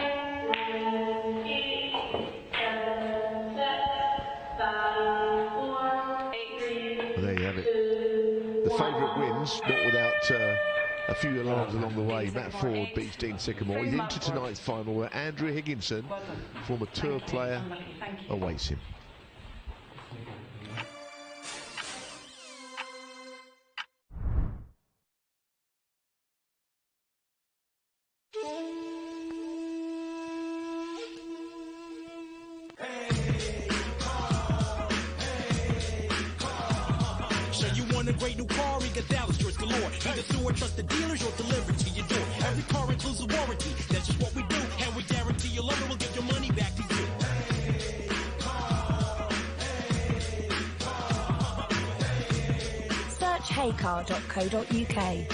Well, there you have it. The favourite wins, not without a few alarms along the way. Matt Ford beats Dean Sycamore. He's into tonight's final where Andrew Higginson, former tour player, awaits him. A great new car, he got Dallas stores galore. Either through or trust the dealers or delivered to your door. Every car includes a warranty. That's just what we do, and we guarantee you'll love it. We'll give your money back to you. Search heycar.co.uk.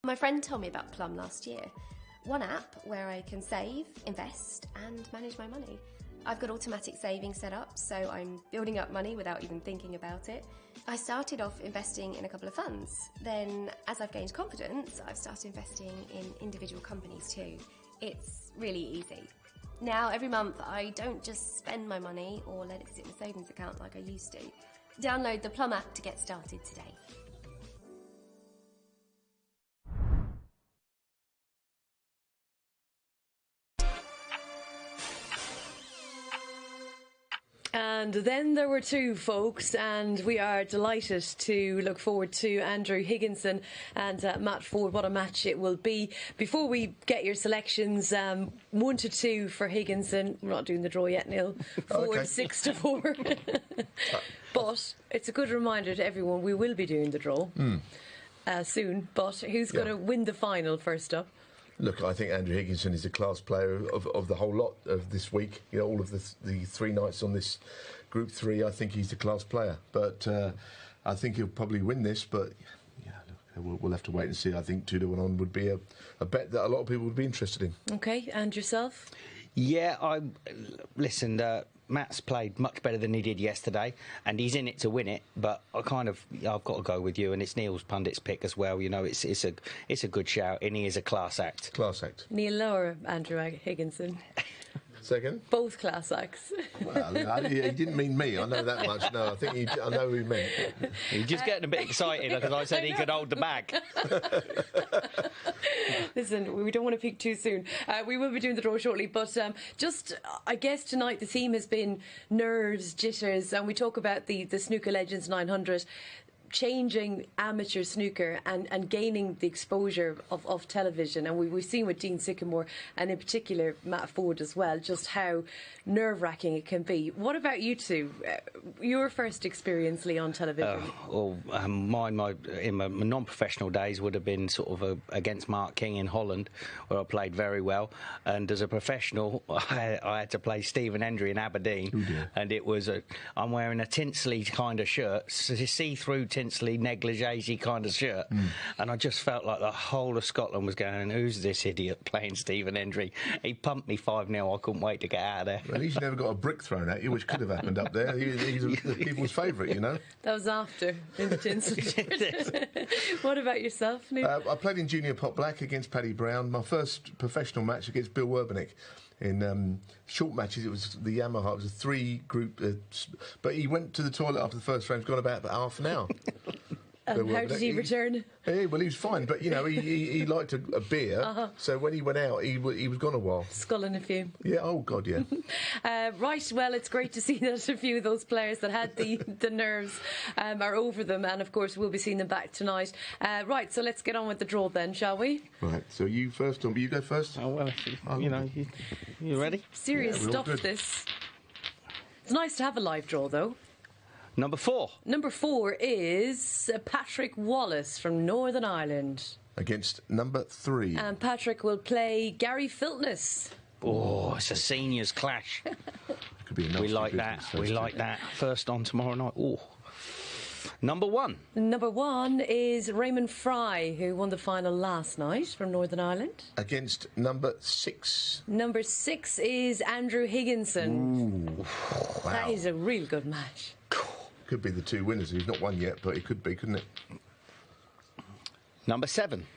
My friend told me about Plum last year. One app where I can save, invest, and manage my money. I've got automatic savings set up, so I'm building up money without even thinking about it. I started off investing in a couple of funds. Then, as I've gained confidence, I've started investing in individual companies too. It's really easy. Now, every month, I don't just spend my money or let it sit in a savings account like I used to. Download the Plum app to get started today. And then there were two, folks, and we are delighted to look forward to Andrew Higginson and Matt Ford. What a match it will be. Before we get your selections, 1 to 2 for Higginson. We're not doing the draw yet, Neil. Ford, 6 to 4. But it's a good reminder to everyone we will be doing the draw soon. But who's going to win the final first up? Look, I think Andrew Higginson is a class player of the whole lot of this week. You know, all of the 3 nights on this Group 3, I think he's a class player. But I think he'll probably win this. But yeah, look, we'll have to wait and see. I think 2 to 1 on would be a bet that a lot of people would be interested in. Okay, and yourself? Yeah, listen. Matt's played much better than he did yesterday, and he's in it to win it. But I've got to go with you, and it's Neil's pundit's pick as well. You know, it's a good shout, and he is a class act. Class act. Neil or Andrew Higginson? Second? Both class acts. Well, he didn't mean me. I know that much. No, I think I know who he meant. He's just getting a bit excited because I said he could hold the bag. Listen, we don't want to peak too soon. We will be doing the draw shortly, but I guess tonight the theme has been nerves, jitters, and we talk about the Snooker Legends 900. Changing amateur snooker and gaining the exposure of television, and we've seen with Dean Sycamore and in particular Matt Ford as well just how nerve-wracking it can be. What about you two? Your first experience, Lee, on television? Mine in my non-professional days would have been sort of against Mark King in Holland, where I played very well, and as a professional I had to play Stephen Hendry in Aberdeen, and it was I'm wearing a Tinsley kind of shirt, see-through Tinsley negligee kind of shirt, and I just felt like the whole of Scotland was going, who's this idiot playing Stephen Hendry? He pumped me 5-0. I couldn't wait to get out of there. Well, at least you never got a brick thrown at you, which could have happened up there. He's people's favourite, you know. That was after in the Tinsley shirt. What about yourself, Neil? I played in Junior Pot Black against Paddy Brown. My first professional match against Bill Werbenick. In short matches, it was the Yamaha. It was a 3-group, but he went to the toilet after the first frame. He's gone about half an hour. How did he return? Yeah, well, he was fine, but you know, he liked a beer. So when he went out, he was gone a while. Sculling a few. Yeah. Oh God, yeah. Right. Well, it's great to see that a few of those players that had the nerves are over them, and of course we'll be seeing them back tonight. Right. So let's get on with the draw then, shall we? Right. So you first, or you go first? Oh well, you ready? Serious stuff. This. It's nice to have a live draw, though. Number 4. Number 4 is Patrick Wallace from Northern Ireland. Against number 3. And Patrick will play Gary Filtness. Oh, it's a seniors clash. Could be a we like that. We like that. First on tomorrow night. Oh. Number 1. Number 1 is Raymond Fry, who won the final last night from Northern Ireland. Against number 6. Number 6 is Andrew Higginson. Ooh, wow. That is a real good match. Could be the 2 winners. He's not won yet, but it could be, couldn't it? Number 7.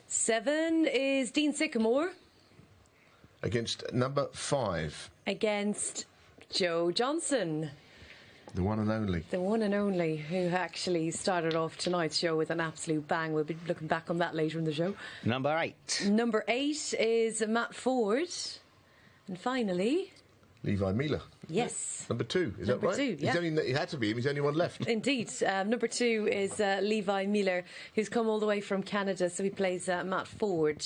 7 is Dean Sycamore. Against number 5. Against Joe Johnson. The one and only. The one and only, who actually started off tonight's show with an absolute bang. We'll be looking back on that later in the show. Number 8. Number 8 is Matt Ford. And finally... Levi Meiller. Yes. Number 2, is that right? Number 2, yeah. He had to be him, he's the only one left. Indeed. Number 2 is Levi Meiller, who's come all the way from Canada, so he plays Matt Ford.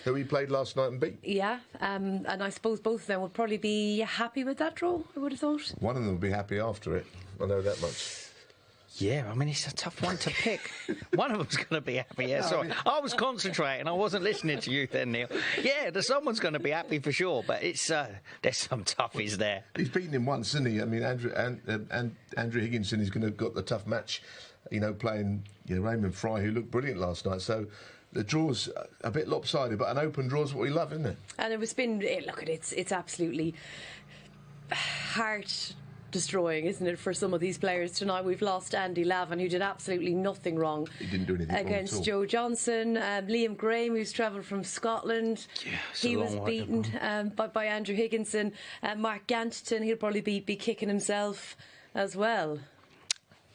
Who he played last night and beat. Yeah, and I suppose both of them would probably be happy with that draw, I would have thought. One of them would be happy after it, I know that much. Yeah, I mean, it's a tough one to pick. One of them's going to be happy, yeah, sorry. I was concentrating, I wasn't listening to you then, Neil. Yeah, someone's going to be happy for sure, but it's there's some toughies there. He's beaten him once, isn't he? I mean, Andrew Higginson is going to have got the tough match, playing Raymond Fry, who looked brilliant last night, so... The draw's a bit lopsided, but an open draw's what we love, isn't it? And it's absolutely heart-destroying, isn't it, for some of these players tonight? We've lost Andy Lavin, who did absolutely nothing wrong. He didn't do anything against wrong at all. Joe Johnson. Liam Graham, who's travelled from Scotland. Yeah, he was beaten by Andrew Higginson. Mark Ganderton, he'll probably be kicking himself as well.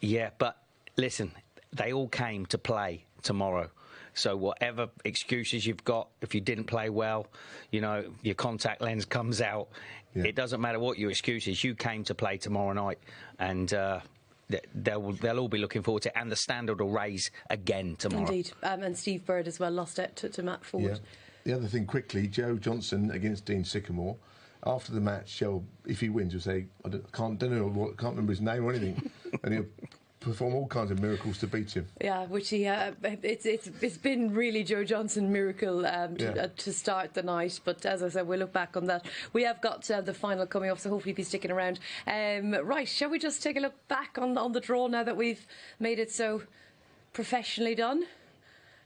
Yeah, but listen, they all came to play tomorrow. So whatever excuses you've got, if you didn't play well, your contact lens comes out. Yeah. It doesn't matter what your excuses. You came to play tomorrow night, and they'll all be looking forward to it. And the standard will raise again tomorrow. Indeed. And Steve Bird as well lost it to Matt Ford. Yeah. The other thing quickly, Joe Johnson against Dean Sycamore. After the match, Joe, if he wins, he'll say, can't remember his name or anything, and he'll perform all kinds of miracles to beat him. Yeah, which he it's been really Joe Johnson miracle to start the night. But as I said, we'll look back on that. We have got the final coming up, so hopefully be sticking around. Right, shall we just take a look back on the draw now that we've made it so professionally done?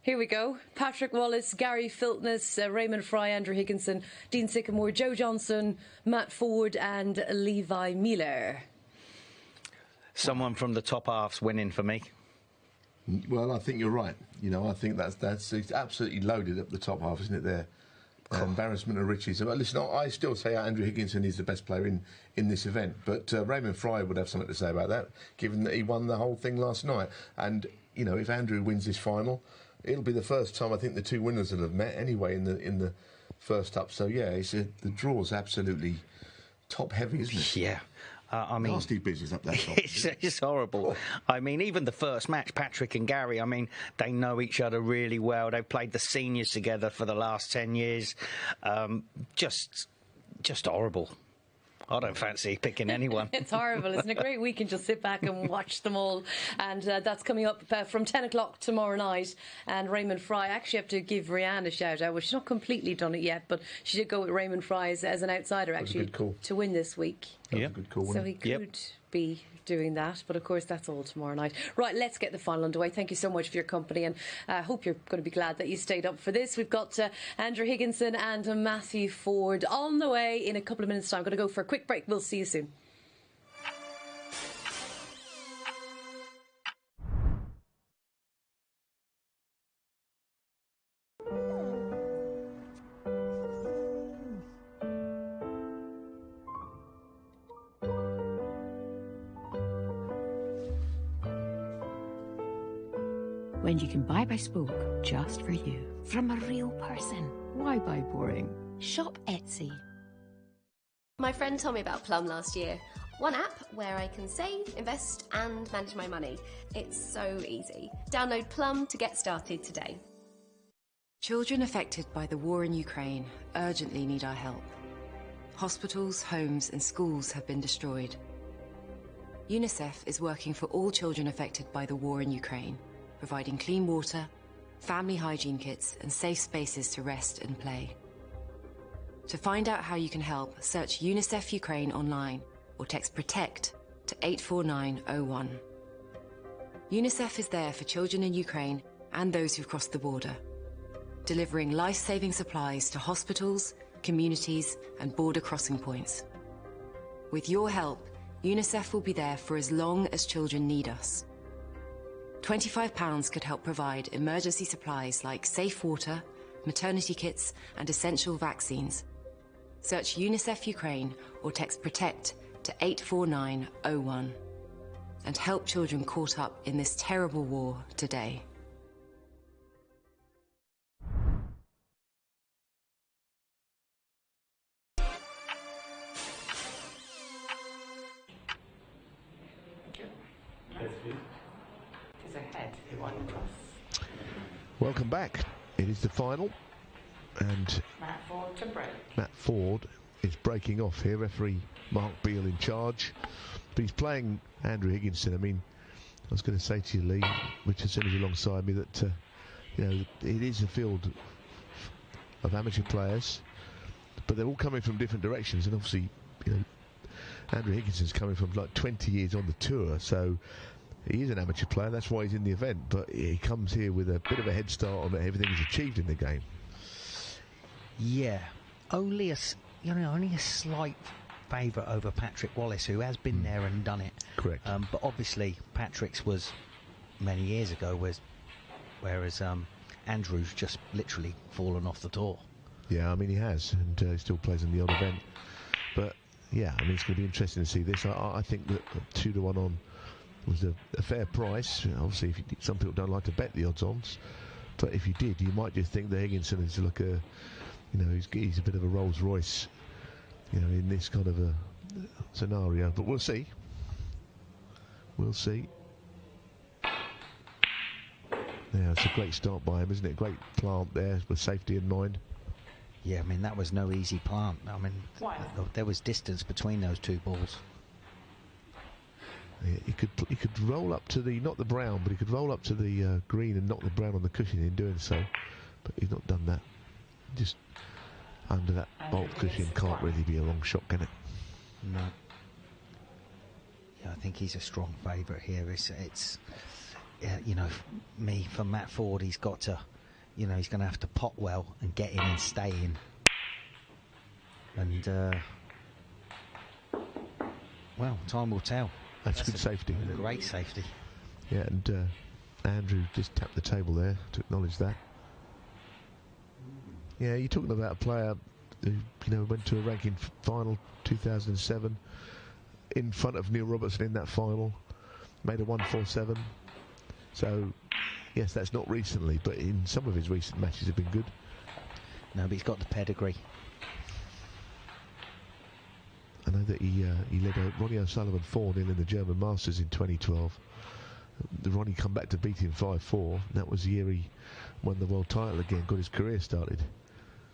Here we go. Patrick Wallace, Gary Filtness, Raymond Fry, Andrew Higginson, Dean Sycamore, Joe Johnson, Matt Ford and Levi Meiller. Someone from the top half's winning for me. Well, I think you're right. I think that's it's absolutely loaded up the top half, isn't it? There, embarrassment of riches. But listen, I still say Andrew Higginson is the best player in this event. But Raymond Fry would have something to say about that, given that he won the whole thing last night. And if Andrew wins this final, it'll be the first time I think the 2 winners will have met anyway in the first up. So yeah, the draw's absolutely top heavy, isn't it? Yeah. I mean, nasty business up that top. It's horrible. I mean, even the first match, Patrick and Gary, I mean, they know each other really well. They've played the seniors together for the last 10 years. Just horrible. I don't fancy picking anyone. It's horrible. It's a great week and just sit back and watch them all. And that's coming up from 10 o'clock tomorrow night. And Raymond Fry, I actually have to give Rianne a shout out. Well, she's not completely done it yet, but she did go with Raymond Fry as an outsider, actually, to win this week. Yeah, good call. So he could be doing that, but of course that's all tomorrow night. Right, let's get the final underway. Thank you so much for your company, and I hope you're going to be glad that you stayed up for this. We've got Andrew Higginson and Matthew Ford on the way in a couple of minutes' time. I'm going to go for a quick break. We'll see you soon. when you can buy by spoke just for you. From a real person. Why buy boring? Shop Etsy. My friend told me about Plum last year. One app where I can save, invest and manage my money. It's so easy. Download Plum to get started today. Children affected by the war in Ukraine urgently need our help. Hospitals, homes and schools have been destroyed. UNICEF is working for all children affected by the war in Ukraine, providing clean water, family hygiene kits and safe spaces to rest and play. To find out how you can help, search UNICEF Ukraine online or text PROTECT to 84901. UNICEF is there for children in Ukraine and those who've crossed the border, delivering life-saving supplies to hospitals, communities and border crossing points. With your help, UNICEF will be there for as long as children need us. £25 could help provide emergency supplies like safe water, maternity kits and essential vaccines. Search UNICEF Ukraine or text PROTECT to 84901 and help children caught up in this terrible war today. Welcome back. It is the final, and Matt Ford to break. Matt Ford is breaking off here. Referee Mark Beale in charge, but he's playing Andrew Higginson. I mean, I was going to say to you, Lee, Richardson is alongside me, that you know, it is a field of amateur players, but they're all coming from different directions, and obviously, you know, Andrew Higginson's coming from like 20 years on the tour, so he is an amateur player. That's why he's in the event, but he comes here with a bit of a head start on everything he's achieved in the game. Yeah, only a slight favourite over Patrick Wallace, who has been there and done it. Correct. But obviously Patrick's was many years ago, whereas Andrew's just literally fallen off the tour. Yeah, I mean he has, and he still plays in the odd event. But yeah, I mean it's going to be interesting to see this. I think that 2-1 on was a fair price. Obviously, some people don't like to bet the odds-ons, but if you did, you might just think that Higginson is like a, you know, he's a bit of a Rolls Royce, you know, in this kind of a scenario. But we'll see. We'll see. Yeah, it's a great start by him, isn't it? Great plant there with safety in mind. Yeah, I mean that was no easy plant. I mean, there was distance between those two balls. Yeah, he could roll up to the, not the brown, but he could roll up to the green and knock the brown on the cushion in doing so, but he's not done that. Just under that bolt cushion can't really be a long shot, can it? No. Yeah, I think he's a strong favourite here. It's you know, for Matt Ford, he's got to, you know, he's going to have to pot well and get in and stay in. And well, time will tell. That's good safety. Great safety. Yeah, and Andrew just tapped the table there to acknowledge that. Yeah, you're talking about a player who, you know, went to a ranking final 2007 in front of Neil Robertson in that final, made a 147. So, yes, that's not recently, but in some of his recent matches have been good. No, but he's got the pedigree. I know that he led Ronnie O'Sullivan 4-0 in the German Masters in 2012. Ronnie come back to beat him 5-4. That was the year he won the world title again, got his career started.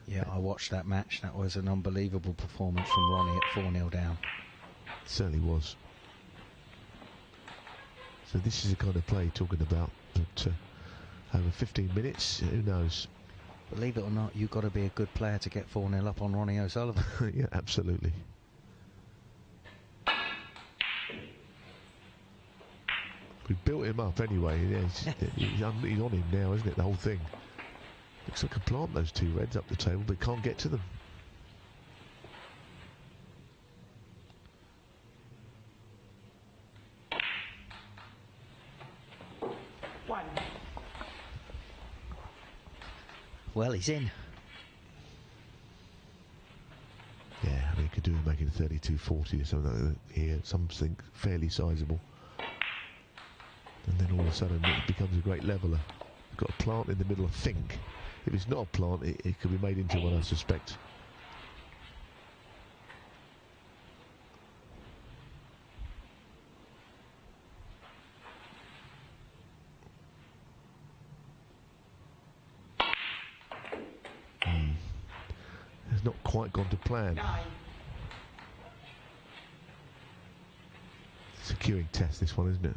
Yeah, I watched that match. That was an unbelievable performance from Ronnie at 4-0 down. It certainly was. So this is the kind of play you're talking about. But over 15 minutes, who knows? Believe it or not, you've got to be a good player to get 4-0 up on Ronnie O'Sullivan. Yeah, absolutely. We built him up anyway. Yeah, he's on him now, isn't it? The whole thing. Looks like I can plant those two reds up the table, but can't get to them. One. Well, he's in. Yeah, I mean, he could do with making 32-40 or something like that here, something fairly sizable. And then all of a sudden it becomes a great leveller. got a plant in the middle, I think. If it's not a plant, it could be made into one, I suspect. It's not quite gone to plan. It's a queuing test, this one, isn't it?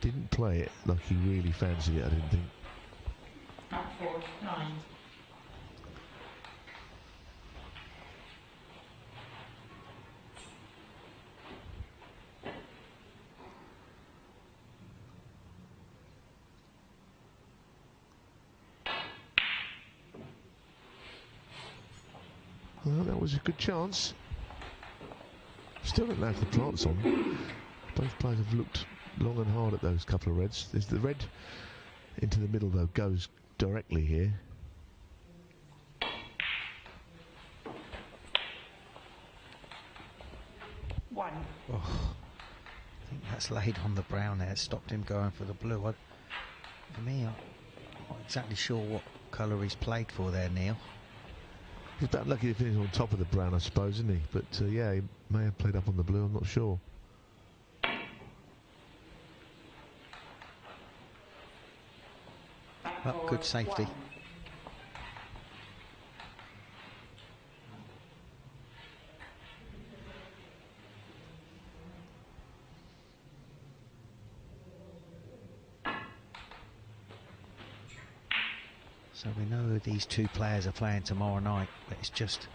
Didn't play it like he really fancied it, I didn't think. At 4, 9. Well, that was a good chance. Still don't have the plants on. Both players have looked long and hard at those couple of reds. There's the red into the middle, though, goes directly here. One. Oh, I think that's laid on the brown there. It stopped him going for the blue. For me, I'm not exactly sure what colour he's played for there, Neil. He's about lucky to finish on top of the brown, I suppose, isn't he? But yeah, he may have played up on the blue, I'm not sure. Well, good safety. So we know who these two players are playing tomorrow night, but it's just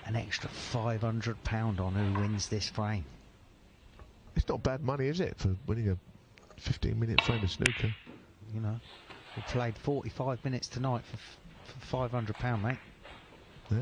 an extra £500 on who wins this frame. It's not bad money, is it, for winning a 15-minute frame of snooker? You know, we played 45 minutes tonight for £500, mate. Yeah.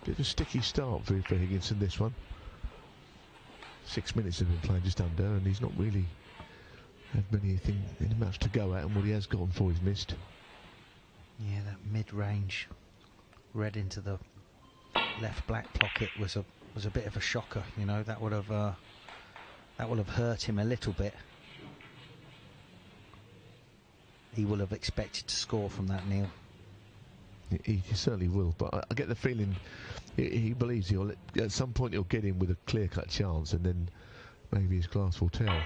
Bit of a sticky start for Higginson, this one. 6 minutes have been playing just under, and he's not really had anything much to go at, and what he has gone for he's missed. Yeah, that mid-range red into the left black pocket was a bit of a shocker. You know, that would have hurt him a little bit. He will have expected to score from that, Neil. He certainly will, but I get the feeling he believes at some point he'll get in with a clear-cut chance, and then maybe his class will tell.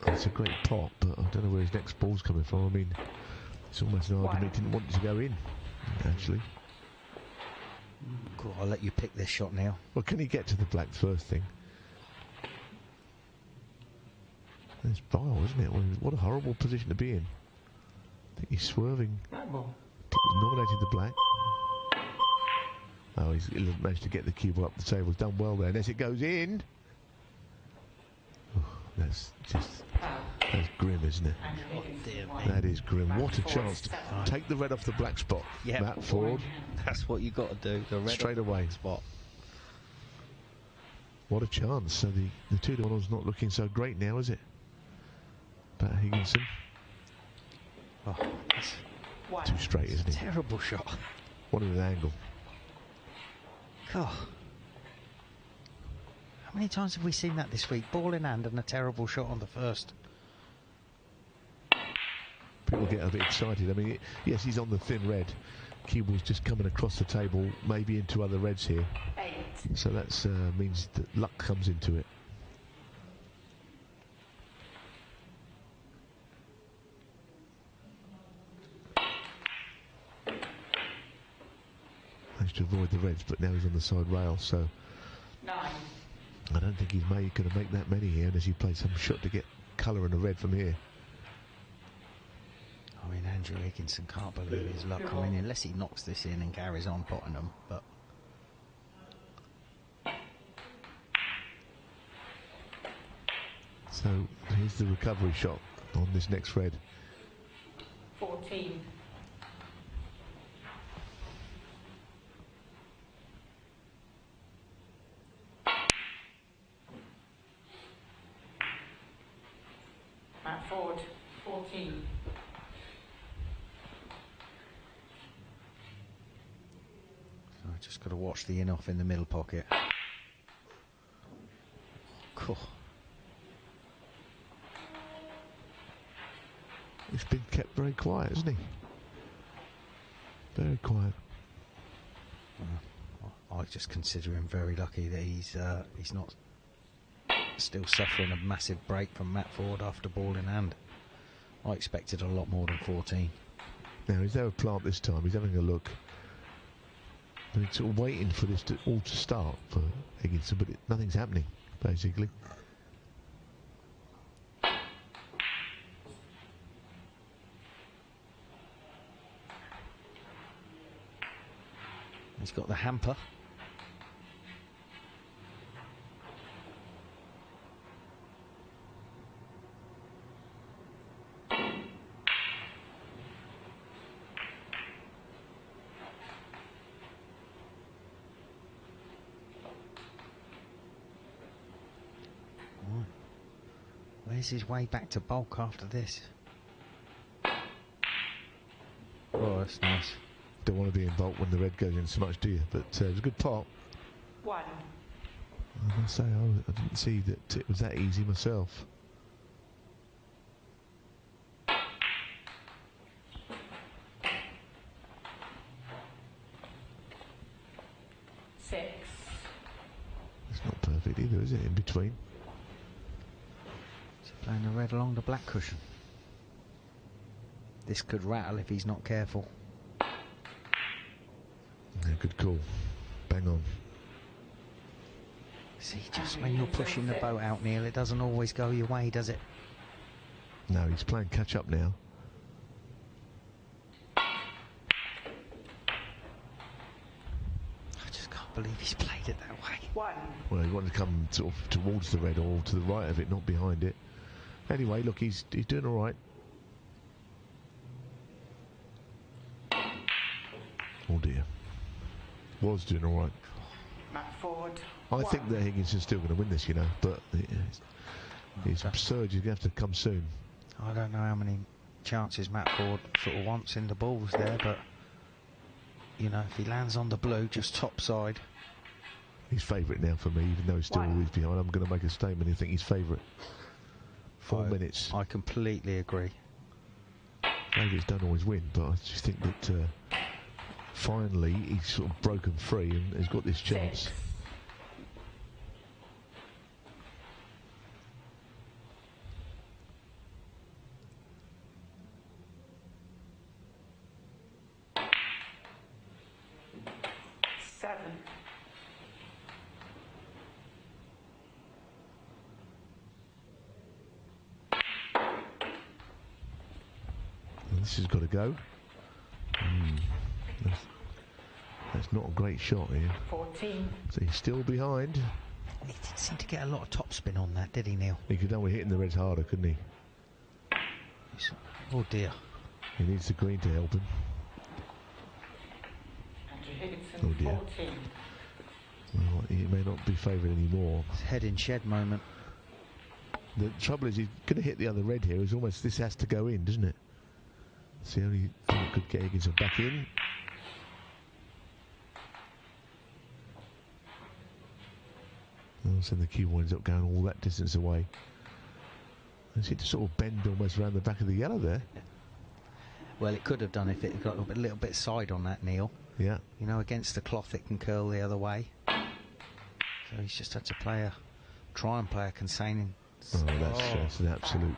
It's a great pot, but I don't know where his next ball's coming from. I mean, it's almost an argument he didn't want it to go in, actually. Cool, I'll let you pick this shot, Neil. Well, can he get to the black first thing? It's vile, isn't it? What a horrible position to be in. I think he's swerving. Nominating the black. Oh, he's managed to get the cue ball up the table. He's done well there. And as it goes in... Oh, that's grim, isn't it? That is grim. What a chance to take the red off the black spot. Yep. Matt Ford. That's what you got to do. The red straight off the away. black spot. What a chance. So the 2-to-1's not looking so great now, is it? But Higginson. Oh, too straight, isn't it? Terrible shot. One at an angle. God. How many times have we seen that this week? Ball in hand and a terrible shot on the first. People get a bit excited. I mean, yes, he's on the thin red. Cue ball's just coming across the table, maybe into other reds here. 8. So that means that luck comes into it. Managed to avoid the reds, but now he's on the side rail, so 9. I don't think he's going to make that many here unless he plays some shot to get colour and a red from here. I mean, Andrew Higginson can't believe his luck. I mean, unless he knocks this in and carries on potting them, but... So here's the recovery shot on this next red. 14. Matt Ford, 14. So I just got to watch the in-off in the middle pocket. Cool. He's been kept very quiet, hasn't he? Very quiet. I just consider him very lucky that he's not still suffering a massive break from Matt Ford after ball in hand. I expected a lot more than 14. Now he's there a plant this time. He's having a look. And he's sort of waiting for this all to start for Higginson, but nothing's happening basically. He's got the hamper. Where's his way back to bulk after this? Oh, that's nice. Don't want to be involved when the red goes in so much, do you? But it was a good pot. 1. I must say, I didn't see that it was that easy myself. Six. It's not perfect either, is it? In between. So playing the red along the black cushion. This could rattle if he's not careful. Yeah, good call. Bang on. See, just when you're pushing the boat out, Neil, it doesn't always go your way, does it? No, he's playing catch up now. I just can't believe he's played it that way. 1. Well, he wanted to come sort of towards the red or to the right of it, not behind it. Anyway, look, he's doing all right. Oh dear. Was doing all right. Matt Ford. I think that Higginson's still going to win this, you know, but it's absurd. You're going to have to come soon. I don't know how many chances Matt Ford sort of wants in the balls there, but, you know, if he lands on the blue, just top side. He's favourite now for me, even though he's still always behind. I'm going to make a statement. I think he's favourite. 4 minutes. I completely agree. Favourites don't always win, but I just think that finally he's sort of broken free and has got this chance. 6. This has got to go. That's not a great shot here. 14. So he's still behind. He didn't seem to get a lot of topspin on that, did he, Neil? He could only hitting the reds harder, couldn't he? Oh dear. He needs the green to help him. Andrew Higginson, Oh dear. 14. Well, he may not be favourite anymore. It's head in shed moment. The trouble is he's going to hit the other red here. It's almost, this has to go in, doesn't it? It's the only thing that could get Higginson back in. So the cue winds up going all that distance away. They seem to sort of bend almost around the back of the yellow there. Well, it could have done if it got a little bit side on that, Neil. Yeah. You know, against the cloth it can curl the other way. So he's just had to try and play a consigning. Oh, that's an absolute.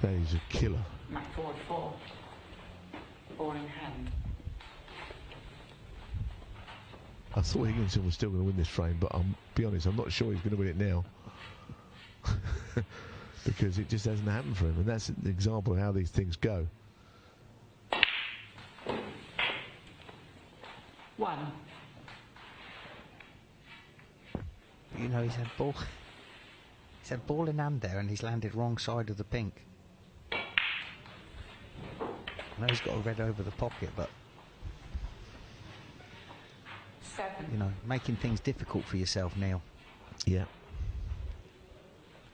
That is a killer. Matt Ford, 4. Ball in hand. I thought Higginson was still going to win this frame, but I'll be honest, I'm not sure he's going to win it now. Because it just hasn't happened for him, and that's an example of how these things go. 1. You know, he's had ball in hand there, and he's landed wrong side of the pink. I know he's got a red over the pocket, but 7. you know, making things difficult for yourself, Neil. Yeah.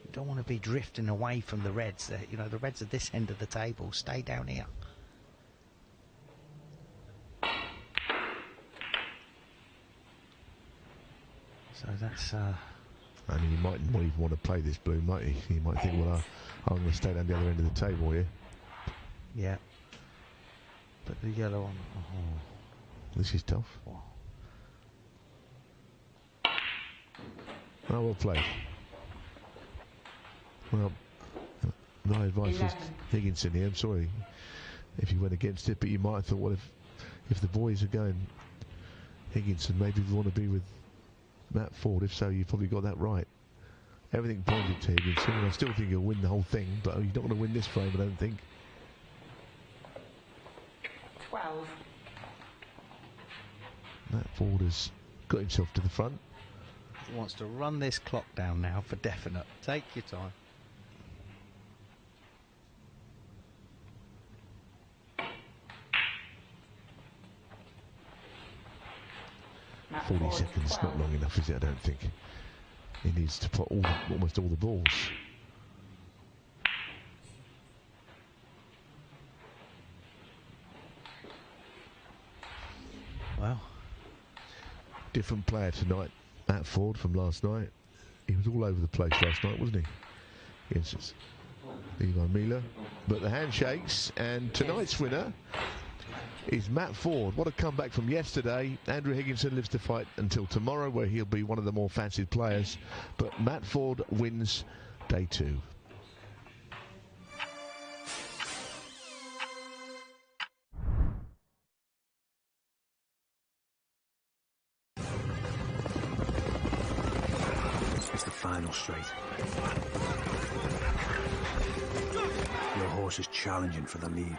You don't want to be drifting away from the Reds. You know, the Reds are this end of the table. Stay down here. So that's... I mean, he might not even want to play this blue, might he? He might think, well, I'm going to stay down the other end of the table here. Yeah. But the yellow one... Oh. This is tough. Oh, well played. Well, my advice is Higginson here. I'm sorry if you went against it, but you might have thought, well, if the boys are going Higginson, maybe we want to be with Matt Ford. If so, you've probably got that right. Everything pointed to Higginson, and I still think he'll win the whole thing, but he's not going to win this frame, I don't think. 12. Matt Ford has got himself to the front. He wants to run this clock down now for definite. Take your time. Matt 40 Ford, seconds, 12. not long enough, is it? I don't think. He needs to put almost all the balls. Well, different player tonight, Matt Ford from last night. He was all over the place last night, wasn't he? Against Levi Meiller. But the handshakes, and tonight's winner is Matt Ford. What a comeback from yesterday. Andrew Higginson lives to fight until tomorrow, where he'll be one of the more fancied players. But Matt Ford wins day 2. It's the final straight. Your horse is challenging for the lead.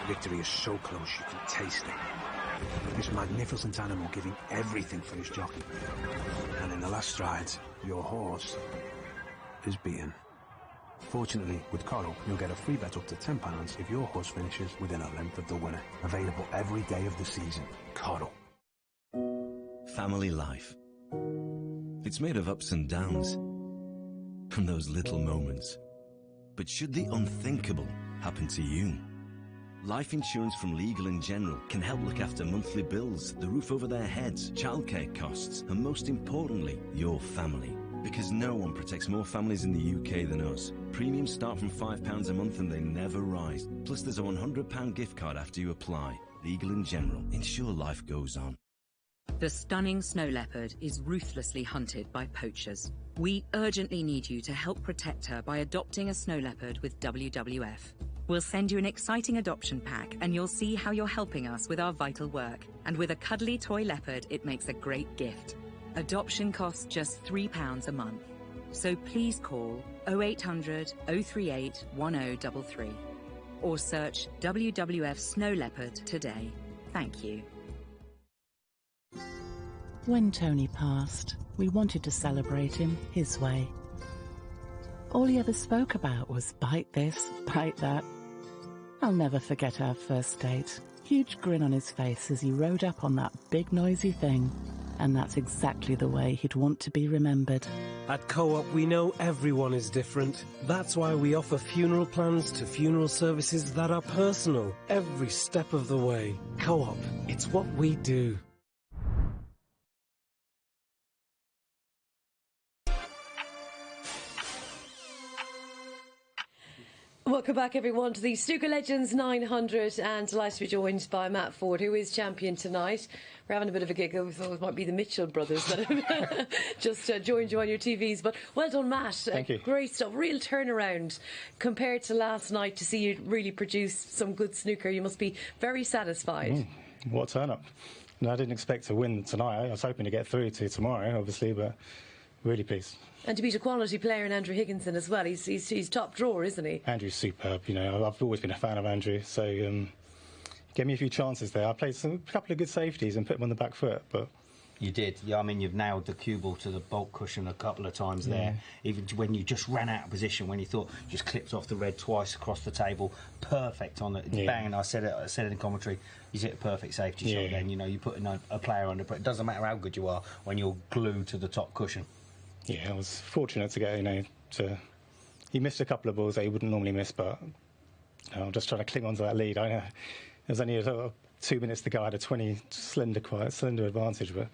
Victory is so close you can taste it. This magnificent animal giving everything for his jockey. And in the last strides, your horse is beaten. Fortunately, with Coral, you'll get a free bet up to £10 if your horse finishes within a length of the winner. Available every day of the season. Coral. Family life. It's made of ups and downs, and those little moments. But should the unthinkable happen to you? Life insurance from Legal & General can help look after monthly bills, the roof over their heads, childcare costs, and most importantly, your family. Because no one protects more families in the UK than us. Premiums start from £5 a month and they never rise. Plus there's a £100 gift card after you apply. Legal & General. Ensure life goes on. The stunning snow leopard is ruthlessly hunted by poachers. We urgently need you to help protect her by adopting a snow leopard with WWF. We'll send you an exciting adoption pack and you'll see how you're helping us with our vital work. And with a cuddly toy leopard, it makes a great gift. Adoption costs just £3 a month. So please call 0800 038 1033 or search WWF Snow Leopard today. Thank you. When Tony passed, we wanted to celebrate him his way. All he ever spoke about was bite this, bite that. I'll never forget our first date. Huge grin on his face as he rode up on that big noisy thing. And that's exactly the way he'd want to be remembered. At Co-op, we know everyone is different. That's why we offer funeral plans to funeral services that are personal, every step of the way. Co-op, it's what we do. Welcome back, everyone, to the Snooker Legends 900, and delighted to be joined by Matt Ford, who is champion tonight. We're having a bit of a giggle. We thought it might be the Mitchell brothers that have just joined you on your TVs. But well done, Matt. Thank you. Great stuff. Real turnaround compared to last night to see you really produce some good snooker. You must be very satisfied. What a turn-up. No, I didn't expect to win tonight. I was hoping to get through to tomorrow, obviously, but really pleased. And to beat a quality player in Andrew Higginson as well. He's top drawer, isn't he? Andrew's superb. You know, I've always been a fan of Andrew, so gave me a few chances there. I played a couple of good safeties and put him on the back foot, but You did. Yeah, I mean, you've nailed the cue ball to the bolt cushion a couple of times there. Even when you just ran out of position, when you thought just clipped off the red twice across the table, perfect on it. Bang! And I said it in commentary. He's hit a perfect safety shot. Then you put a player under, but it doesn't matter how good you are when you're glued to the top cushion. Yeah, I was fortunate to get he missed a couple of balls that he wouldn't normally miss, but I'm just trying to cling on to that lead. I know there's only 2 minutes to go. I had a 20 slender advantage, but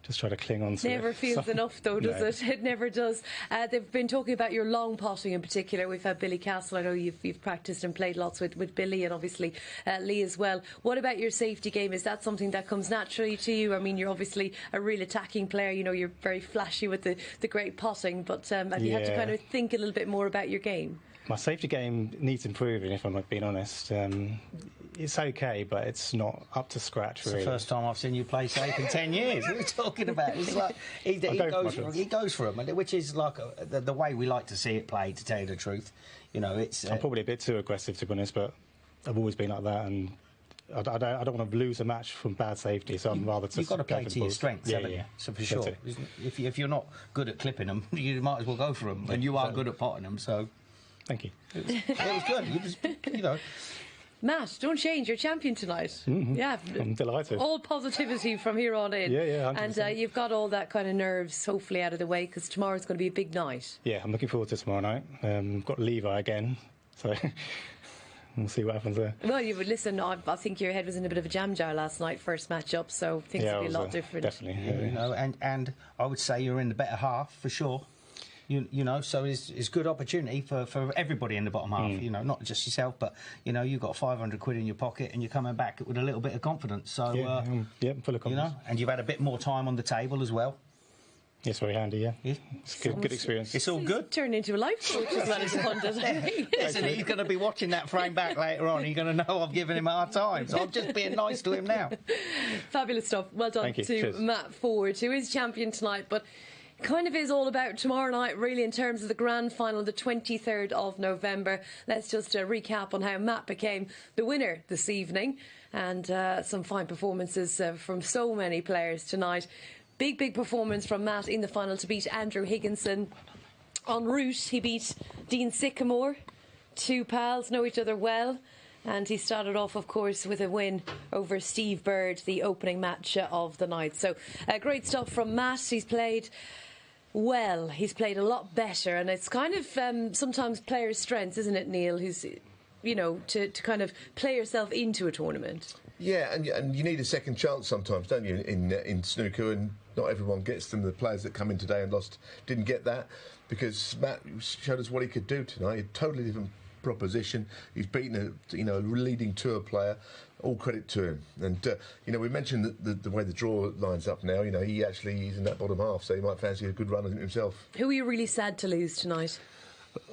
just try to cling on to it. Never feels enough, though, does No. it? It never does. They've been talking about your long potting in particular. We've had Billy Castle. I know you've practiced and played lots with Billy and obviously Lee as well. What about your safety game? Is that something that comes naturally to you? I mean, you're obviously a real attacking player. You know, you're very flashy with the great potting, but have you had to kind of think a little bit more about your game? My safety game needs improving, if I'm being honest. It's okay, but it's not up to scratch, It's really. the first time I've seen you play safe in 10 years. What are you talking about? It's like he goes for them, which is like the way we like to see it played, to tell you the truth. You know, I'm probably a bit too aggressive, to be honest, but I've always been like that, and I don't want to lose a match from bad safety, so I'm rather to You've got to go play for to the your balls. strengths, haven't you? So for sure. If you're not good at clipping them, you might as well go for them, and you are good at potting them, so... Thank you. It was good. You know... Matt, don't change. You're champion tonight. Yeah, I'm delighted. All positivity from here on in. Yeah, 100%. And you've got all that kind of nerves hopefully out of the way, because tomorrow's going to be a big night. Yeah, I'm looking forward to tomorrow night. Got Levi again, so we'll see what happens there. Well, you would listen. I think your head was in a bit of a jam jar last night, first match up, so things would be a lot different. Definitely. You know, and I would say you're in the better half for sure. You know, so it's good opportunity for everybody in the bottom half. You know, not just yourself, but you know, you've got 500 quid in your pocket and you're coming back with a little bit of confidence. So full of confidence. You know, and you've had a bit more time on the table as well. It's very handy, yeah. It's good experience. It's all good. Turned into a life coach as well as a pundit, I think. Listen, he's going to be watching that frame back later on. He's going to know I've given him a hard time, so I'm just being nice to him now. Fabulous stuff. Well done to Cheers. Matt Ford, who is champion tonight, but kind of is all about tomorrow night, really, in terms of the grand final, the 23rd of November. Let's just recap on how Matt became the winner this evening, and some fine performances from so many players tonight. Big performance from Matt in the final to beat Andrew Higginson. En route, he beat Dean Sycamore. Two pals, know each other well. And he started off, of course, with a win over Steve Bird, the opening match of the night. So, great stuff from Matt. He's played well. He's played a lot better. And it's kind of sometimes players' strengths, isn't it, Neil? Who's, you know, to kind of play yourself into a tournament. Yeah, and you need a second chance sometimes, don't you, in snooker, and not everyone gets them. The players that come in today and lost didn't get that, because Matt showed us what he could do tonight. A totally different proposition. He's beaten a leading tour player. All credit to him. And you know, we mentioned the way the draw lines up now. You know, he actually is in that bottom half, so he might fancy a good run himself. Who are you really sad to lose tonight?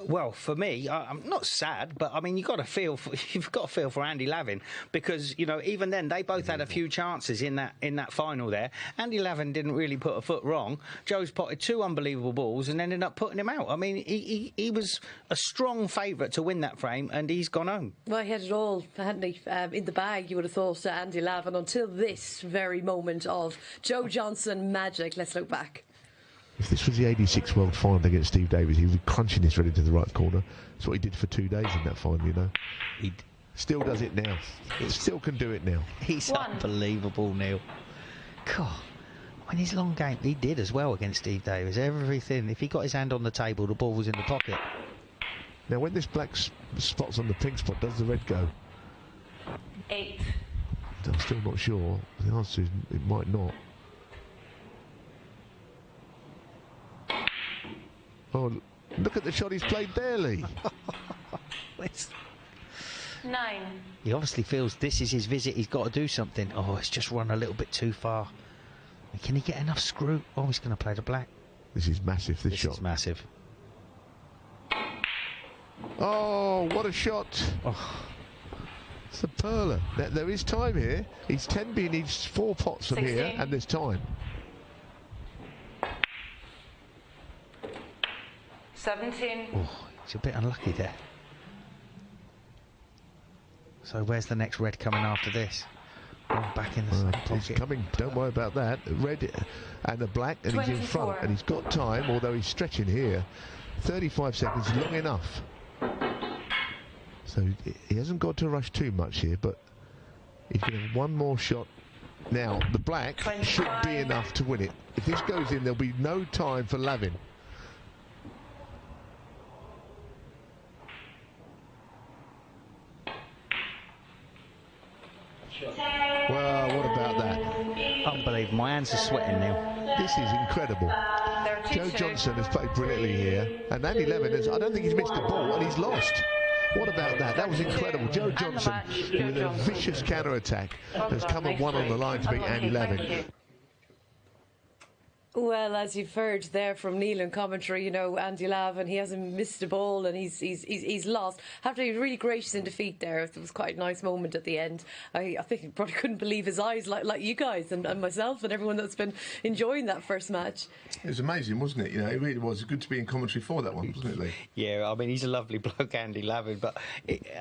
Well, for me, I'm not sad, but I mean, you've got to feel for Andy Lavin, because you know, even then they both had a few chances in that final there. Andy Lavin didn't really put a foot wrong. Joe's potted two unbelievable balls and ended up putting him out. I mean, he was a strong favourite to win that frame, and he's gone home. Well, he had it all, hadn't he? In the bag, you would have thought, Andy Lavin, until this very moment of Joe Johnson magic. Let's look back. If this was the 86 World Final against Steve Davis, he would be crunching this right into the right corner. That's what he did for 2 days in that final, you know. He still does it now. He still can do it now. He's unbelievable, Neil. God, when his long game, he did as well against Steve Davis. Everything. If he got his hand on the table, the ball was in the pocket. Now, when this black spot's on the pink spot, does the red go? 8. I'm still not sure. The answer is it might not. Oh, look at the shot he's played there, Lee. 9. He obviously feels this is his visit. He's got to do something. Oh, it's just run a little bit too far. Can he get enough screw? Oh, he's going to play the black. This is massive, this shot. This is massive. Oh, what a shot. Oh. It's a perler. There is time here. He's 10B, he needs 4 pots from 16. here, and there's time. 17. Oh, he's a bit unlucky there. So where's the next red coming after this? back in the same He's pocket. coming, don't worry about that. Red and the black, and he's in front, and he's got time, although he's stretching here. 35 seconds, long enough. So he hasn't got to rush too much here, but he's going to have one more shot. Now, the black should be enough to win it. If this goes in, there'll be no time for Lavin. Well, what about that? Unbelievable. My hands are sweating now. This is incredible. Joe Johnson has played brilliantly here, and Andy Lavin has, I don't think he's missed a ball, and he's lost. What about that? That was incredible. Joe Johnson, with a vicious counter-attack, has come and won on the line to beat Andy Lavin. Well, as you've heard there from Neil in commentary, you know, Andy Lavin, he hasn't missed a ball and he's lost. Have to be really gracious in defeat there. It was quite a nice moment at the end. I think he probably couldn't believe his eyes like you guys and myself and everyone that's been enjoying that first match. It was amazing, wasn't it? You know, it really was good to be in commentary for that one, wasn't it, Lee? Yeah, I mean, he's a lovely bloke, Andy Lavin, but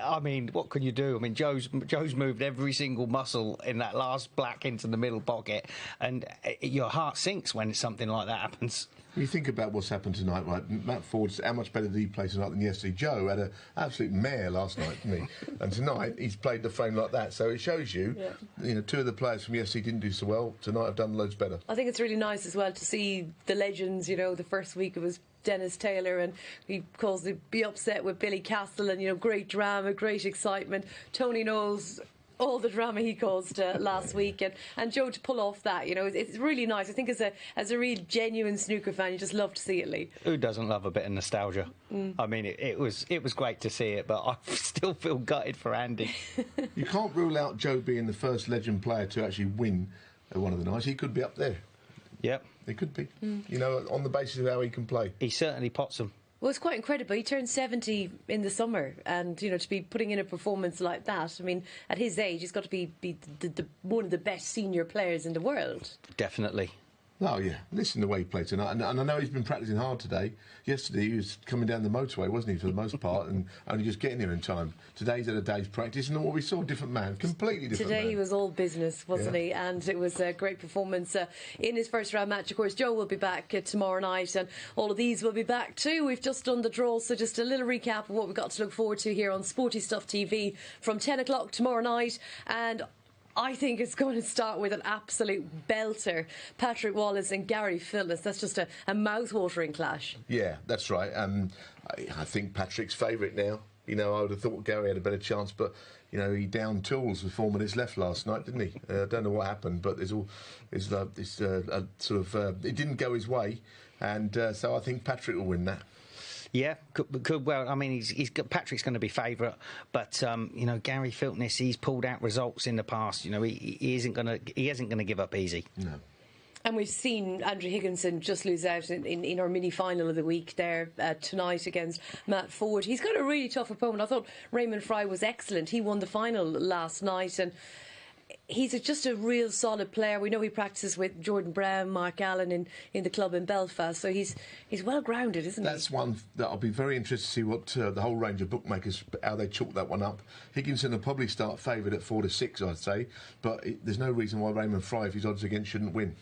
I mean, what can you do? I mean, Joe's moved every single muscle in that last black into the middle pocket, and your heart sinks when something like that happens. You think about what's happened tonight, right? Matt Ford, how much better did he play tonight than yesterday? Joe had an absolute mare last night, didn't he? And tonight he's played the frame like that, so it shows you, you know, two of the players from yesterday didn't do so well. Tonight have done loads better. I think it's really nice as well to see the legends. You know, the first week it was Dennis Taylor, and he caused to be upset with Billy Castle, and you know, great drama, great excitement. Tony Knowles, all the drama he caused last week, and Joe to pull off that, you know, it's really nice. I think as a real genuine snooker fan, you just love to see it, Lee. Who doesn't love a bit of nostalgia? I mean, it was great to see it, but I still feel gutted for Andy. You can't rule out Joe being the first legend player to actually win one of the nights. He could be up there. Yep. He could be, you know, on the basis of how he can play. He certainly pots them. Well, it's quite incredible. He turned 70 in the summer, and you know, to be putting in a performance like that, I mean, at his age, he's got to be the one of the best senior players in the world. Definitely. Oh, yeah. Listen to the way he played tonight. And I know he's been practising hard today. Yesterday, he was coming down the motorway, wasn't he, for the most part, and only just getting here in time. Today, he's had a day's practice, and what we saw, different man, completely different Today, man. he was all business, wasn't he? And it was a great performance in his first round match. Of course, Joe will be back tomorrow night, and all of these will be back too. We've just done the draw, so just a little recap of what we've got to look forward to here on Sporty Stuff TV from 10 o'clock tomorrow night. And I think it's going to start with an absolute belter. Patrick Wallace and Gary Phillips. That's just a mouth-watering clash. Yeah, that's right. I think Patrick's favourite now. You know, I would have thought Gary had a better chance, but you know, he downed tools with 4 minutes left last night, didn't he? I don't know what happened, but it didn't go his way, and so I think Patrick will win that. Yeah, could well. I mean, Patrick's going to be favourite, but you know, Gary Filtness, he's pulled out results in the past. You know, he isn't going to give up easy. No. And we've seen Andrew Higginson just lose out in our mini-final of the week there tonight against Matt Ford. He's got a really tough opponent. I thought Raymond Fry was excellent. He won the final last night, and he's just a real solid player. We know he practices with Jordan Brown, Mark Allen in the club in Belfast, so he's well grounded, isn't he? That's one that I'll be very interested to see what the whole range of bookmakers, how they chalk that one up. Higginson will probably start favoured at 4-6, I'd say, but there's no reason why Raymond Fry, if his odds against, shouldn't win.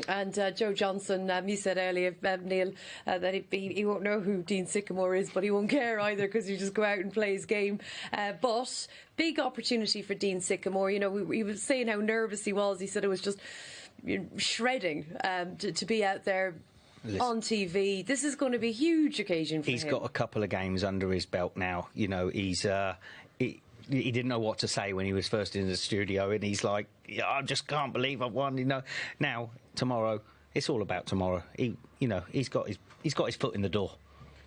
And Joe Johnson, you said earlier, Neil, that he won't know who Dean Sycamore is, but he won't care either because he just go out and play his game. But big opportunity for Dean Sycamore. You know, he was saying how nervous he was. He said it was just shredding to be out there on TV. This is going to be a huge occasion for him. He's got a couple of games under his belt now. You know, he didn't know what to say when he was first in the studio, and he's like, I just can't believe I've won. You know, now tomorrow, it's all about tomorrow. He's got his foot in the door.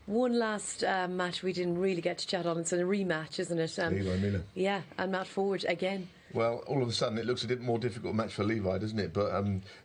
One last match we didn't really get to chat on. It's a rematch, isn't it? Levi Meiller. Yeah, and Matt Ford again. Well, all of a sudden it looks a bit more difficult match for Levi, doesn't it? But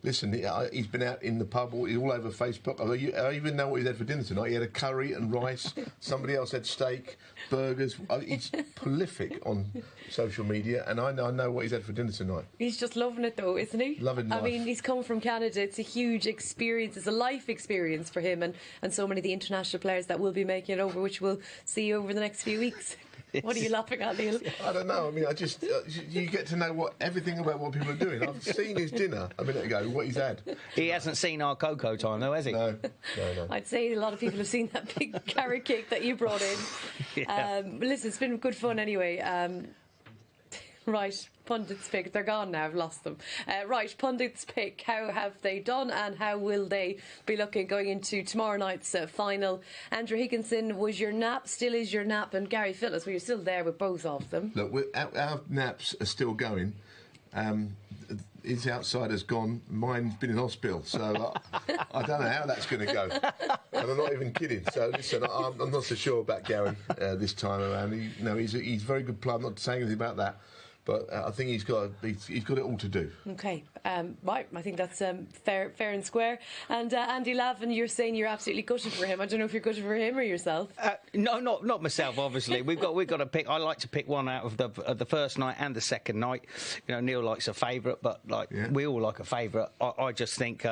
listen, he's been out in the pub, he's all over Facebook. I even know what he's had for dinner tonight. He had a curry and rice. Somebody else had steak, burgers. He's prolific on social media, and I know what he's had for dinner tonight. He's just loving it, though, isn't he? Loving life. I mean, he's come from Canada. It's a huge experience. It's a life experience for him and so many of the international players that will be making it over, which we'll see over the next few weeks. What are you laughing at, Neil? I don't know. I mean, I just you get to know everything about what people are doing. I've seen his dinner a minute ago. What he's had. He hasn't seen our cocoa time, though, has he? No. I'd say a lot of people have seen that big carrot cake that you brought in. Yeah. Listen, it's been good fun anyway. Right, pundits pick. They're gone now. I've lost them. Right, pundits pick. How have they done, and how will they be looking going into tomorrow night's final? Andrew Higginson was your nap, still is your nap, and Gary Phillips, well, you're still there with both of them. Look, our naps are still going. His outsider's gone. Mine's been in hospital, so I don't know how that's going to go. And I'm not even kidding. So listen, I'm not so sure about Gary this time around. He's a very good player. I'm not saying anything about that. But I think he's got it all to do. Okay, right. I think that's fair and square. And Andy Lavin, you're saying you're absolutely gutted for him. I don't know if you're gutted for him or yourself. No, not myself. Obviously, we've got to pick. I like to pick one out of the first night and the second night. You know, Neil likes a favourite, but we all like a favourite. I just think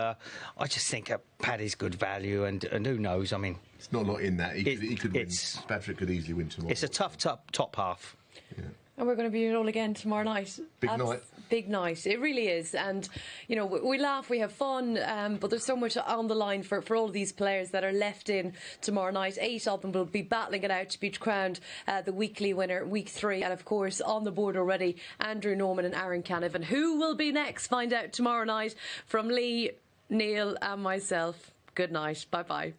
Paddy's good value, and who knows? I mean, it's not a lot in that. He could win. Patrick could easily win tomorrow. It's a tough top half. Yeah. And we're going to be in all again tomorrow night. Big night. It really is. And, you know, we laugh, we have fun, but there's so much on the line for all of these players that are left in tomorrow night. 8 of them will be battling it out to be crowned the weekly winner, week 3. And, of course, on the board already, Andrew Norman and Aaron Canavan. Who will be next? Find out tomorrow night from Lee, Neil and myself. Good night. Bye-bye.